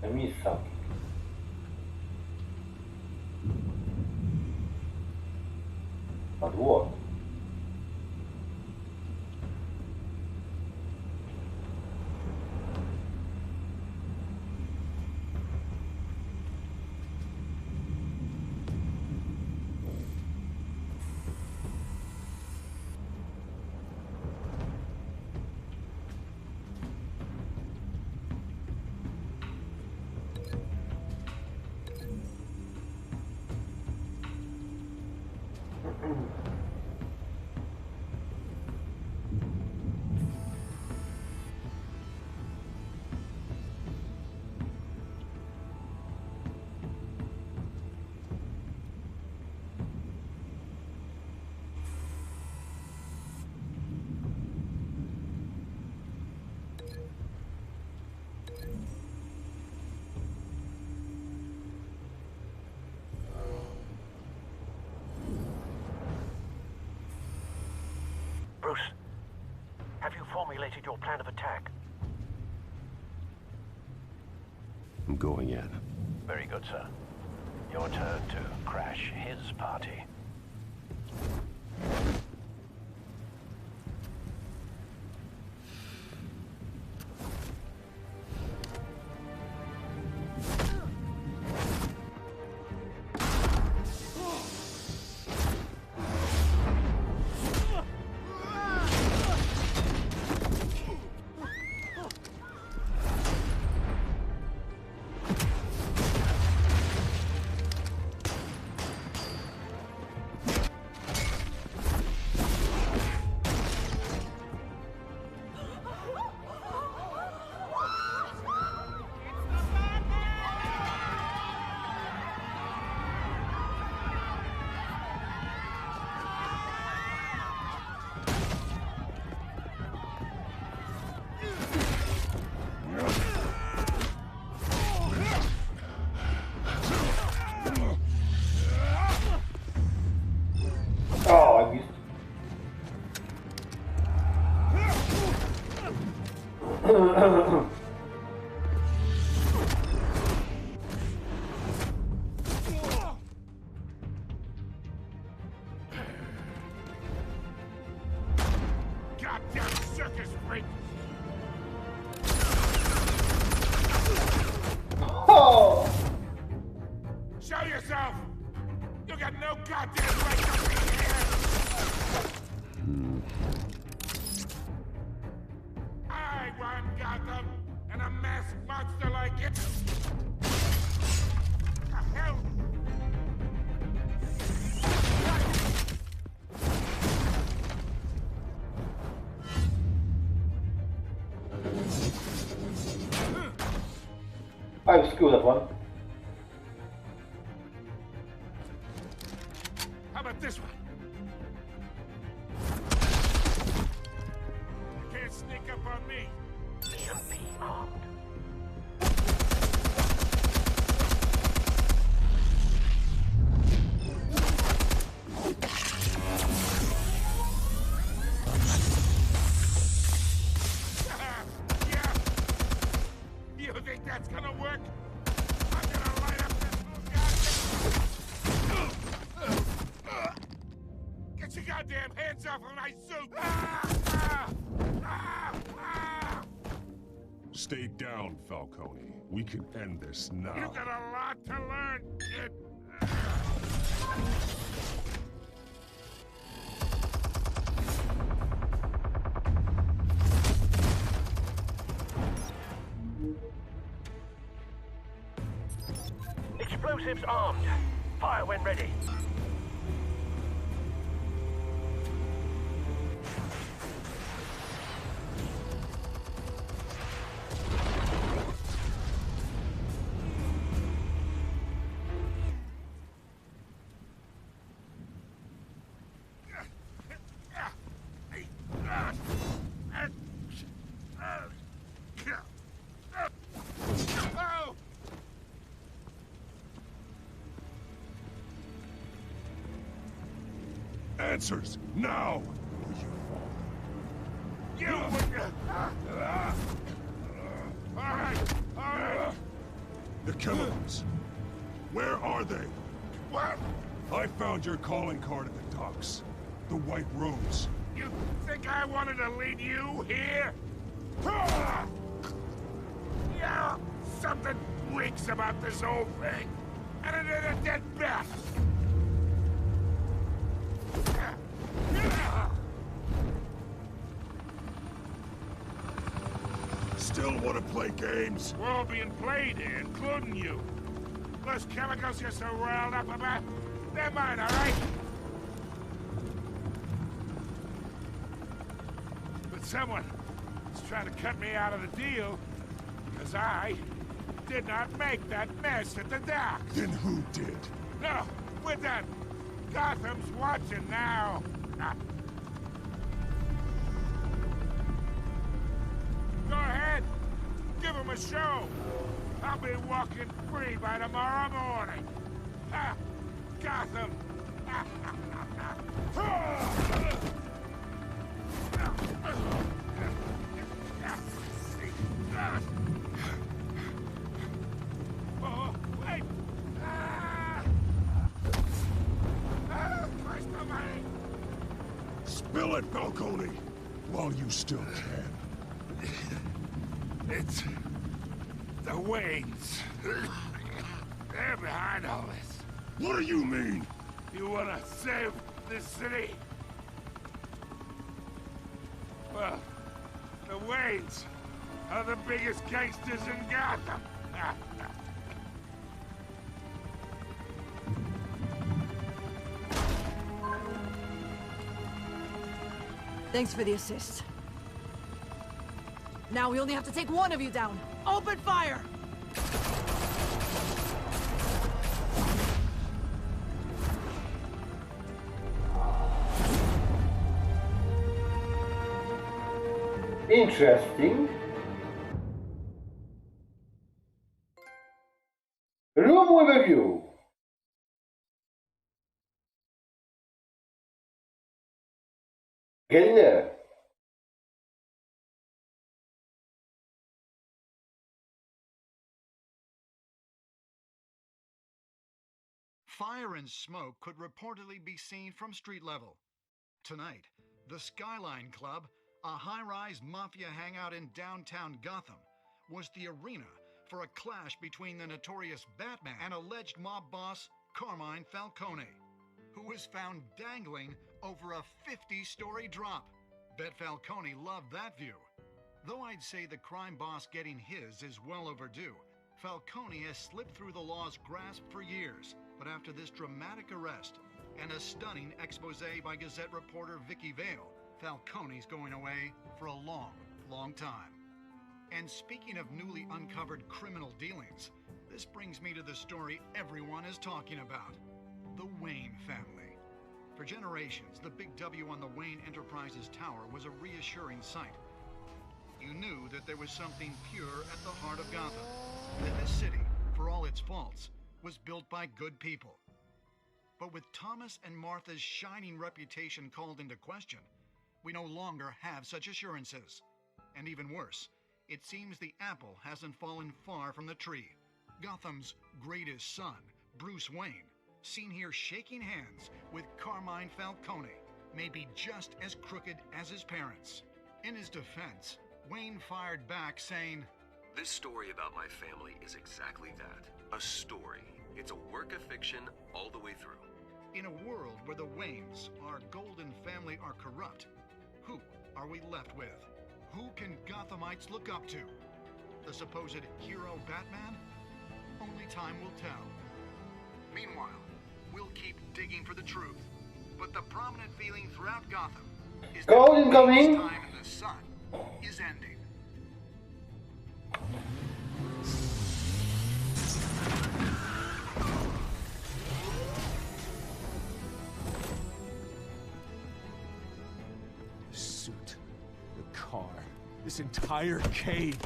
S1: I missed something. But what?
S21: Bruce, have you formulated your plan of attack?
S7: I'm going in.
S21: Very good, sir. Your turn to crash his party.
S2: Goddamn circus freak!
S1: Oh!
S2: Show yourself! You got no goddamn right to be here! I run Gotham, and a masked monster like it. The hell?
S1: I screwed that one.
S2: How about this one? You can't sneak up on me.
S21: EMP armed.
S2: Yeah. You think that's gonna work? I'm gonna light up this little goddamn... Get your goddamn hands off of my suit!
S7: Stay down, Falcone. We can end this now.
S2: You got a lot to learn, kid.
S21: Explosives armed. Fire when ready.
S2: Oh!
S7: Answers, now!
S2: You would... All right.
S7: The chemicals. Where are they?
S2: What?
S7: I found your calling card at the docks. The White Rose.
S2: You think I wanted to lead you here? Yeah, something reeks about this whole thing. And it ain't a dead bat.
S7: Still want to play games?
S2: We're all being played here, including you. Those chemicals you're so riled up about, they're mine, all right? But someone is trying to cut me out of the deal because I did not make that mess at the docks.
S7: Then who did?
S2: No, we're done. Gotham's watching now. Go ahead. Give him a show. I'll be walking free by tomorrow morning. Gotham. Oh, wait. Christ almighty.
S7: Spill it, Falcone, while you still can.
S2: It's the Waynes. They're behind all this.
S7: What do you mean?
S2: You wanna save this city? Well, the Waynes are the biggest gangsters in Gotham.
S19: Thanks for the assist. Now we only have to take one of you down. Open fire!
S1: Interesting. Room with a view. Get in there.
S14: Fire and smoke could reportedly be seen from street level. Tonight, the Skyline Club, a high-rise mafia hangout in downtown Gotham, was the arena for a clash between the notorious Batman and alleged mob boss Carmine Falcone, who was found dangling over a 50-story drop. Bet Falcone loved that view. Though I'd say the crime boss getting his is well overdue, Falcone has slipped through the law's grasp for years. But after this dramatic arrest and a stunning expose by Gazette reporter Vicky Vale, Falcone's going away for a long, long time. And speaking of newly uncovered criminal dealings, this brings me to the story everyone is talking about: the Wayne family. For generations, the big W on the Wayne Enterprises tower was a reassuring sight. You knew that there was something pure at the heart of Gotham, that this city, for all its faults, was built by good people. But with Thomas and Martha's shining reputation called into question, we no longer have such assurances. And even worse, it seems the apple hasn't fallen far from the tree. Gotham's greatest son, Bruce Wayne, seen here shaking hands with Carmine Falcone, may be just as crooked as his parents. In his defense, Wayne fired back saying,
S12: "This story about my family is exactly that. A story. It's a work of fiction all the way through."
S14: In a world where the Waynes, our golden family, are corrupt, who are we left with? Who can Gothamites look up to? The supposed hero Batman? Only time will tell. Meanwhile, we'll keep digging for the truth. But the prominent feeling throughout Gotham is that Wayne's time in the sun is ending.
S12: The suit, the car, this entire cave.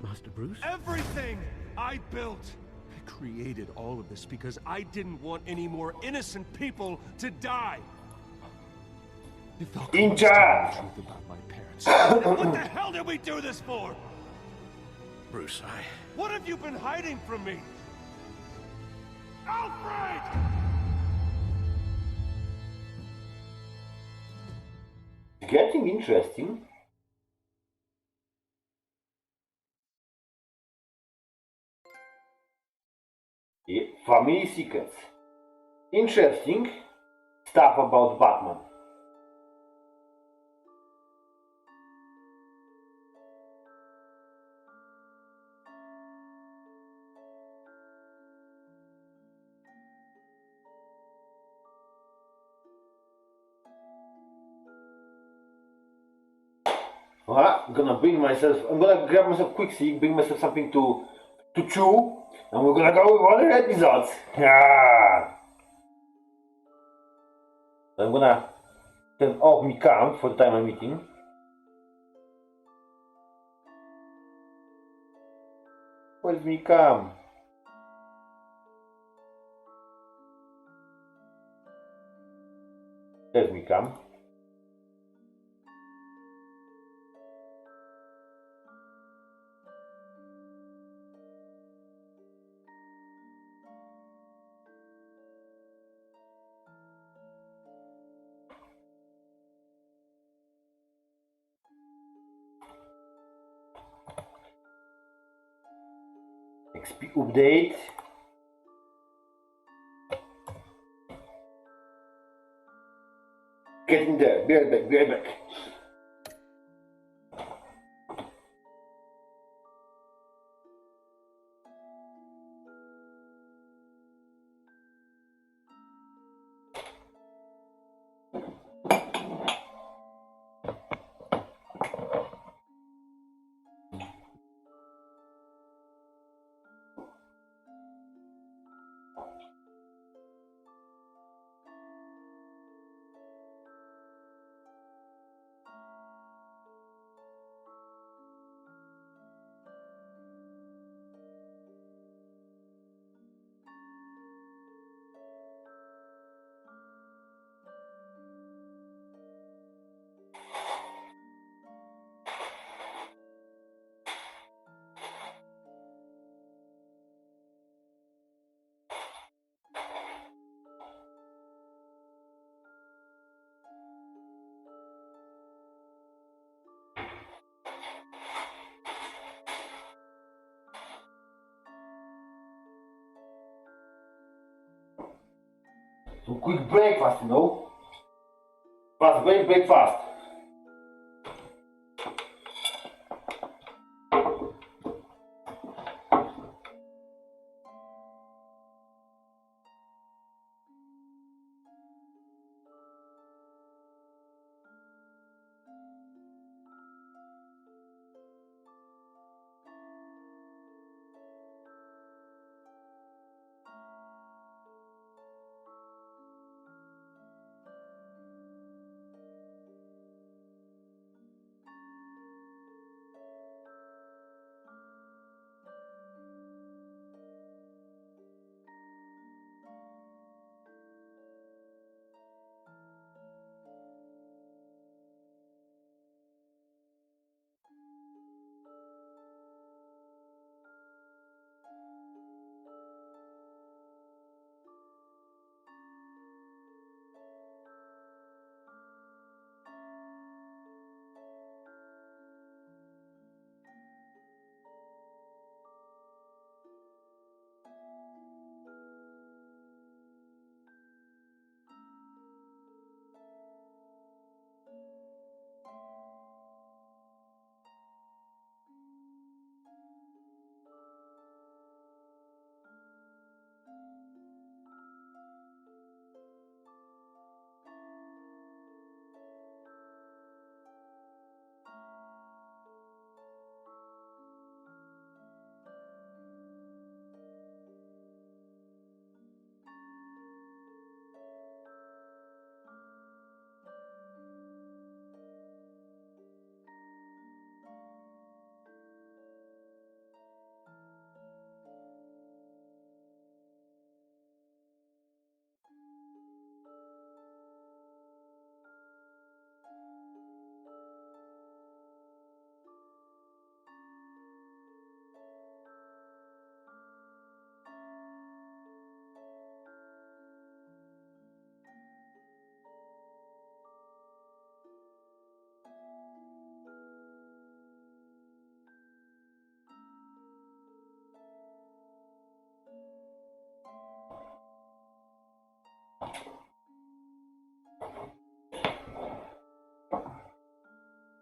S6: Master Bruce?
S12: Everything I built! I created all of this because I didn't want any more innocent people to die. You felt
S1: in charge.
S12: The truth about my parents. What the hell did we do this for? Bruce, What have you been hiding from me? Alfred!
S1: Getting interesting. Yeah, family secrets. Interesting stuff about Batman. Alright, I'm gonna grab myself a quick seat, bring myself something to chew, and we're gonna go with other episodes. Yeah. I'm gonna turn off my cam for the time I'm eating. Where's my cam? There's my cam. XP update. Getting there. Be right back. Be right back. Some quick breakfast, you know? Fast break, break fast.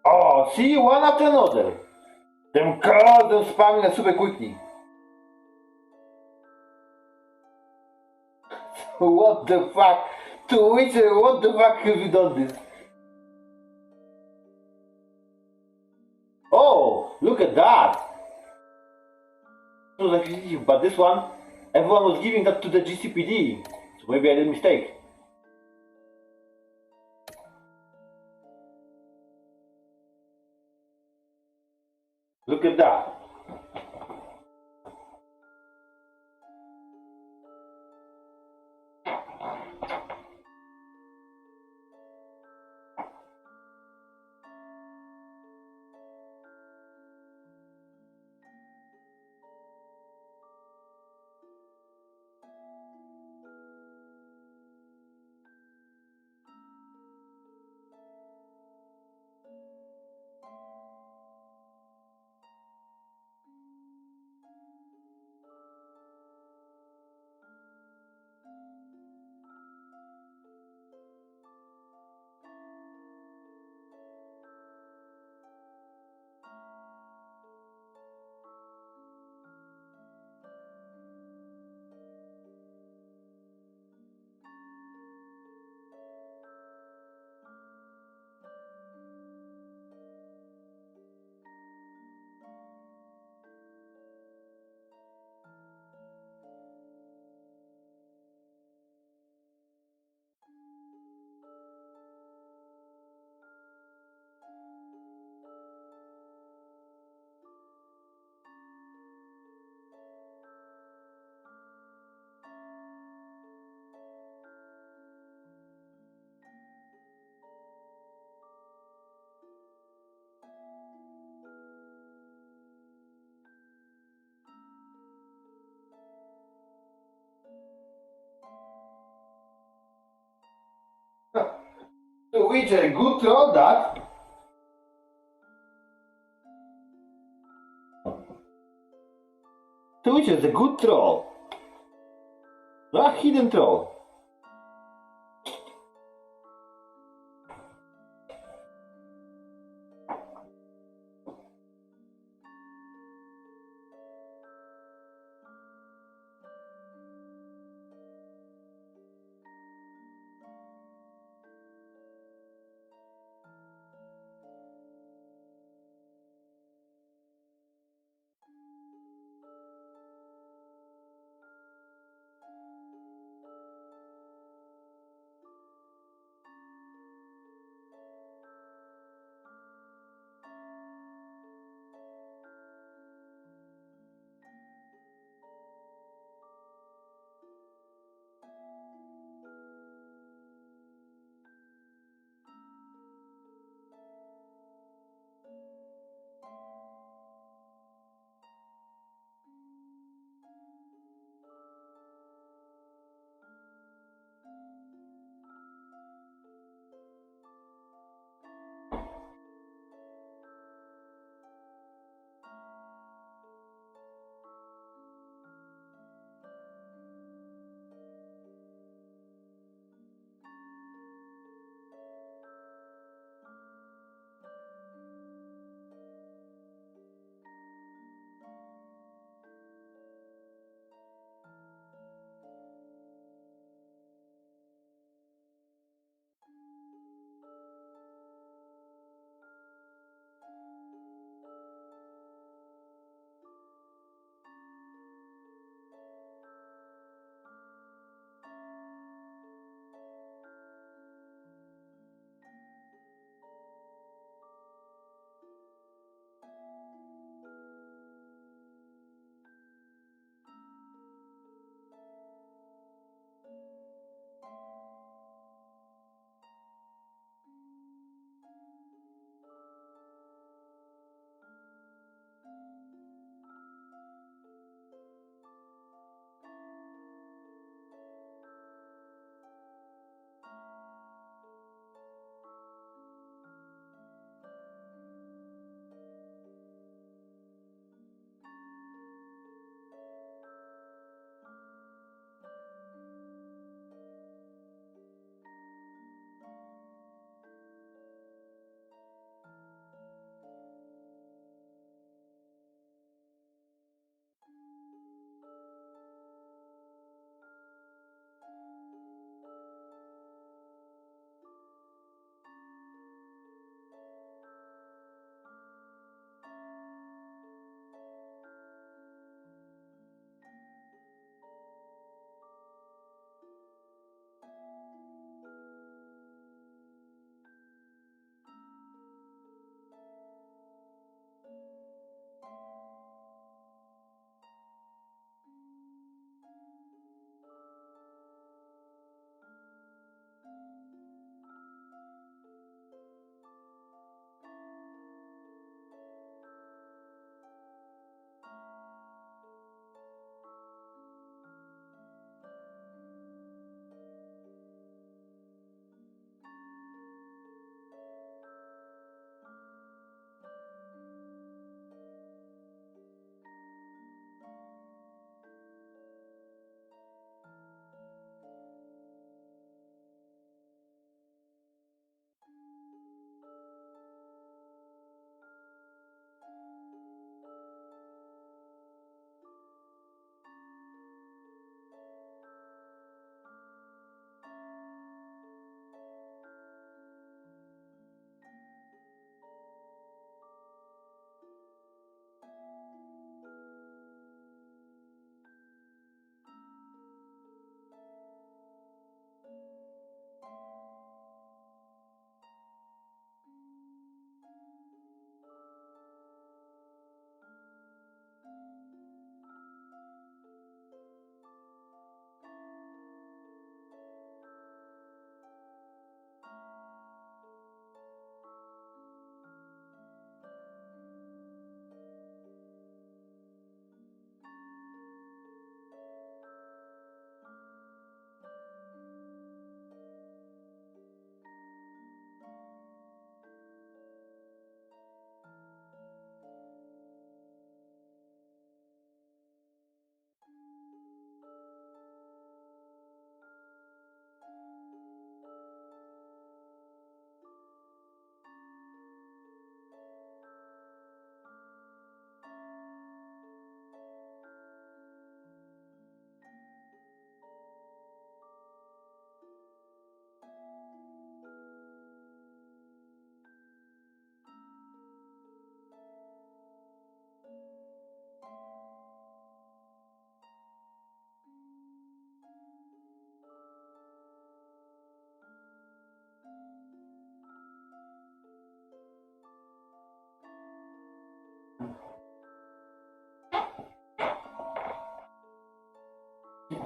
S1: Oh, see, one after another. Them cars, them spamming it super quickly. What the fuck? To which, what the fuck have you done this? Oh, look at that! It was like, but this one, everyone was giving that to the GCPD. So maybe I did a mistake. Look at that. Which a good throw that. Which is a good throw. A hidden throw.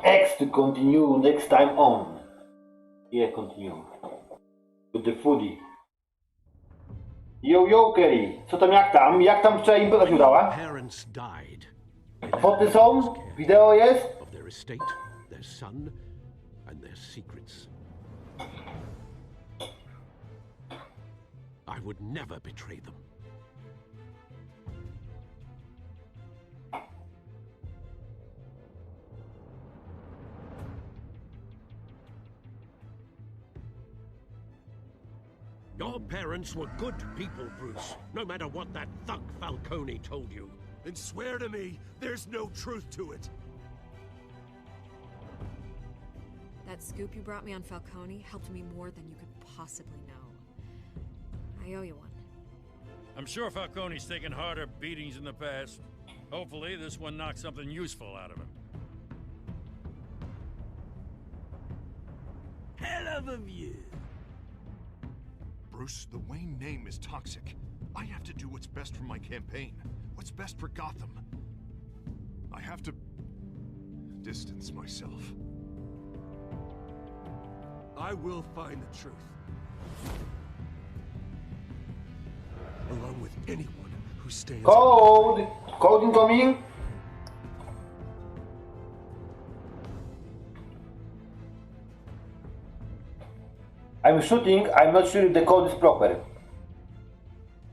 S1: X to continue next time on. Yeah, continue. With the foodie. Yo, Kerry. Co tam, jak tam? Jak tam wczoraj impreza się udała?
S6: Parents died.
S1: Foty są? Wideo jest?
S6: Of their estate, their son, and their secrets. I would never betray them. Your parents were good people, Bruce, no matter what that thug Falcone told you.
S15: And swear to me, there's no truth to it.
S4: That scoop you brought me on Falcone helped me more than you could possibly know. I owe you one.
S3: I'm sure Falcone's taken harder beatings in the past. Hopefully, this one knocks something useful out of him.
S18: Hell of a view.
S9: Bruce, the Wayne name is toxic. I have to do what's best for my campaign. What's best for Gotham. I have to distance myself.
S15: I will find the truth. Along with anyone who stands...
S1: Code! Code incoming! I'm shooting, I'm not sure if the code is proper.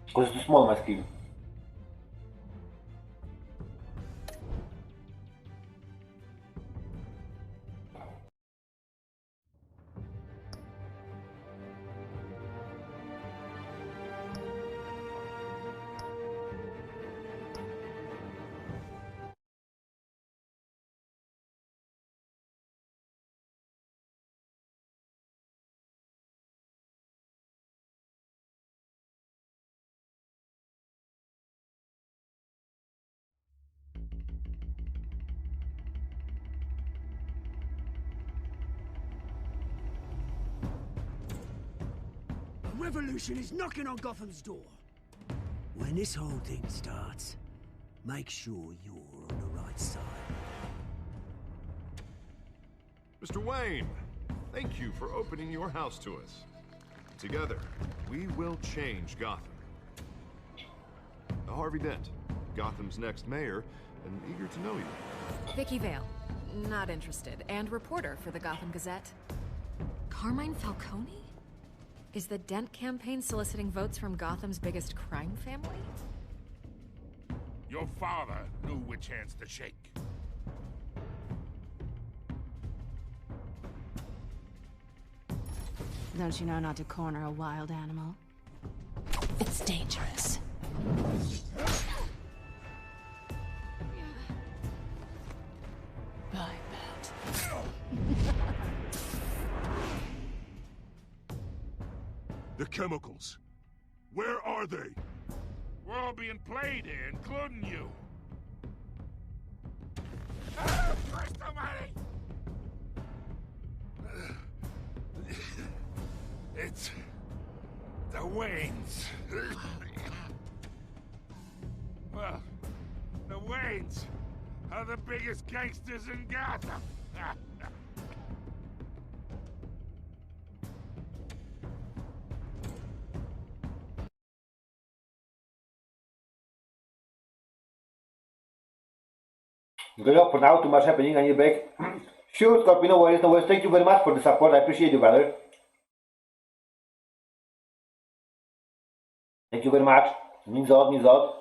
S1: Because it's too small, my screen.
S18: A revolution is knocking on Gotham's door. When this whole thing starts, make sure you're on the right side.
S9: Mr. Wayne, thank you for opening your house to us. Together, we will change Gotham. Harvey Dent, Gotham's next mayor, and eager to know you.
S4: Vicky Vale, not interested, and reporter for the Gotham Gazette. Carmine Falcone? Is the Dent campaign soliciting votes from Gotham's biggest crime family?
S2: Your father knew which hands to shake.
S8: Don't you know not to corner a wild animal? It's dangerous. Bye, Bat.
S15: The chemicals. Where are they?
S2: We're all being played here, including you. Christ almighty! It's the Waynes. Well, the Waynes are the biggest gangsters in Gotham.
S1: Good luck for now, too much happening, I need a break. Sure, Scorpio, no worries, no worries. Thank you very much for the support, I appreciate you, brother. Thank you very much. Means a lot, means a lot.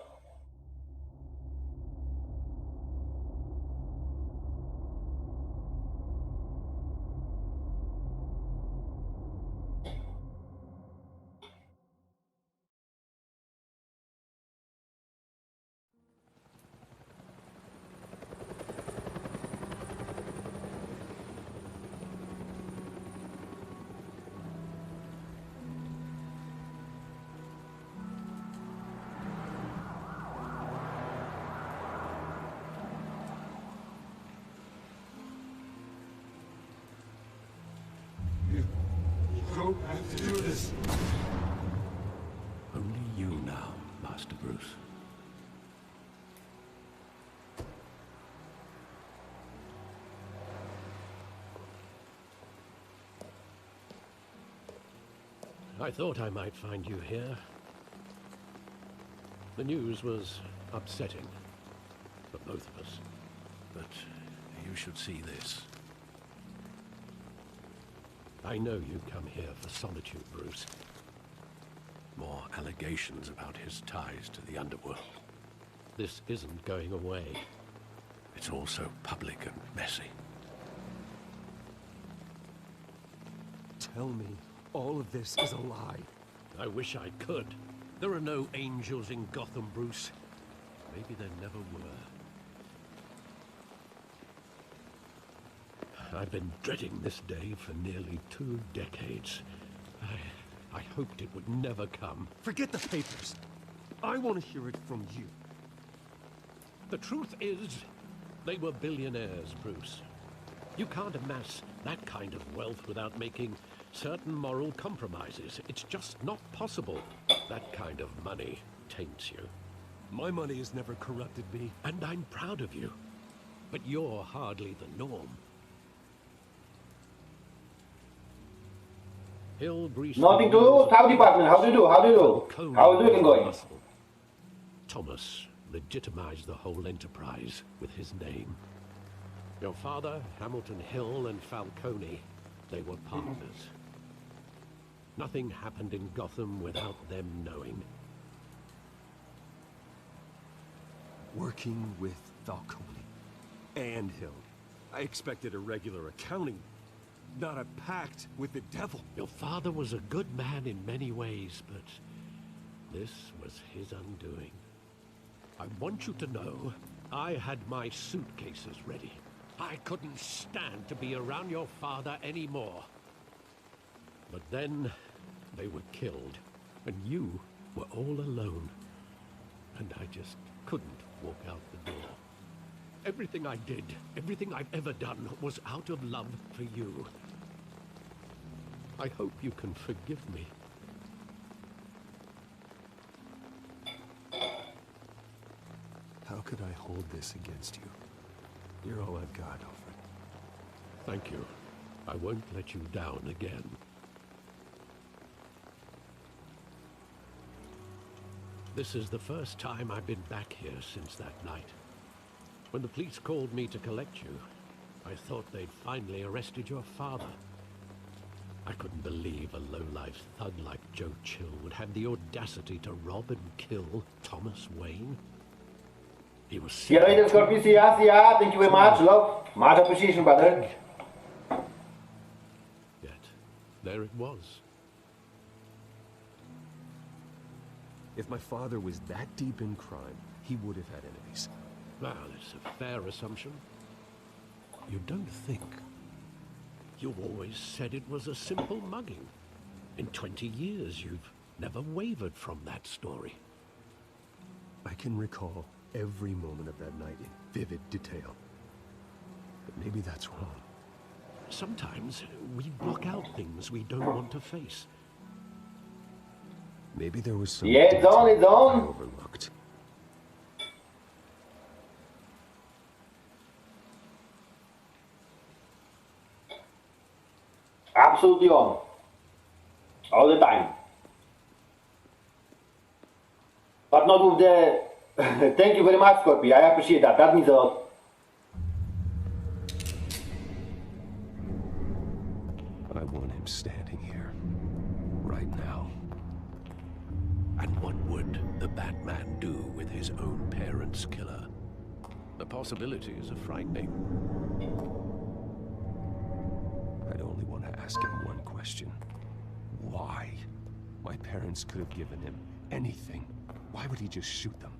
S15: Don't have to do this.
S6: Only you now, Master Bruce. I thought I might find you here. The news was upsetting for both of us. But you should see this. I know you come here for solitude, Bruce. More allegations about his ties to the underworld. This isn't going away. It's all so public and messy.
S12: Tell me all of this is a lie.
S6: I wish I could. There are no angels in Gotham, Bruce. Maybe there never were. I've been dreading this day for nearly 2 decades. I hoped it would never come.
S12: Forget the papers. I want to hear it from you.
S6: The truth is, they were billionaires, Bruce. You can't amass that kind of wealth without making certain moral compromises. It's just not possible. That kind of money taints you.
S12: My money has never corrupted me.
S6: And I'm proud of you. But you're hardly the norm. Hill, Grease...
S1: Nothing to do. How department? How do you do? How do you do? How is everything going?
S6: Thomas legitimized the whole enterprise with his name. Your father, Hamilton Hill, and Falcone, they were partners. Nothing happened in Gotham without them knowing.
S12: Working with Falcone and Hill. I expected a regular accounting, not a pact with the devil.
S6: Your father was a good man in many ways, but this was his undoing. I want you to know, I had my suitcases ready. I couldn't stand to be around your father anymore. But then, they were killed, and you were all alone. And I just couldn't walk out the door. Everything I did, everything I've ever done, was out of love for you. I hope you can forgive me.
S12: How could I hold this against you? You're all I've got, Alfred.
S6: Thank you. I won't let you down again. This is the first time I've been back here since that night. When the police called me to collect you, I thought they'd finally arrested your father. I couldn't believe a low-life thug like Joe Chill would have the audacity to rob and kill Thomas Wayne. He was
S1: See you later, Scorpio. See ya. Thank you very much, love. Much appreciation, brother.
S6: Yet, there it was.
S12: If my father was that deep in crime, he would have had enemies.
S6: Well, it's a fair assumption. You don't think. You always said it was a simple mugging. In 20 years, you've never wavered from that story.
S12: I can recall every moment of that night in vivid detail. But maybe that's wrong.
S6: Sometimes we block out things we don't want to face.
S12: Maybe there was some
S1: Yeah, it's on, it's on.
S12: I overlooked.
S1: Absolutely on. All the time. But not with the... Thank you very much, Scorpio. I appreciate that. That means a lot.
S12: I want him standing here. Right now.
S6: And what would the Batman do with his own parents' killer? The possibilities are frightening.
S12: I'd only want to ask him one question. Why? My parents could have given him anything. Why would he just shoot them?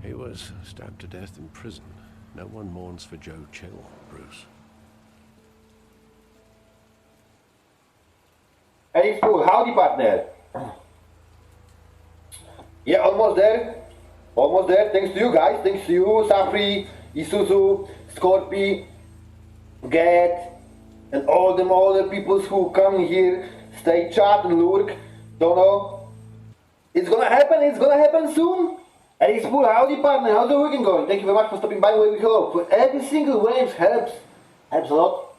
S6: He was stabbed to death in prison. No one mourns for Joe Chill, Bruce.
S1: Hey, Spool, howdy, partner. Yeah, almost there. Almost there. Thanks to you guys. Thanks to you, Safri, Isuzu, Scorpi, Get, and all them other people who come here, stay chat and lurk. Don't know. It's gonna happen. It's gonna happen soon. Hey, Spool, howdy, partner. How's the weekend going? Thank you very much for stopping by. Waving hello. For every single wave helps. Helps a lot.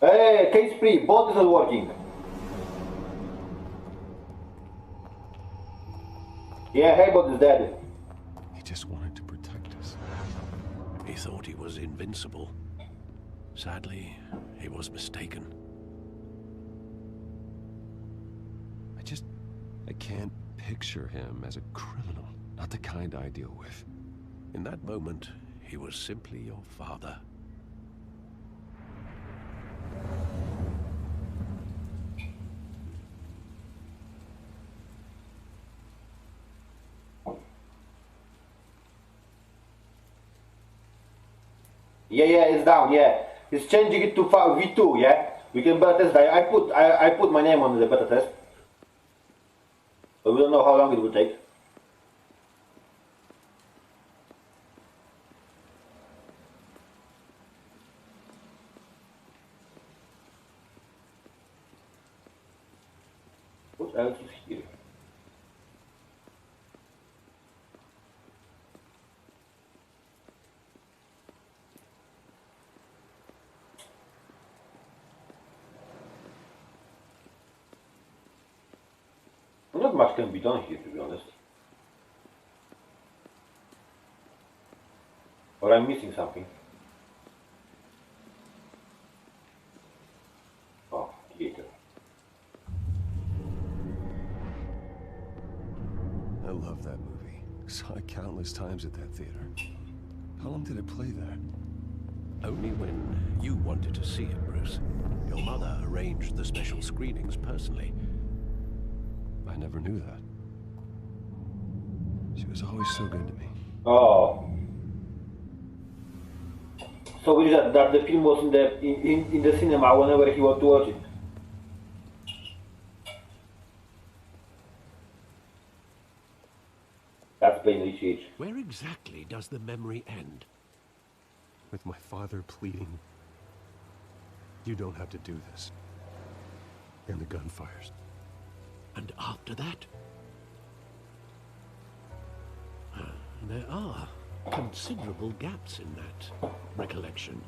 S1: Hey, case free, bot is not working. Yeah, hey, bot is dead.
S12: He just wanted to protect us.
S6: He thought he was invincible. Sadly, he was mistaken.
S12: I can't picture him as a criminal. Not the kind I deal with.
S6: In that moment, he was simply your father.
S1: Yeah, it's down, yeah. It's changing it to V2, yeah? We can beta test. I put my name on the beta test. But we don't know how long it will take. What else is here? Not much can be done here, to be honest. Or I'm missing something. Oh, theater.
S12: I love that movie. Saw it countless times at that theater. How long did it play there?
S6: Only when you wanted to see it, Bruce. Your mother arranged the special screenings personally.
S12: I never knew that. She was always so good to me.
S1: Oh. So we that the film was in the cinema whenever he wanted to watch it. That's plain HH.
S6: Where exactly does the memory end?
S12: With my father pleading, "You don't have to do this." And the gunfires.
S6: And after that? There are considerable gaps in that recollection.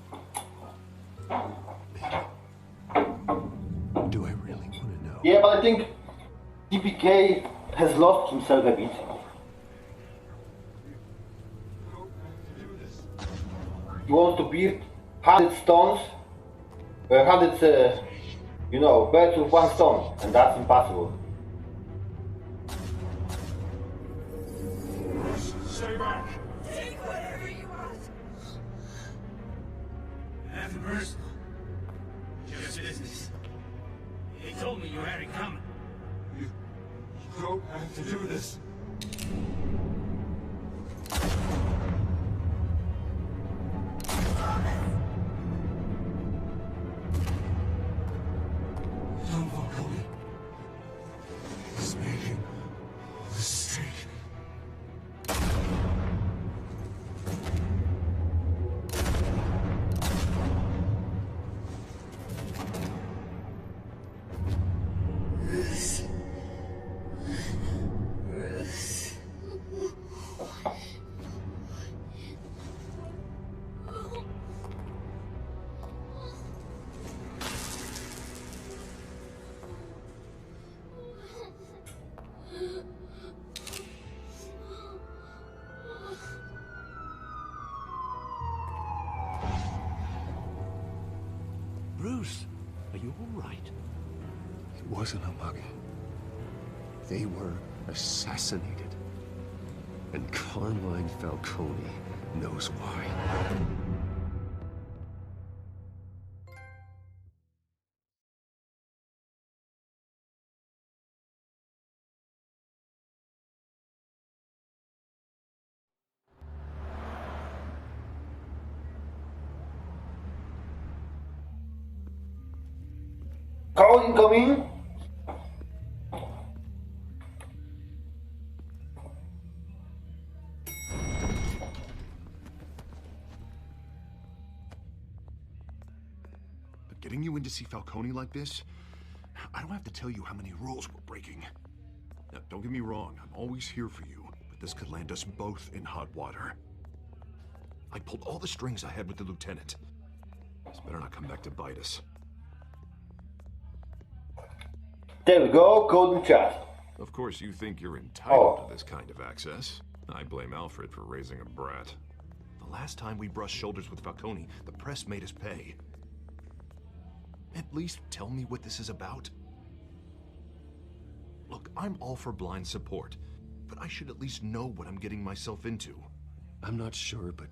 S12: Do I really want to know?
S1: Yeah, but I think TPK has lost himself a bit. He wants to build 100 stones, 100, birds with one stone, and that's impossible.
S2: Stay back! Take whatever you want!
S10: Nothing personal. Just business. He told me you had it coming.
S2: You don't have to do this. Don't follow me. He's making a mistake.
S6: Bruce, are you all right?
S12: It wasn't a mug. They were assassinated. And Carmine Falcone knows why.
S1: Call incoming.
S9: But getting you in to see Falcone like this, I don't have to tell you how many rules we're breaking. Now, don't get me wrong, I'm always here for you, but this could land us both in hot water. I pulled all the strings I had with the lieutenant. This better not come back to bite us.
S1: There we go, code in chat.
S9: Of course you think you're entitled to this kind of access. I blame Alfred for raising a brat. The last time we brushed shoulders with Falcone, the press made us pay. At least tell me what this is about. Look, I'm all for blind support, but I should at least know what I'm getting myself into.
S12: I'm not sure, but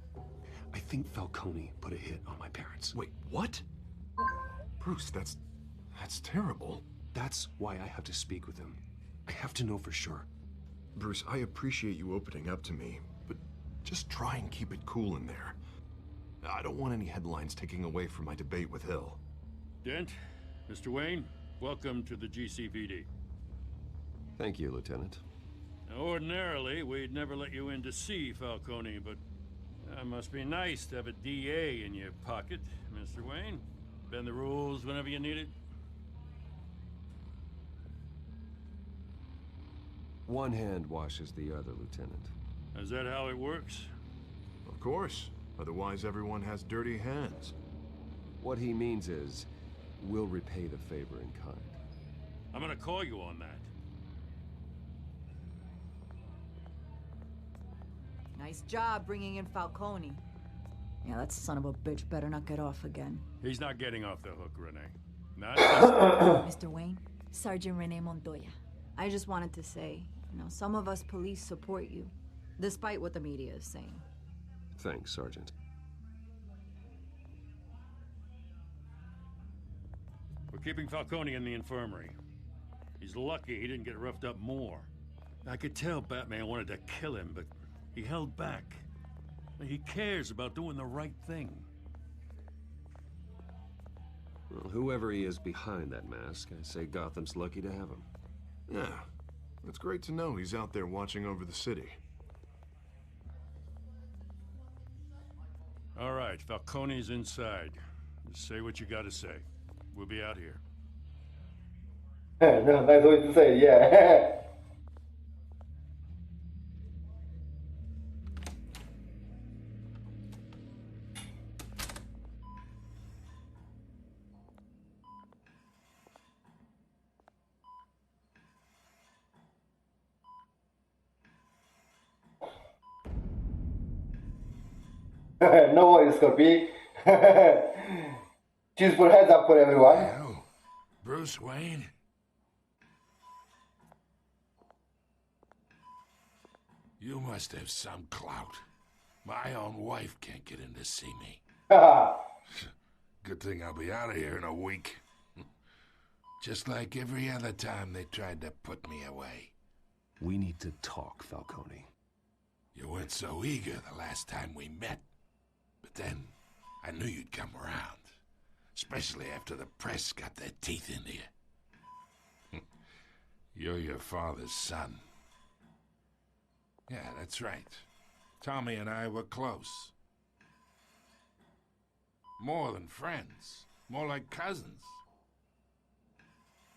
S12: I think Falcone put a hit on my parents.
S9: Wait, what? Bruce, that's terrible.
S12: That's why I have to speak with him. I have to know for sure.
S9: Bruce, I appreciate you opening up to me, but just try and keep it cool in there. I don't want any headlines taking away from my debate with Hill.
S16: Dent, Mr. Wayne, welcome to the GCPD.
S12: Thank you, Lieutenant.
S16: Now, ordinarily, we'd never let you in to see Falcone, but it must be nice to have a DA in your pocket, Mr. Wayne. Bend the rules whenever you need it.
S12: One hand washes the other, Lieutenant.
S16: Is that how it works?
S9: Of course. Otherwise, everyone has dirty hands.
S12: What he means is, we'll repay the favor in kind.
S16: I'm gonna call you on that.
S20: Nice job bringing in Falcone. Yeah, that son of a bitch better not get off again.
S16: He's not getting off the hook, Renee. Not
S20: Mr. Wayne, Sergeant Renee Montoya. I just wanted to say, some of us police support you, despite what the media is saying.
S12: Thanks, Sergeant.
S16: We're keeping Falcone in the infirmary. He's lucky he didn't get roughed up more. I could tell Batman wanted to kill him, but he held back. He cares about doing the right thing.
S12: Well, whoever he is behind that mask, I say Gotham's lucky to have him.
S9: Yeah, it's great to know he's out there watching over the city.
S16: All right, Falcone's inside. Just say what you gotta say. We'll be out here.
S1: No, that's what to say, yeah. No worries, Scorpy. Just put heads up for everyone.
S23: Well, Bruce Wayne? You must have some clout. My own wife can't get in to see me. Good thing I'll be out of here in a week. Just like every other time they tried to put me away.
S12: We need to talk, Falcone.
S23: You weren't so eager the last time we met. But then, I knew you'd come around. Especially after the press got their teeth into you. You're your father's son. Yeah, that's right. Tommy and I were close. More than friends. More like cousins.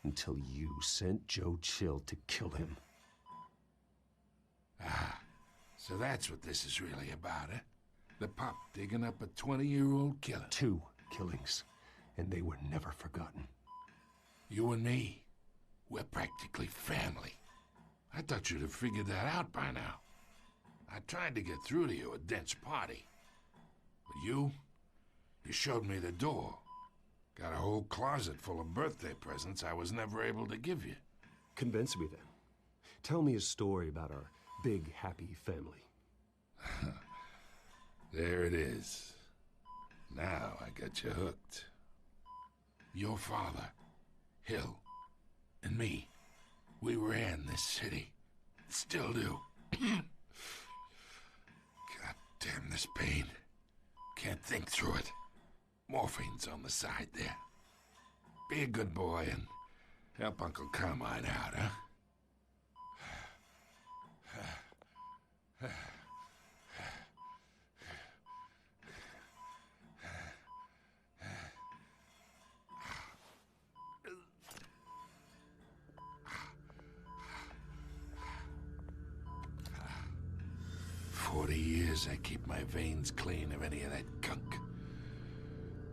S12: Until you sent Joe Chill to kill him.
S23: Ah, so that's what this is really about, eh? The pup digging up a 20-year-old killer.
S12: 2 killings, and they were never forgotten.
S23: You and me, we're practically family. I thought you'd have figured that out by now. I tried to get through to you at Dent's party. But you showed me the door. Got a whole closet full of birthday presents I was never able to give you.
S12: Convince me then. Tell me a story about our big, happy family.
S23: There it is. Now I got you hooked. Your father, Hill, and me, we ran this city. Still do. God damn this pain. Can't think through it. Morphine's on the side there. Be a good boy and help Uncle Carmine out, huh? 40 years I keep my veins clean of any of that gunk.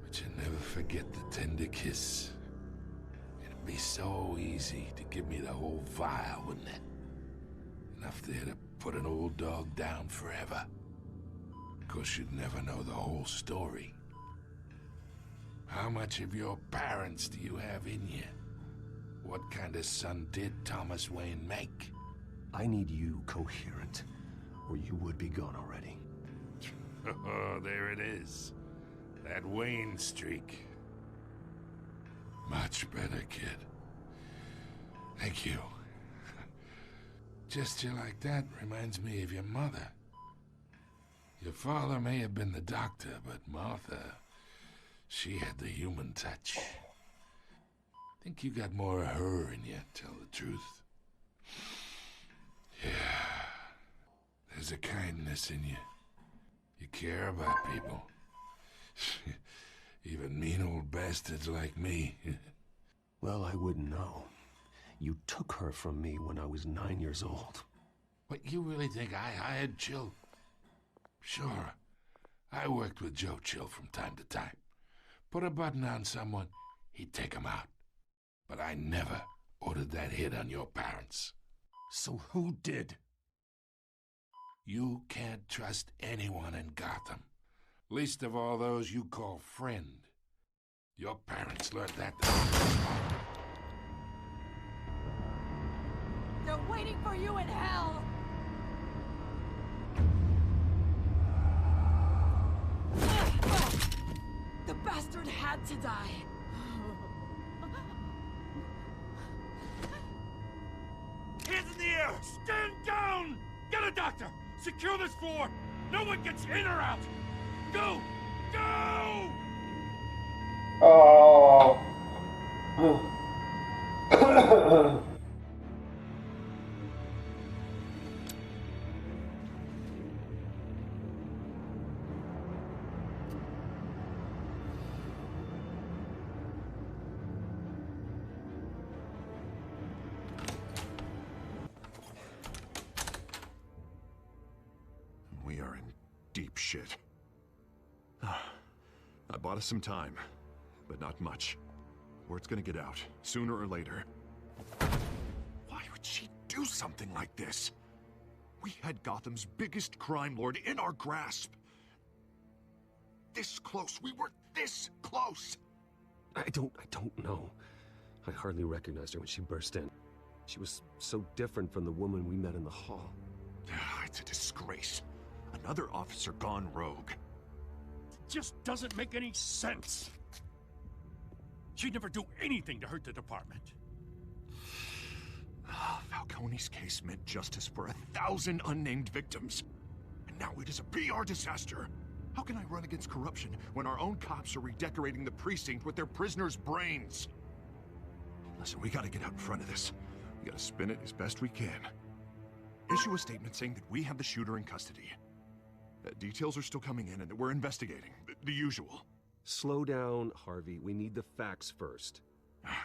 S23: But you never forget the tender kiss. It'd be so easy to give me the whole vial, wouldn't it? Enough there to put an old dog down forever. Of course, you'd never know the whole story. How much of your parents do you have in you? What kind of son did Thomas Wayne make?
S12: I need you coherent, or you would be gone already.
S23: Oh, there it is. That Wayne streak. Much better, kid. Thank you. Gesture like that reminds me of your mother. Your father may have been the doctor, but Martha, she had the human touch. Think you got more of her in you, tell the truth. Yeah. There's a kindness in you. You care about people. Even mean old bastards like me.
S12: Well, I wouldn't know. You took her from me when I was 9 years old.
S23: What, you really think I hired Chill? Sure. I worked with Joe Chill from time to time. Put a button on someone, he'd take him out. But I never ordered that hit on your parents.
S12: So who did?
S23: You can't trust anyone in Gotham. Least of all those you call friend. Your parents learned that.
S19: They're waiting for you in hell! The bastard had to die.
S16: Hands in the air! Stand down! Get a doctor! Secure this floor! No one gets in or out! Go! Go!
S1: Oh.
S9: We are in deep shit. I bought us some time, but not much. Word's gonna get out, sooner or later. Why would she do something like this? We had Gotham's biggest crime lord in our grasp. This close, we were this close!
S12: I don't know. I hardly recognized her when she burst in. She was so different from the woman we met in the hall.
S9: It's a disgrace. Another officer gone rogue.
S16: It just doesn't make any sense. She'd never do anything to hurt the department.
S9: Falcone's case meant justice for 1,000 unnamed victims. And now it is a PR disaster. How can I run against corruption when our own cops are redecorating the precinct with their prisoners' brains? Listen, we gotta get out in front of this. We gotta spin it as best we can. Issue a statement saying that we have the shooter in custody. Details are still coming in and that we're investigating. The usual.
S12: Slow down, Harvey. We need the facts first.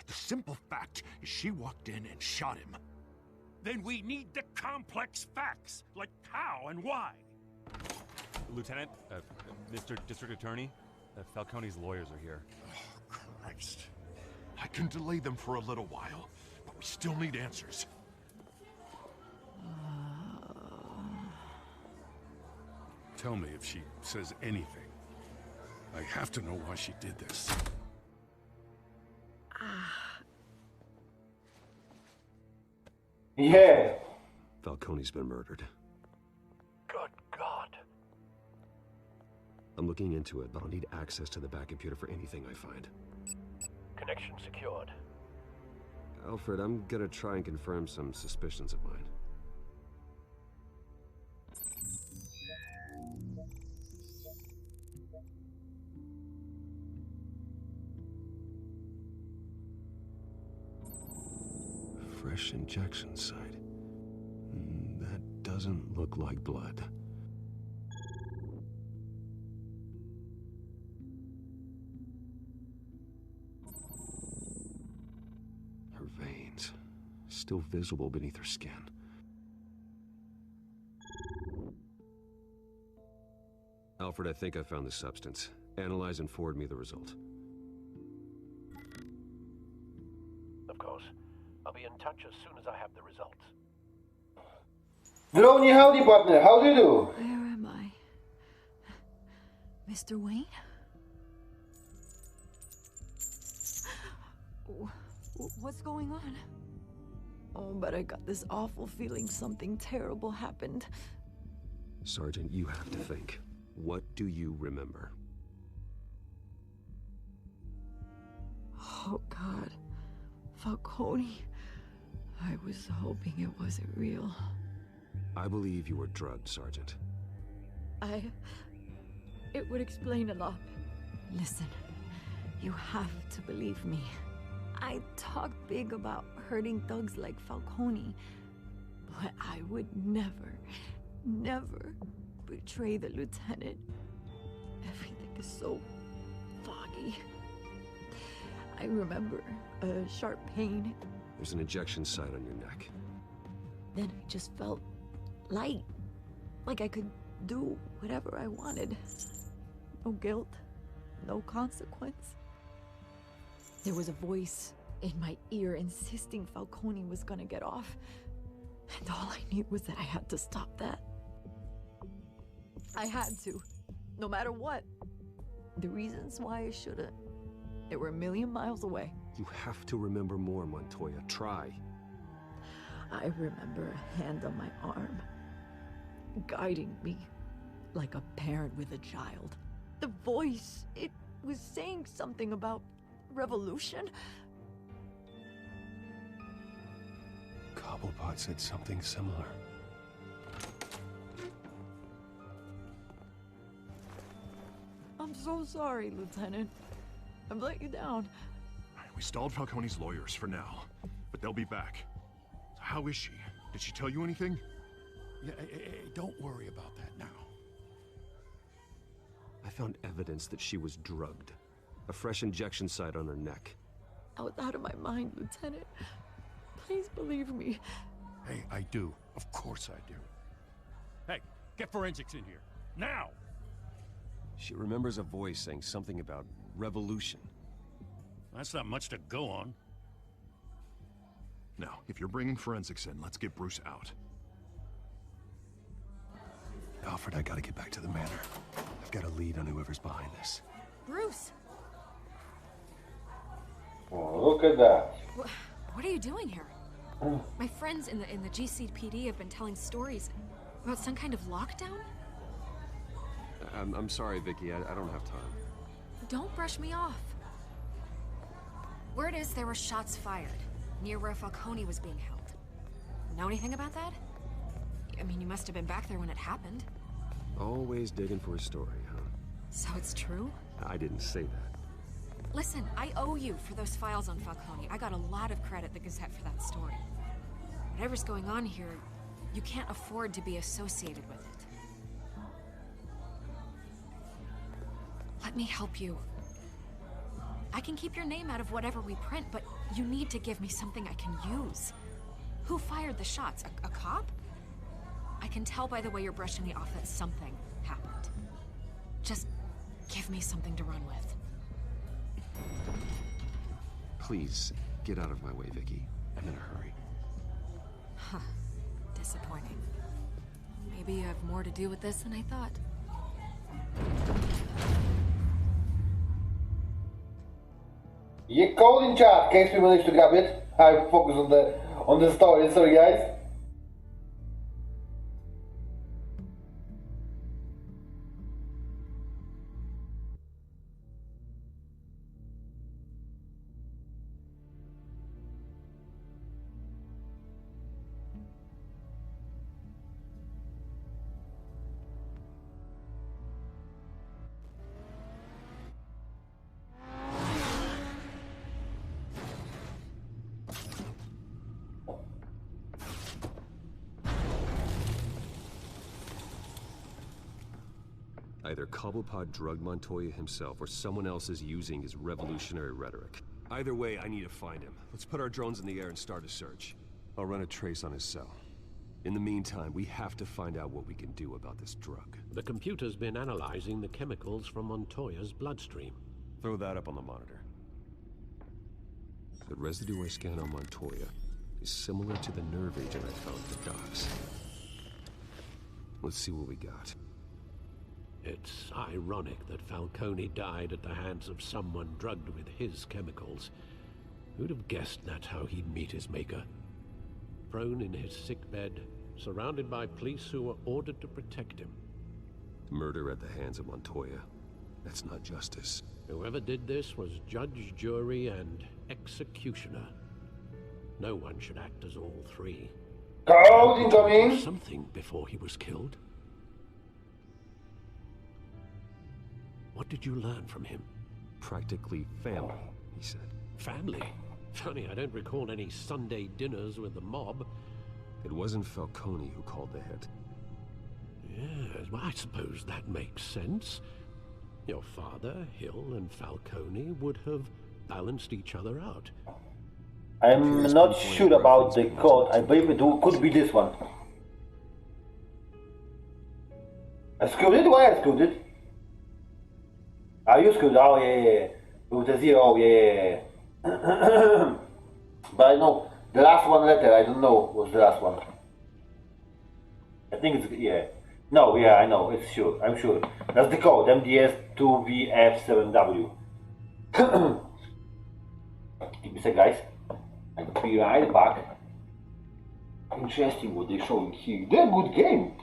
S9: The simple fact is she walked in and shot him.
S16: Then we need the complex facts, like how and why.
S5: Lieutenant, Mr. District Attorney, Falcone's lawyers are here.
S9: Oh, Christ. I can delay them for a little while, but we still need answers.
S23: Tell me if she says anything. I have to know why she did this.
S1: Yeah.
S12: Falcone's been murdered.
S21: Good God.
S12: I'm looking into it, but I'll need access to the back computer for anything I find.
S21: Connection secured.
S12: Alfred, I'm gonna try and confirm some suspicions of mine. Fresh injection site. That doesn't look like blood. Her veins, still visible beneath her skin. Alfred, I think I found the substance. Analyze and forward me the result.
S21: Of I'll be in touch as soon as I have the results.
S1: Droney, howdy partner, how do you do?
S20: Where am I? Mr. Wayne? What's going on? Oh, but I got this awful feeling something terrible happened.
S12: Sergeant, you have to think. What do you remember?
S20: Oh, God. Falcone. I was hoping it wasn't real.
S12: I believe you were drugged, Sergeant.
S20: It would explain a lot. Listen, you have to believe me. I talked big about hurting thugs like Falcone, but I would never betray the lieutenant. Everything is so foggy. I remember a sharp pain.
S12: There's an injection site on your neck.
S20: Then I just felt light, like I could do whatever I wanted. No guilt, no consequence. There was a voice in my ear insisting Falcone was gonna get off. And all I knew was that I had to stop that. I had to, no matter what. The reasons why I shouldn't, they were a million miles away.
S12: You have to remember more, Montoya. Try.
S20: I remember a hand on my arm, guiding me like a parent with a child. The voice, it was saying something about revolution.
S12: Cobblepot said something similar.
S20: I'm so sorry, Lieutenant. I've let you down.
S9: We stalled Falcone's lawyers for now, but they'll be back. How is she? Did she tell you anything?
S16: Yeah, don't worry about that now.
S12: I found evidence that she was drugged. A fresh injection site on her neck.
S20: I was out of my mind, Lieutenant. Please believe me.
S16: Hey, I do. Of course I do. Hey, get forensics in here. Now!
S12: She remembers a voice saying something about revolution.
S16: That's not much to go on.
S9: Now, if you're bringing forensics in, let's get Bruce out.
S12: Alfred, I gotta get back to the manor. I've got a lead on whoever's behind this.
S4: Bruce!
S1: Oh, look at that.
S4: What are you doing here? My friends in the GCPD have been telling stories about some kind of lockdown?
S12: I'm sorry, Vicky. I don't have time.
S4: Don't brush me off. Word is there were shots fired near where Falcone was being held. Know anything about that? I mean, you must have been back there when it happened.
S12: Always digging for a story, huh?
S4: So it's true?
S12: I didn't say that.
S4: Listen, I owe you for those files on Falcone. I got a lot of credit at the Gazette for that story. Whatever's going on here, you can't afford to be associated with it. Let me help you. I can keep your name out of whatever we print, but you need to give me something I can use. Who fired the shots? A cop? I can tell by the way you're brushing me off that something happened. Just give me something to run with.
S12: Please, get out of my way, Vicky. I'm in a hurry.
S4: Huh. Disappointing. Maybe you have more to do with this than I thought.
S1: You code in chat, in case we managed to grab it. I focus on the story, sorry guys.
S12: Either Cobblepot drugged Montoya himself, or someone else is using his revolutionary rhetoric. Either way, I need to find him. Let's put our drones in the air and start a search. I'll run a trace on his cell. In the meantime, we have to find out what we can do about this drug.
S6: The computer's been analyzing the chemicals from Montoya's bloodstream.
S12: Throw that up on the monitor. The residue I scan on Montoya is similar to the nerve agent I found at the docks. Let's see what we got.
S6: It's ironic that Falcone died at the hands of someone drugged with his chemicals. Who'd have guessed that's how he'd meet his maker? Prone in his sickbed, surrounded by police who were ordered to protect him.
S12: Murder at the hands of Montoya. That's not justice.
S6: Whoever did this was judge, jury, and executioner. No one should act as all three.
S1: Code incoming!
S6: Something before he was killed. What did you learn from him?
S12: Practically family, he said.
S6: Family? Funny, I don't recall any Sunday dinners with the mob.
S12: It wasn't Falcone who called the hit.
S6: Yes, well, I suppose that makes sense. Your father, Hill, and Falcone would have balanced each other out.
S1: I'm not sure about the code. I believe it could be this one. I screwed it? Why I screwed it? You screwed it. Oh, yeah. With a 0, oh, yeah. But I know the last one letter, I don't know what's the last one. I think it's, yeah. No, yeah, I know, it's sure, I'm sure. That's the code, MDS2VF7W. Give me a sec, guys. I'll be right back. Interesting what they're showing here. They're a good game.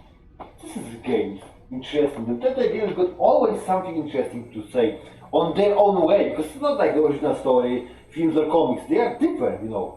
S1: This is a game. Interesting. The Telltale games got always something interesting to say on their own way, because it's not like the original story, films or comics. They are different, you know.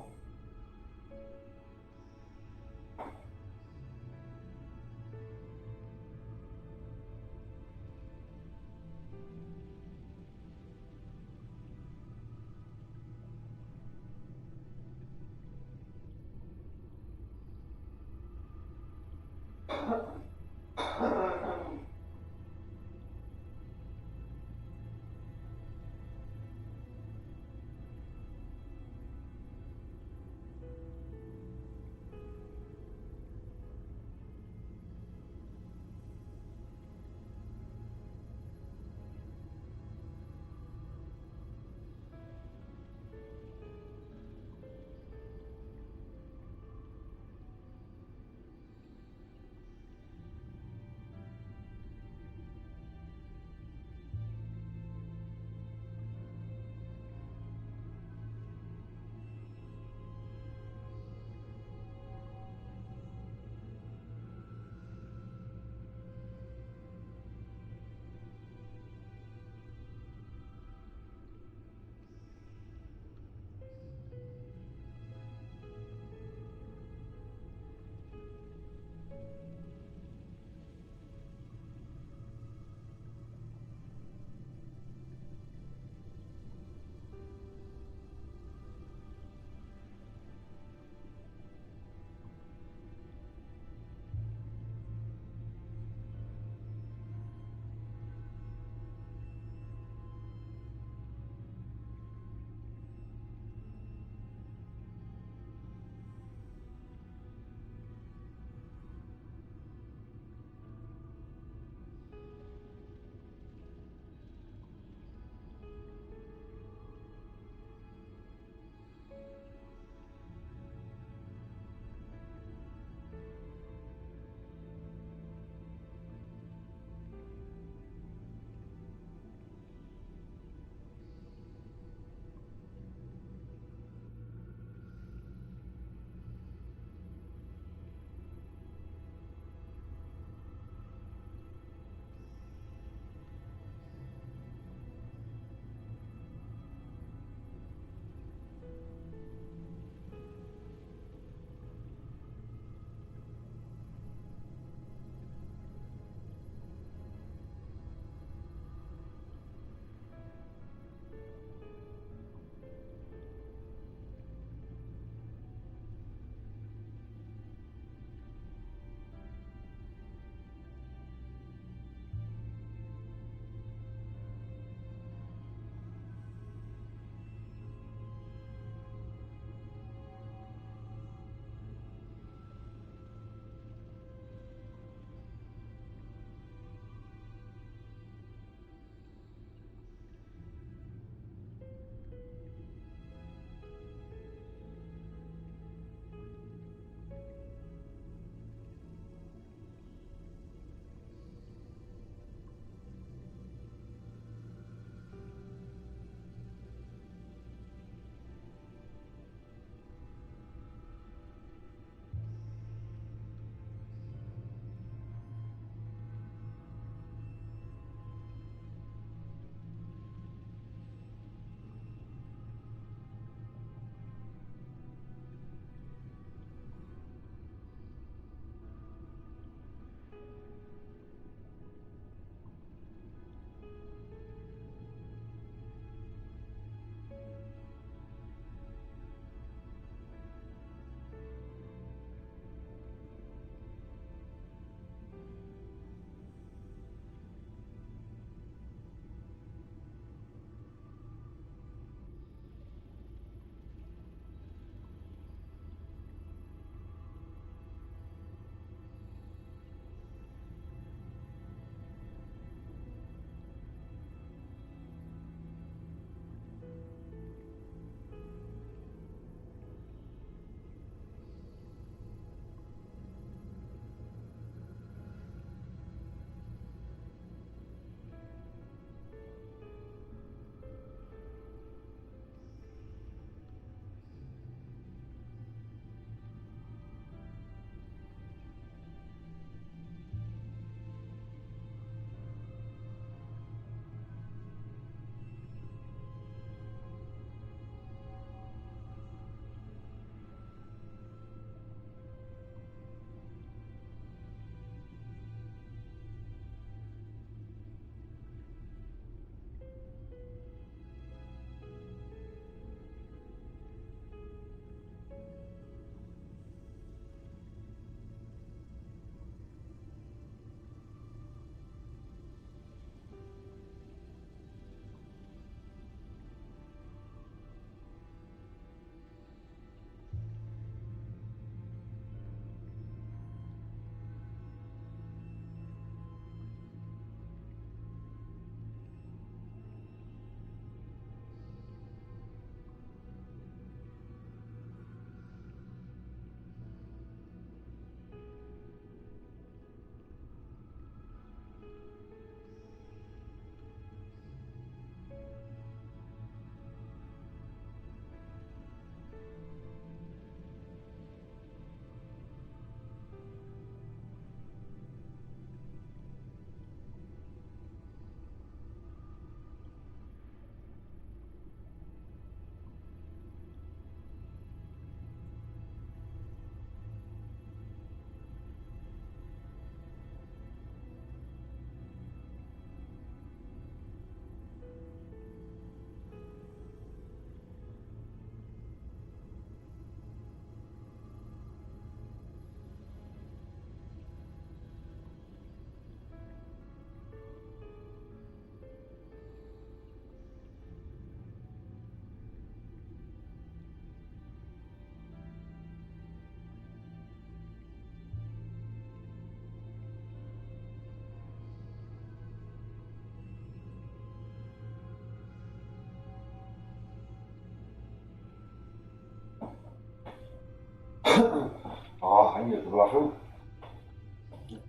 S1: to the bathroom.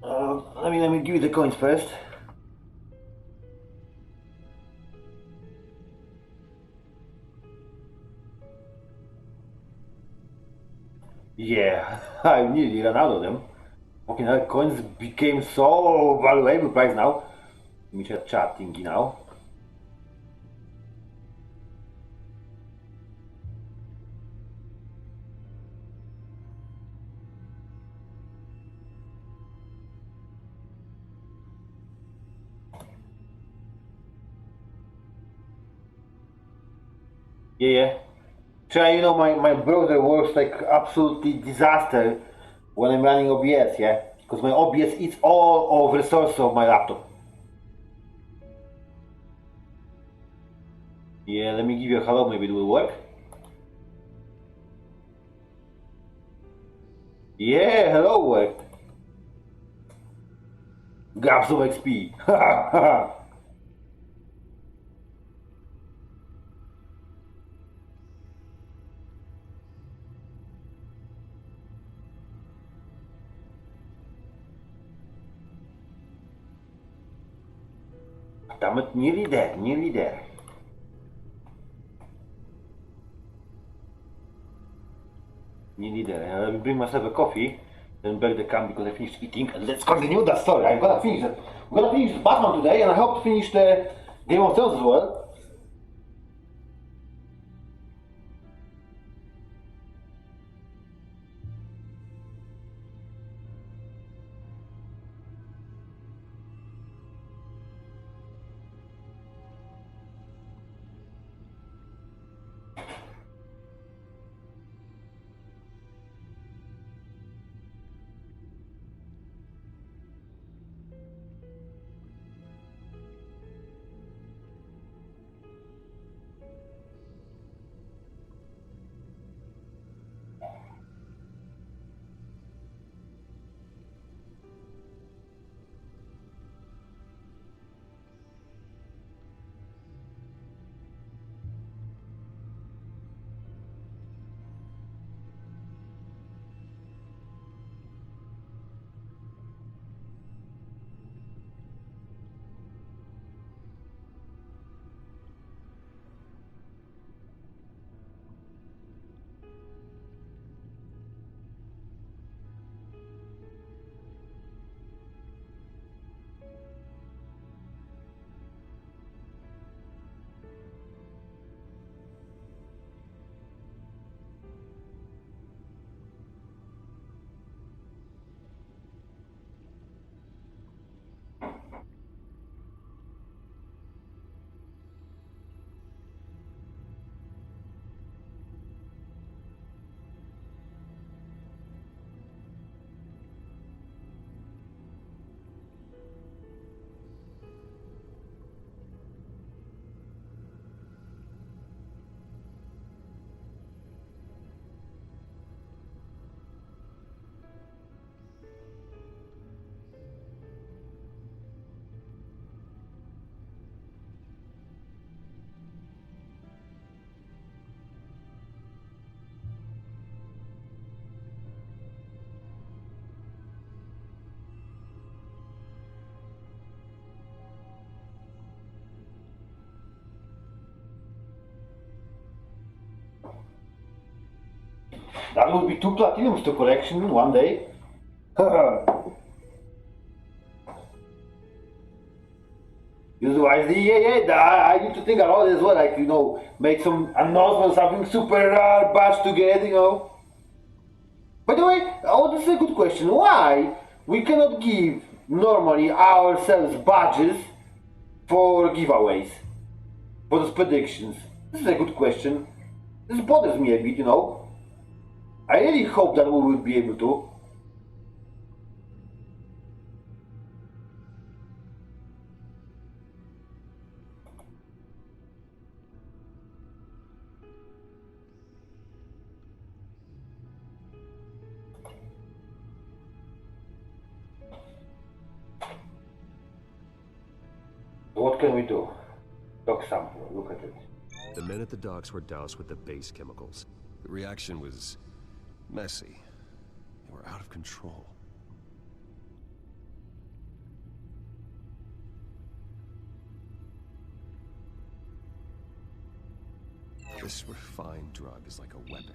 S1: Let me give you the coins first. Yeah, I nearly ran out of them. Fucking hell, coins became so valuable price now. Let me check chat thingy now. Yeah. So, you know, my browser works like absolutely disaster when I'm running OBS, yeah? Because my OBS eats all of the resources of my laptop. Yeah, let me give you a hello, maybe it will work. Yeah, hello worked. Grab some XP. Damn it, nearly there, nearly there. Nearly there. Let me bring myself a coffee, then back the camp because I finished eating, and let's continue that story. I'm gonna finish it. I'm gonna finish Batman today, and I hope to finish the Game of Thrones as well. That would be 2 platinums to collection in one day. Use wisely, I need to think about it as well, like, you know, make some announcement, something super rare badge to get, you know. By the way, oh, this is a good question. Why we cannot give normally ourselves badges for giveaways, for those predictions? This is a good question. This bothers me a bit, you know. I really hope that we will be able to. What can we do? Dock sample, look at it.
S12: The men at the docks were doused with the base chemicals. The reaction was messy. It We're out of control. This refined drug is like a weapon.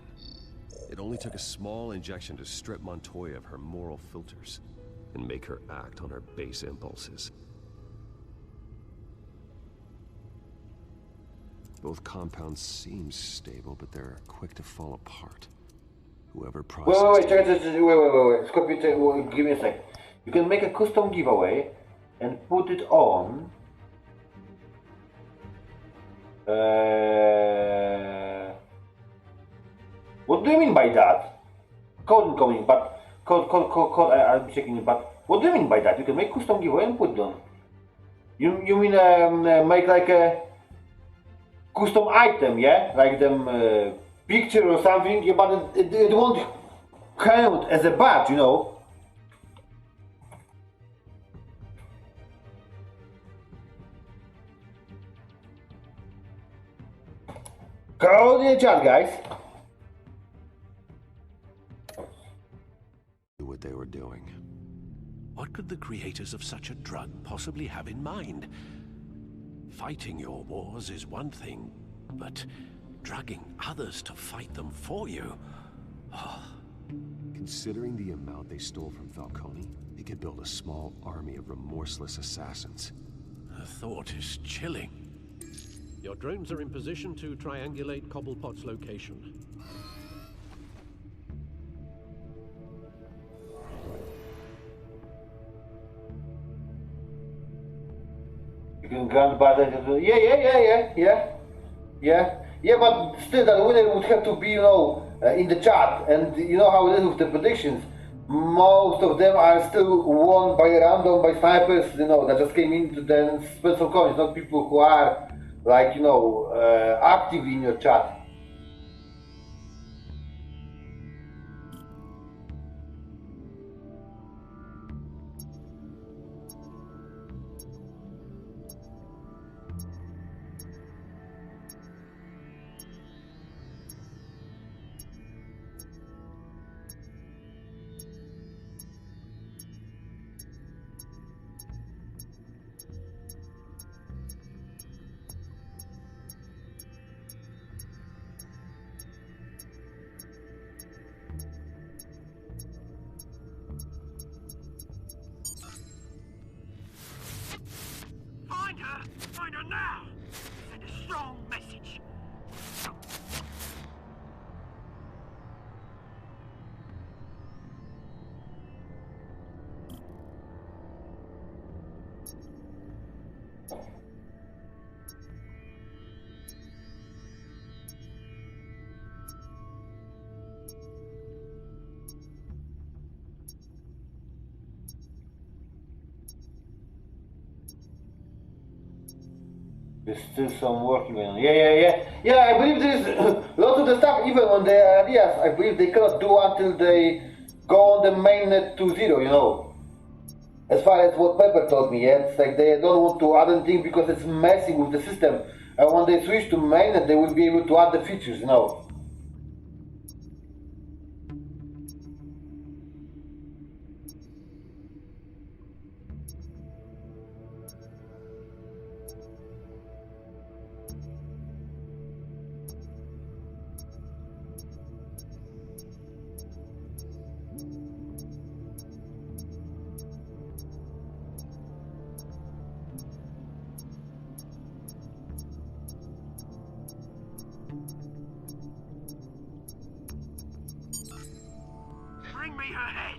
S12: It only took a small injection to strip Montoya of her moral filters and make her act on her base impulses. Both compounds seem stable, but they're quick to fall apart. Whoever processed
S1: wait. Scorpion, give me a sec. You can make a custom giveaway and put it on. What do you mean by that? Code incoming, but code. I'm checking it. But what do you mean by that? You can make custom giveaway and put it on. You mean make like a custom item, yeah? Like them picture or something, yeah, but it won't count as a badge, you know. Code in the chat, guys.
S6: What they were doing. What could the creators of such a drug possibly have in mind? Fighting your wars is one thing, but drugging others to fight them for you? Oh.
S12: Considering the amount they stole from Falcone, they could build a small army of remorseless assassins.
S6: The thought is chilling. Your drones are in position to triangulate Cobblepot's location.
S1: You can grant battle. Yeah, but still, that winner would have to be, you know, in the chat. And you know how it is with the predictions. Most of them are still won by random, by snipers, you know, that just came in to then spend some coins, not people who are, like, you know, active in your chat.
S10: Find her now! Send a strong message.
S1: There's still some work going on. Yeah, I believe there's lots of the stuff, even on the areas, I believe they cannot do until they go on the mainnet 2.0, you know. As far as what Pepper told me, yeah, it's like they don't want to add anything because it's messing with the system. And when they switch to mainnet, they will be able to add the features, you know.
S10: Bring me her head.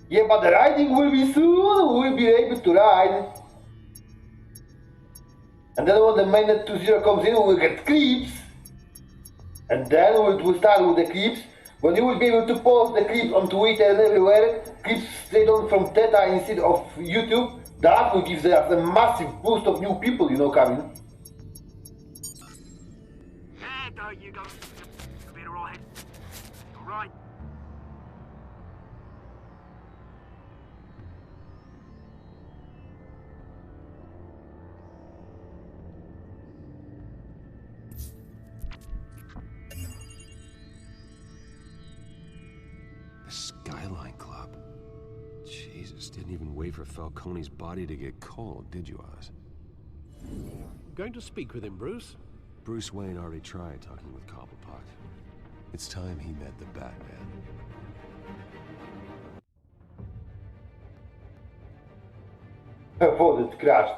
S1: Yeah, but the riding will be soon, we'll be able to ride. And then when the mainnet 2.0 comes in, we'll get clips. And then we'll start with the clips. When you will be able to post the clips on Twitter and everywhere, clips straight on from Theta instead of YouTube, that will give us a massive boost of new people, you know, coming.
S10: There you go. You'll be all right.
S18: right?
S12: The Skyline Club. Jesus, didn't even wait for Falcone's body to get cold, did you, Oz?
S6: Going to speak with him, Bruce?
S12: Bruce Wayne already tried talking with Cobblepot. It's time he met the Batman.
S1: Her phone is crashed.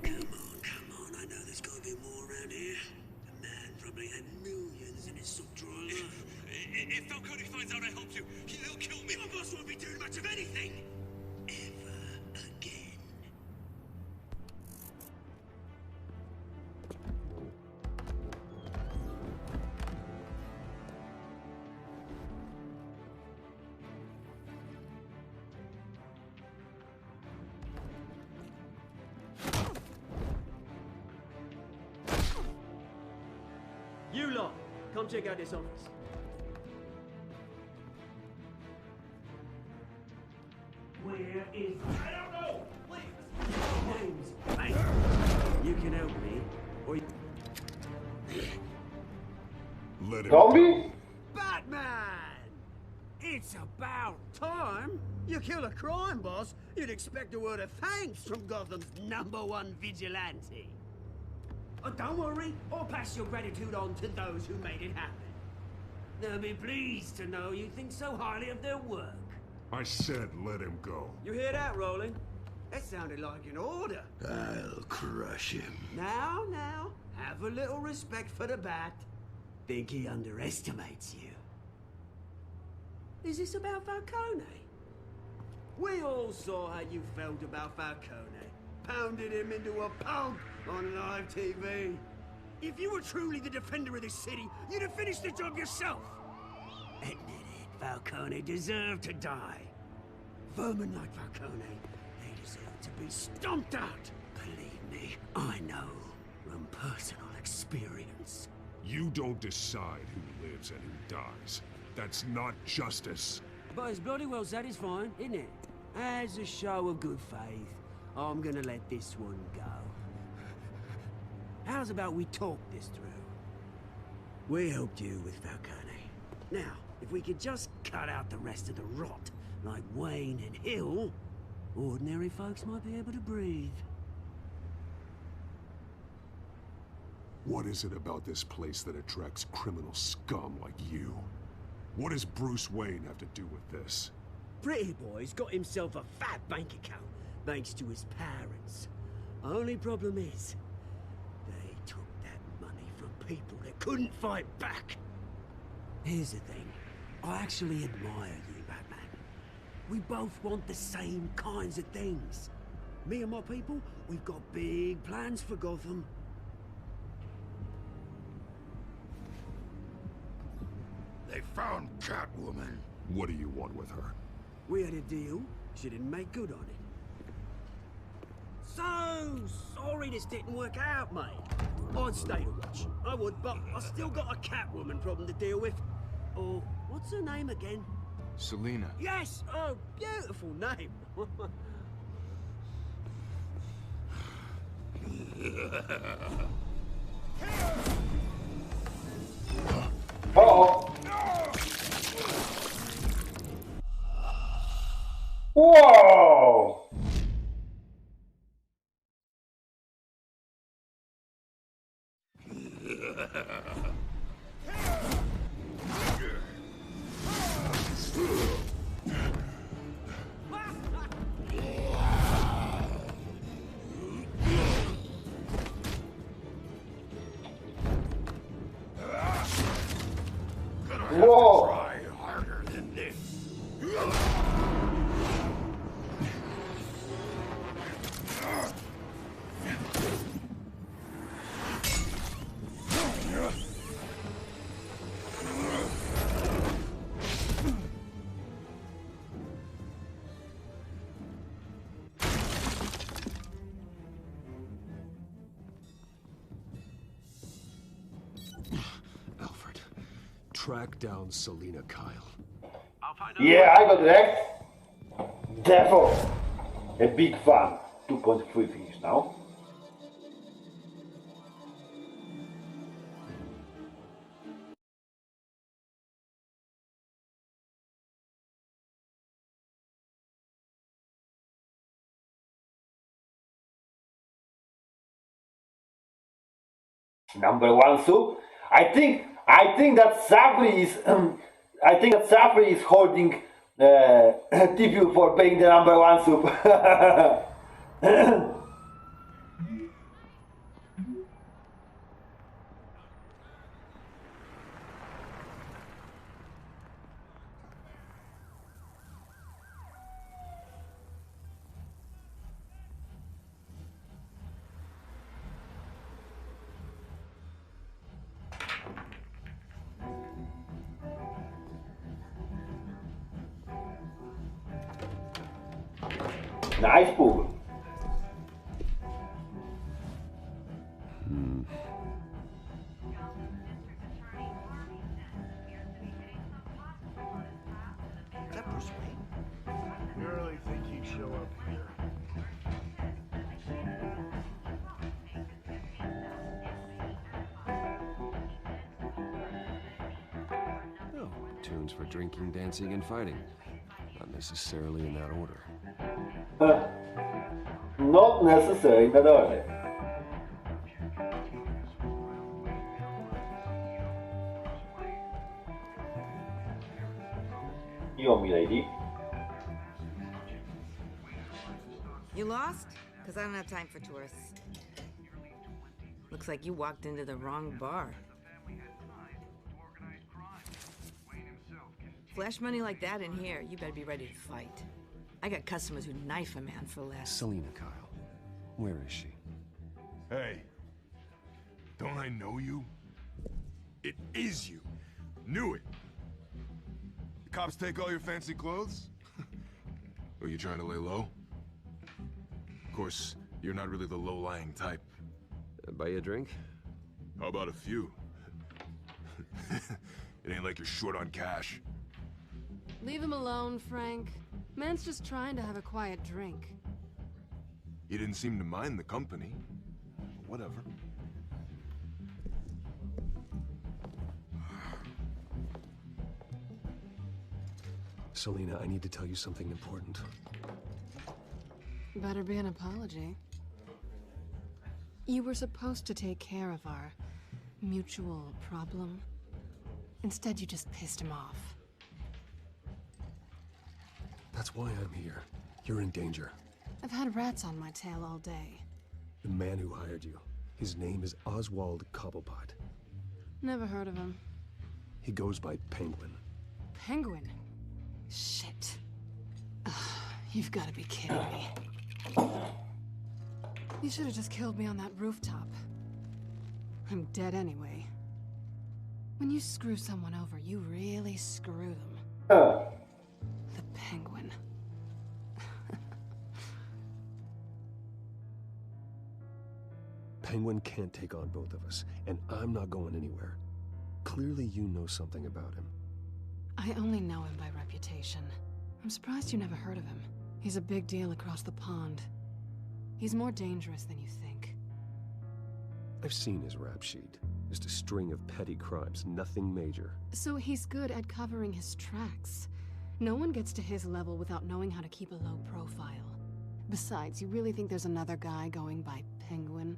S18: Come on, I know there's gotta be more around here. The man probably had millions in his soft-drawer life. If Falcone finds out I helped you, he'll kill me. My boss won't be doing much of anything. Ever again.
S11: You lot, come check out this office.
S18: Where is... I don't know! Please! Names. Hey! You can help me, or...
S7: Let him
S1: Zombie?
S18: Batman! It's about time. You kill a crime boss, you'd expect a word of thanks from Gotham's #1 vigilante. Oh, don't worry, I'll pass your gratitude on to those who made it happen. They'll be pleased to know you think so highly of their work.
S7: I said let him go.
S18: You hear that, Roland? That sounded like an order.
S15: I'll crush him.
S18: Now, have a little respect for the Bat. Think he underestimates you. Is this about Falcone? We all saw how you felt about Falcone. Pounded him into a pulp on live TV. If you were truly the defender of this city, you'd have finished the job yourself. Admit it, Falcone deserved to die. Vermin like Falcone, they deserve to be stomped out. Believe me, I know from personal experience.
S7: You don't decide who lives and who dies. That's not justice.
S18: But it's bloody well satisfying, isn't it? As a show of good faith, I'm gonna let this one go. How's about we talk this through? We helped you with Falcone. Now, if we could just cut out the rest of the rot, like Wayne and Hill, ordinary folks might be able to breathe.
S7: What is it about this place that attracts criminal scum like you? What does Bruce Wayne have to do with this?
S18: Pretty Boy's got himself a fat bank account, thanks to his parents. Only problem is, they took that money from people that couldn't fight back. Here's the thing, I actually admire you, Batman. We both want the same kinds of things. Me and my people, we've got big plans for Gotham.
S23: They found Catwoman.
S7: What do you want with her?
S18: We had a deal. She didn't make good on it. So sorry this didn't work out, mate. I'd stay to watch. I would, but I still got a Catwoman problem to deal with. Oh, what's her name again?
S13: Selena.
S18: Yes! Oh, beautiful name.
S1: Uh-oh. Whoa!
S23: Whoa! Try harder than this.
S12: track down Selina Kyle.
S1: Yeah, I got wrecked. Therefore, a big fan. 2.3 finish now. Number one soup. I think that Safri is holding TPU for being the number one soup. Nice pool.
S14: Is that Bruce Wayne? You really think he'd show up here?
S12: Oh, tunes for drinking, dancing, and fighting. Not necessarily in that order.
S1: Not necessary in that order. You, milady.
S13: You lost? Because I don't have time for tourists. Looks like you walked into the wrong bar. Flash money like that in here, you better be ready to fight. I got customers who knife a man for less.
S12: Selina Kyle. Where is she?
S17: Hey. Don't I know you? It is you. Knew it. The cops take all your fancy clothes? Are you trying to lay low? Of course, you're not really the low-lying type.
S12: Buy you a drink?
S17: How about a few? It ain't like you're short on cash.
S8: Leave him alone, Frank. Man's just trying to have a quiet drink.
S17: You didn't seem to mind the company. Whatever.
S12: Selina, I need to tell you something important.
S8: Better be an apology. You were supposed to take care of our mutual problem. Instead, you just pissed him off.
S12: That's why I'm here. You're in danger.
S8: I've had rats on my tail all day.
S12: The man who hired you, his name is Oswald Cobblepot.
S8: Never heard of him.
S12: He goes by Penguin.
S8: Penguin? Shit. Ugh, you've got to be kidding me. You should have just killed me on that rooftop. I'm dead anyway. When you screw someone over, you really screw them. The Penguin.
S12: Penguin can't take on both of us, and I'm not going anywhere. Clearly you know something about him.
S8: I only know him by reputation. I'm surprised you never heard of him. He's a big deal across the pond. He's more dangerous than you think.
S12: I've seen his rap sheet. Just a string of petty crimes, nothing major.
S8: So he's good at covering his tracks. No one gets to his level without knowing how to keep a low profile. Besides, you really think there's another guy going by Penguin?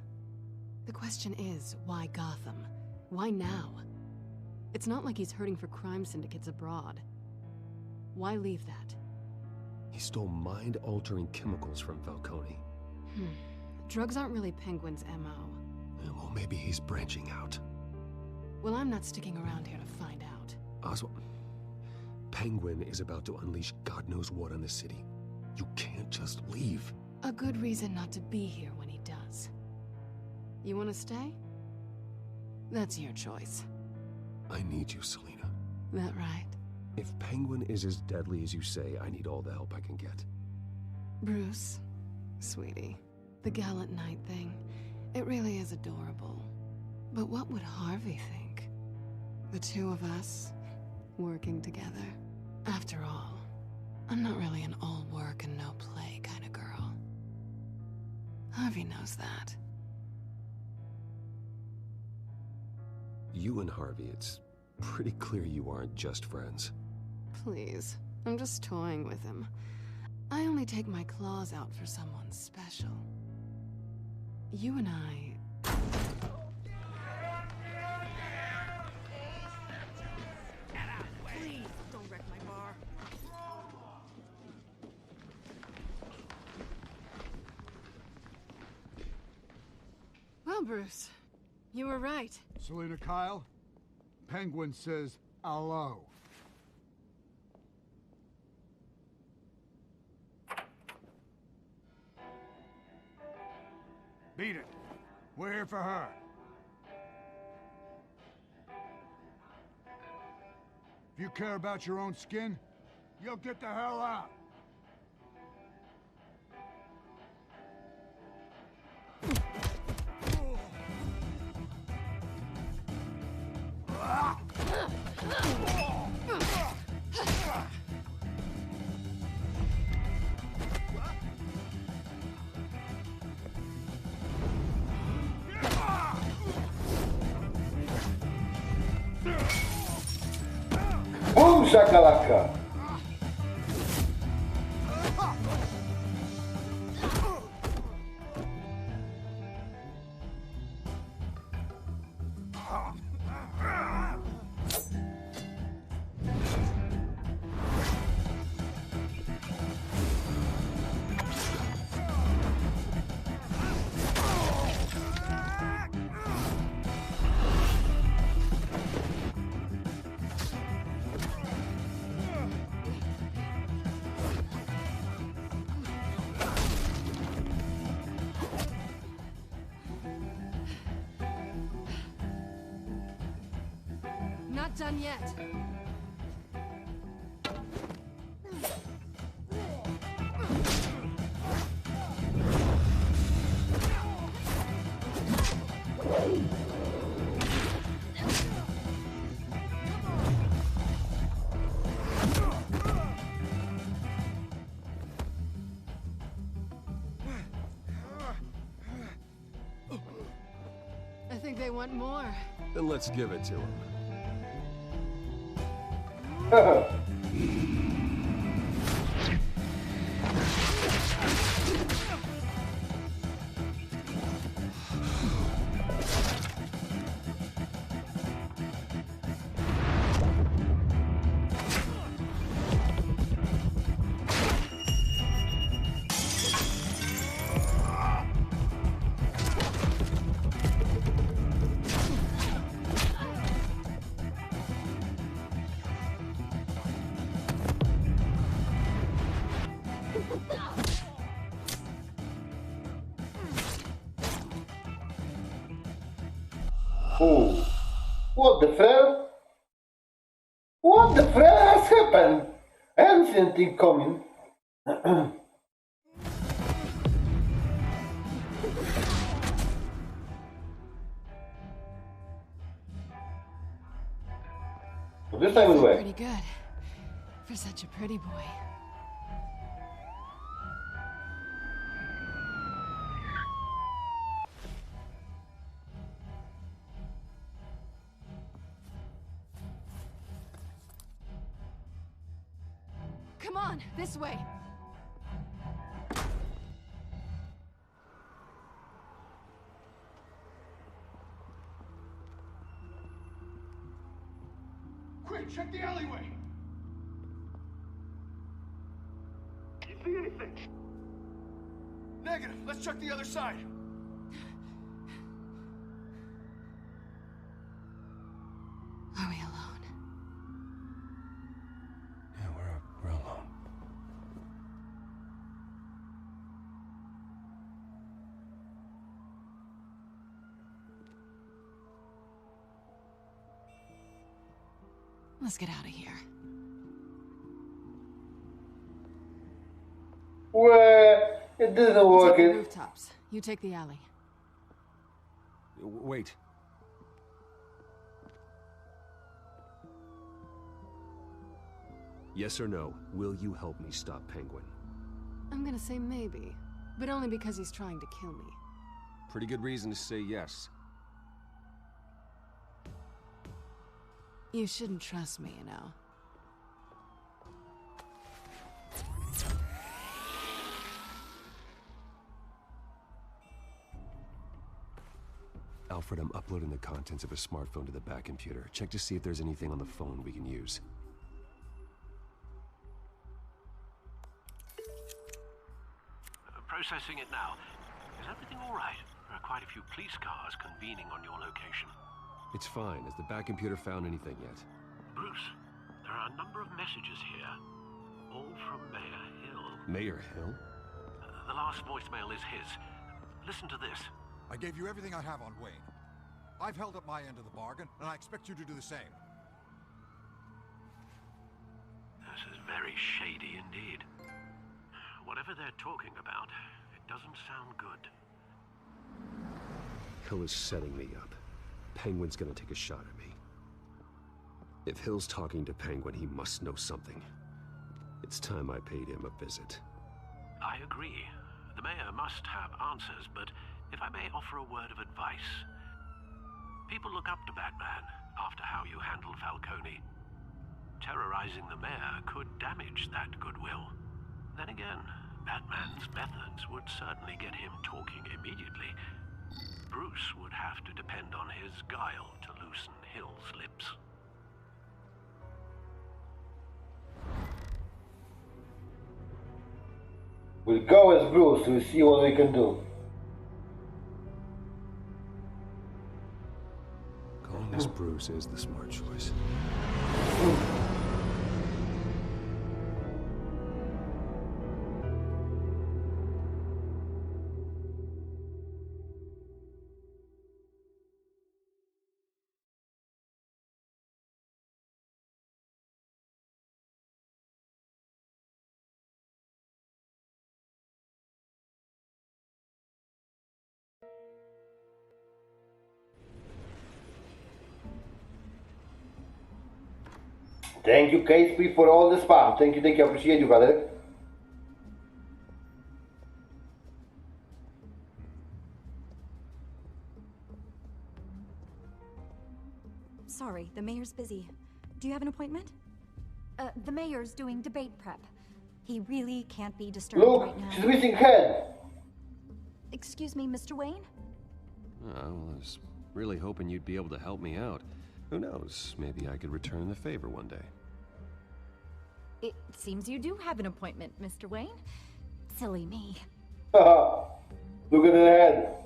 S8: The question is, why Gotham? Why now? It's not like he's hurting for crime syndicates abroad. Why leave that?
S12: He stole mind-altering chemicals from Falcone.
S8: Drugs aren't really Penguin's MO.
S12: Well, maybe he's branching out.
S8: Well, I'm not sticking around here to find out.
S12: Oswald, Penguin is about to unleash God knows what on the city. You can't just leave.
S8: A good reason not to be here when he does. You want to stay? That's your choice.
S12: I need you, Selina.
S8: That right?
S12: If Penguin is as deadly as you say, I need all the help I can get.
S8: Bruce, sweetie, the gallant knight thing, it really is adorable. But what would Harvey think? The two of us, working together. After all, I'm not really an all work and no play kind of girl. Harvey knows that.
S12: You and Harvey, it's pretty clear you aren't just friends.
S8: Please, I'm just toying with him. I only take my claws out for someone special. You and I...
S13: Please, don't wreck my bar.
S8: Well, Bruce, you were right.
S2: Selina Kyle, Penguin says hello. Beat it. We're here for her. If you care about your own skin, you'll get the hell out.
S1: Boom shakalaka!
S8: Not done yet. I think they want more.
S12: Then let's give it to him.
S1: Oh, what the fuck? What the fuck has happened? Ancient incoming. This time it
S8: Pretty good. For such a pretty boy. Come on, this way.
S2: Quick, check the alleyway. You see anything? Negative. Let's check the other side.
S8: Are we alone?
S12: Yeah, we're alone.
S8: Let's get out of here.
S1: Well, it didn't
S8: I'll
S1: work.
S8: take the rooftops. You take the alley.
S12: Wait. Yes or no, will you help me stop Penguin?
S8: I'm gonna say maybe, but only because he's trying to kill me.
S12: Pretty good reason to say yes.
S8: You shouldn't trust me, you know.
S12: Alfred, I'm uploading the contents of a smartphone to the back computer. Check to see if there's anything on the phone we can use.
S21: Processing it now. Is everything all right? There are quite a few police cars convening on your location.
S12: It's fine. Has the back computer found anything yet?
S21: Bruce, there are a number of messages here. All from Mayor Hill.
S12: Mayor Hill?
S21: The last voicemail is his. Listen to this.
S3: I gave you everything I have on Wayne. I've held up my end of the bargain, and I expect you to do the same.
S21: This is very shady indeed. Whatever they're talking about, it doesn't sound good.
S12: Hill is setting me up. Penguin's gonna take a shot at me. If Hill's talking to Penguin, he must know something. It's time I paid him a visit.
S21: I agree. The mayor must have answers, but if I may offer a word of advice. People look up to Batman after how you handled Falcone. Terrorizing the mayor could damage that goodwill. Then again, Batman's methods would certainly get him talking immediately. Bruce would have to depend on his guile to loosen Hill's lips.
S1: We'll go as Bruce, we'll see what we can do.
S12: Going as Bruce is the smart choice.
S1: Thank you, KSP, for all the spam. Thank you, appreciate you, brother.
S19: Sorry, the mayor's busy. Do you have an appointment? The mayor's doing debate prep. He really can't be disturbed right now.
S1: Look, she's missing head.
S19: Excuse me, Mr. Wayne?
S12: I was really hoping you'd be able to help me out. Who knows, maybe I could return the favor one day.
S19: It seems you do have an appointment, Mr. Wayne. Silly me.
S1: Look at the head.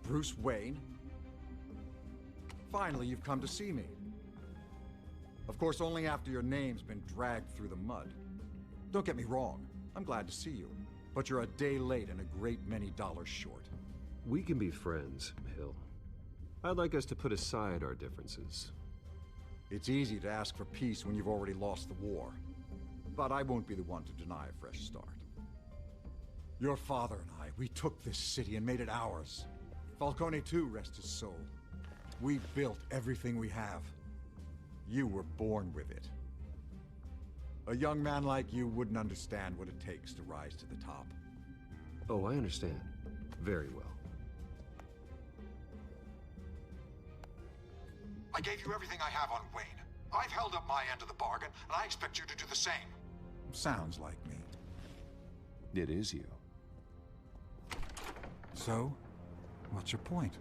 S3: Bruce Wayne? Finally, you've come to see me. Of course, only after your name's been dragged through the mud. Don't get me wrong, I'm glad to see you. But you're a day late and a great many dollars short.
S12: We can be friends, Hill. I'd like us to put aside our differences.
S3: It's easy to ask for peace when you've already lost the war. But I won't be the one to deny a fresh start. Your father and I, we took this city and made it ours. Falcone too, rest his soul. We built everything we have. You were born with it. A young man like you wouldn't understand what it takes to rise to the top.
S12: Oh, I understand. Very well.
S3: I gave you everything I have on Wayne. I've held up my end of the bargain, and I expect you to do the same. Sounds like me.
S12: It is you.
S3: So, what's your point?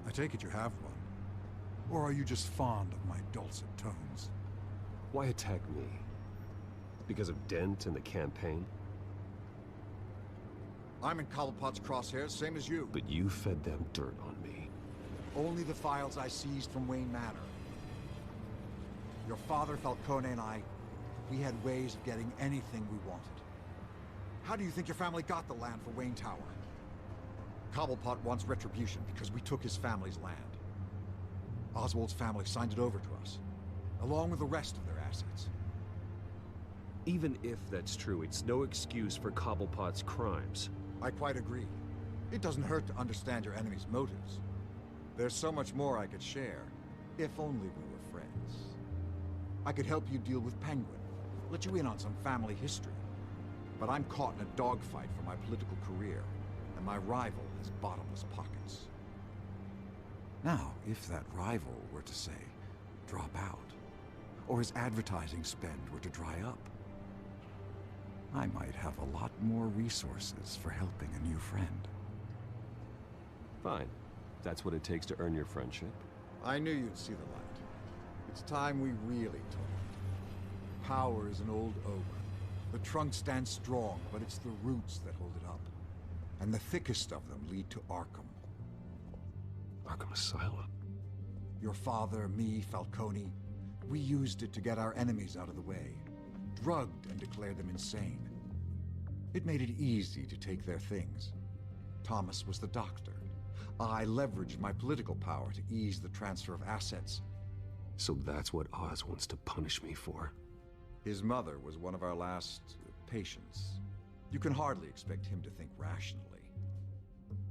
S3: I take it you have one. Or are you just fond of my dulcet tones?
S12: Why attack me? Because of Dent and the campaign?
S3: I'm in Cobblepot's crosshairs, same as you.
S12: But you fed them dirt on me.
S3: Only the files I seized from Wayne Manor. Your father, Falcone, and I, we had ways of getting anything we wanted. How do you think your family got the land for Wayne Tower? Cobblepot wants retribution because we took his family's land. Oswald's family signed it over to us, along with the rest of their assets.
S12: Even if that's true, it's no excuse for Cobblepot's crimes.
S3: I quite agree. It doesn't hurt to understand your enemy's motives. There's so much more I could share, If only we were friends. I could help you deal with Penguin, let you in on some family history. But I'm caught in a dogfight for my political career, and my rival has bottomless pockets. Now, if that rival were to say, drop out, or his advertising spend were to dry up, I might have a lot more resources for helping a new friend.
S12: Fine. That's what it takes to earn your friendship.
S3: I knew you'd see the light. It's time we really talked. Power is an old oak. The trunk stands strong, but it's the roots that hold it up. And the thickest of them lead to Arkham.
S12: Arkham Asylum?
S3: Your father, me, Falcone, we used it to get our enemies out of the way. Drugged and declared them insane. It made it easy to take their things. Thomas was the doctor. I leveraged my political power to ease the transfer of assets.
S12: So that's what Oz wants to punish me for.
S3: His mother was one of our last patients. You can hardly expect him to think rationally.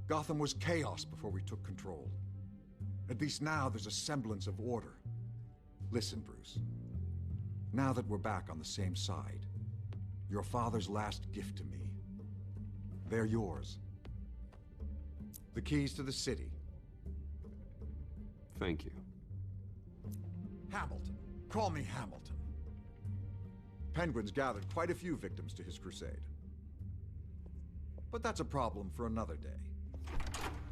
S3: Gotham was chaos before we took control. At least now there's a semblance of order. Listen, Bruce. Now that we're back on the same side, your father's last gift to me, they're yours. The keys to the city.
S12: Thank you.
S3: Hamilton. Call me Hamilton. Penguin's gathered quite a few victims to his crusade. But that's a problem for another day.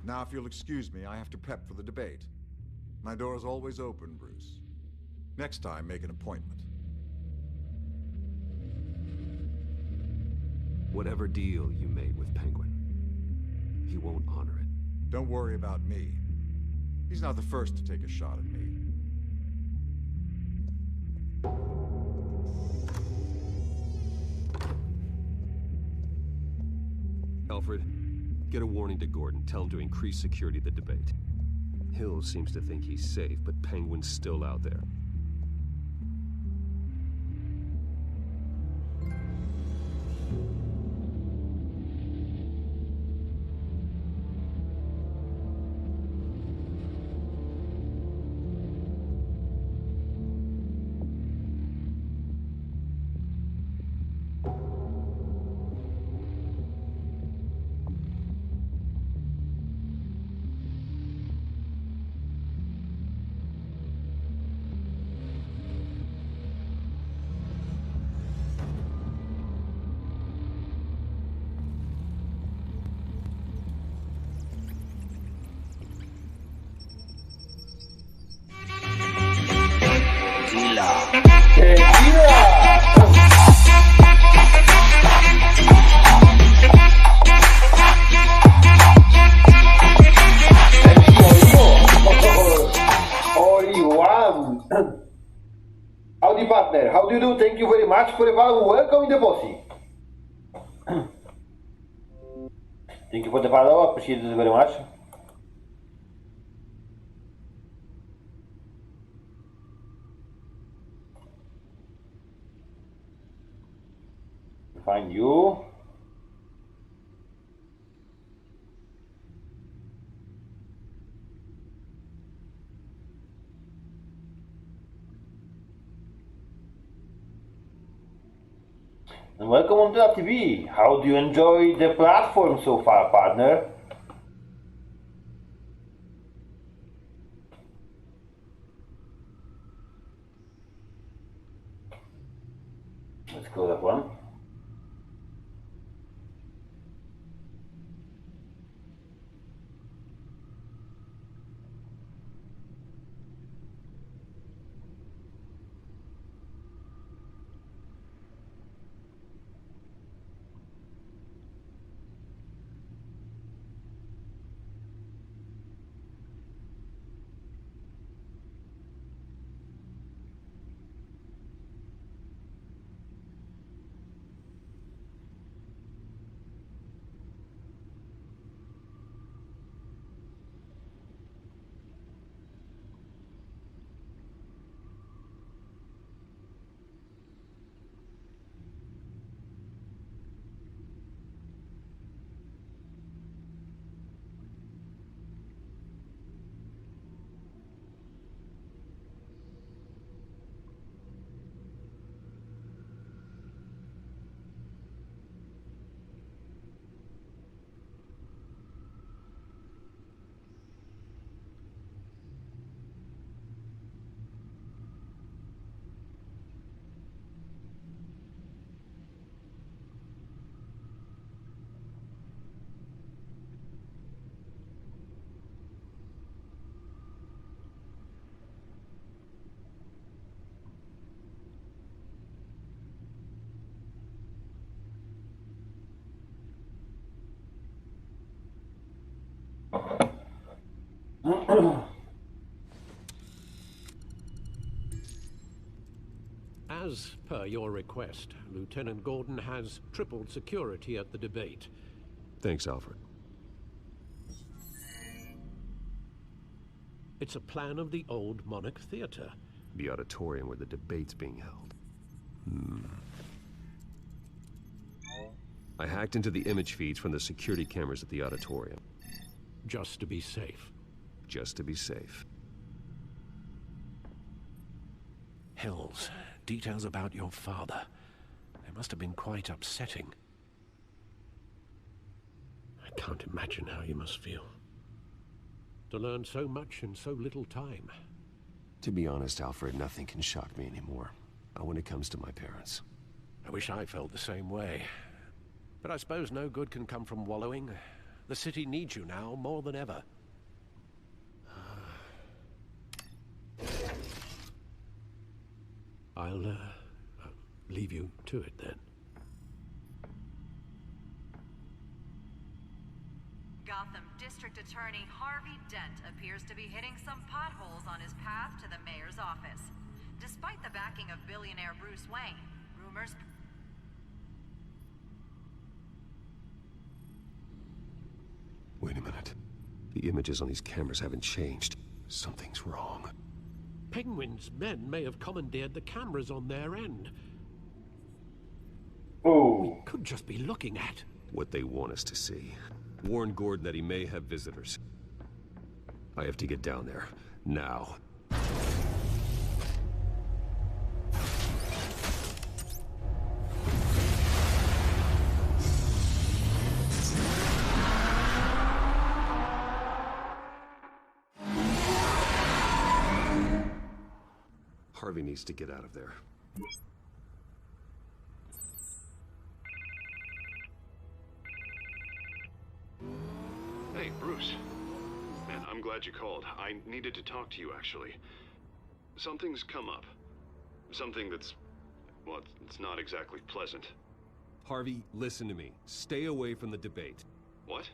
S3: Now, if you'll excuse me, I have to prep for the debate. My door is always open, Bruce. Next time, make an appointment.
S12: Whatever deal you made with Penguin, he won't honor it.
S3: Don't worry about me. He's not the first to take a shot at me.
S12: Alfred, get a warning to Gordon. Tell him to increase security at the debate. Hill seems to think he's safe, but Penguin's still out there.
S1: Howdy, partner. How do you do? Thank you very much for a follow. Welcome in the posse. Thank you for the follow. Appreciate it very much. Find you. And welcome on to the TV. How do you enjoy the platform so far, partner? Let's go that one.
S6: As per your request, Lieutenant Gordon has tripled security at the debate.
S12: Thanks, Alfred.
S6: It's a plan of the old Monarch Theater.
S12: The auditorium where the debate's being held. I hacked into the image feeds from the security cameras at the auditorium.
S6: Just to be safe.
S12: Just to be safe.
S6: Hills, details about your father. They must have been quite upsetting. I can't imagine how you must feel. To learn so much in so little time.
S12: To be honest, Alfred, nothing can shock me anymore. Not when it comes to my parents.
S6: I wish I felt the same way. But I suppose no good can come from wallowing. The city needs you now more than ever. I'll leave you to it then.
S5: Gotham District Attorney Harvey Dent appears to be hitting some potholes on his path to the mayor's office. Despite the backing of billionaire Bruce Wayne, rumors...
S12: Wait a minute. The images on these cameras haven't changed. Something's wrong.
S6: Penguin's men may have commandeered the cameras on their end.
S1: Oh.
S6: We could just be looking at
S12: what they want us to see. Warn Gordon that he may have visitors. I have to get down there. Now. Harvey needs to get out of there.
S9: Hey, Bruce. Man, I'm glad you called. I needed to talk to you, actually. Something's come up. Something that's... well, it's not exactly pleasant.
S12: Harvey, listen to me. Stay away from the debate.
S9: What?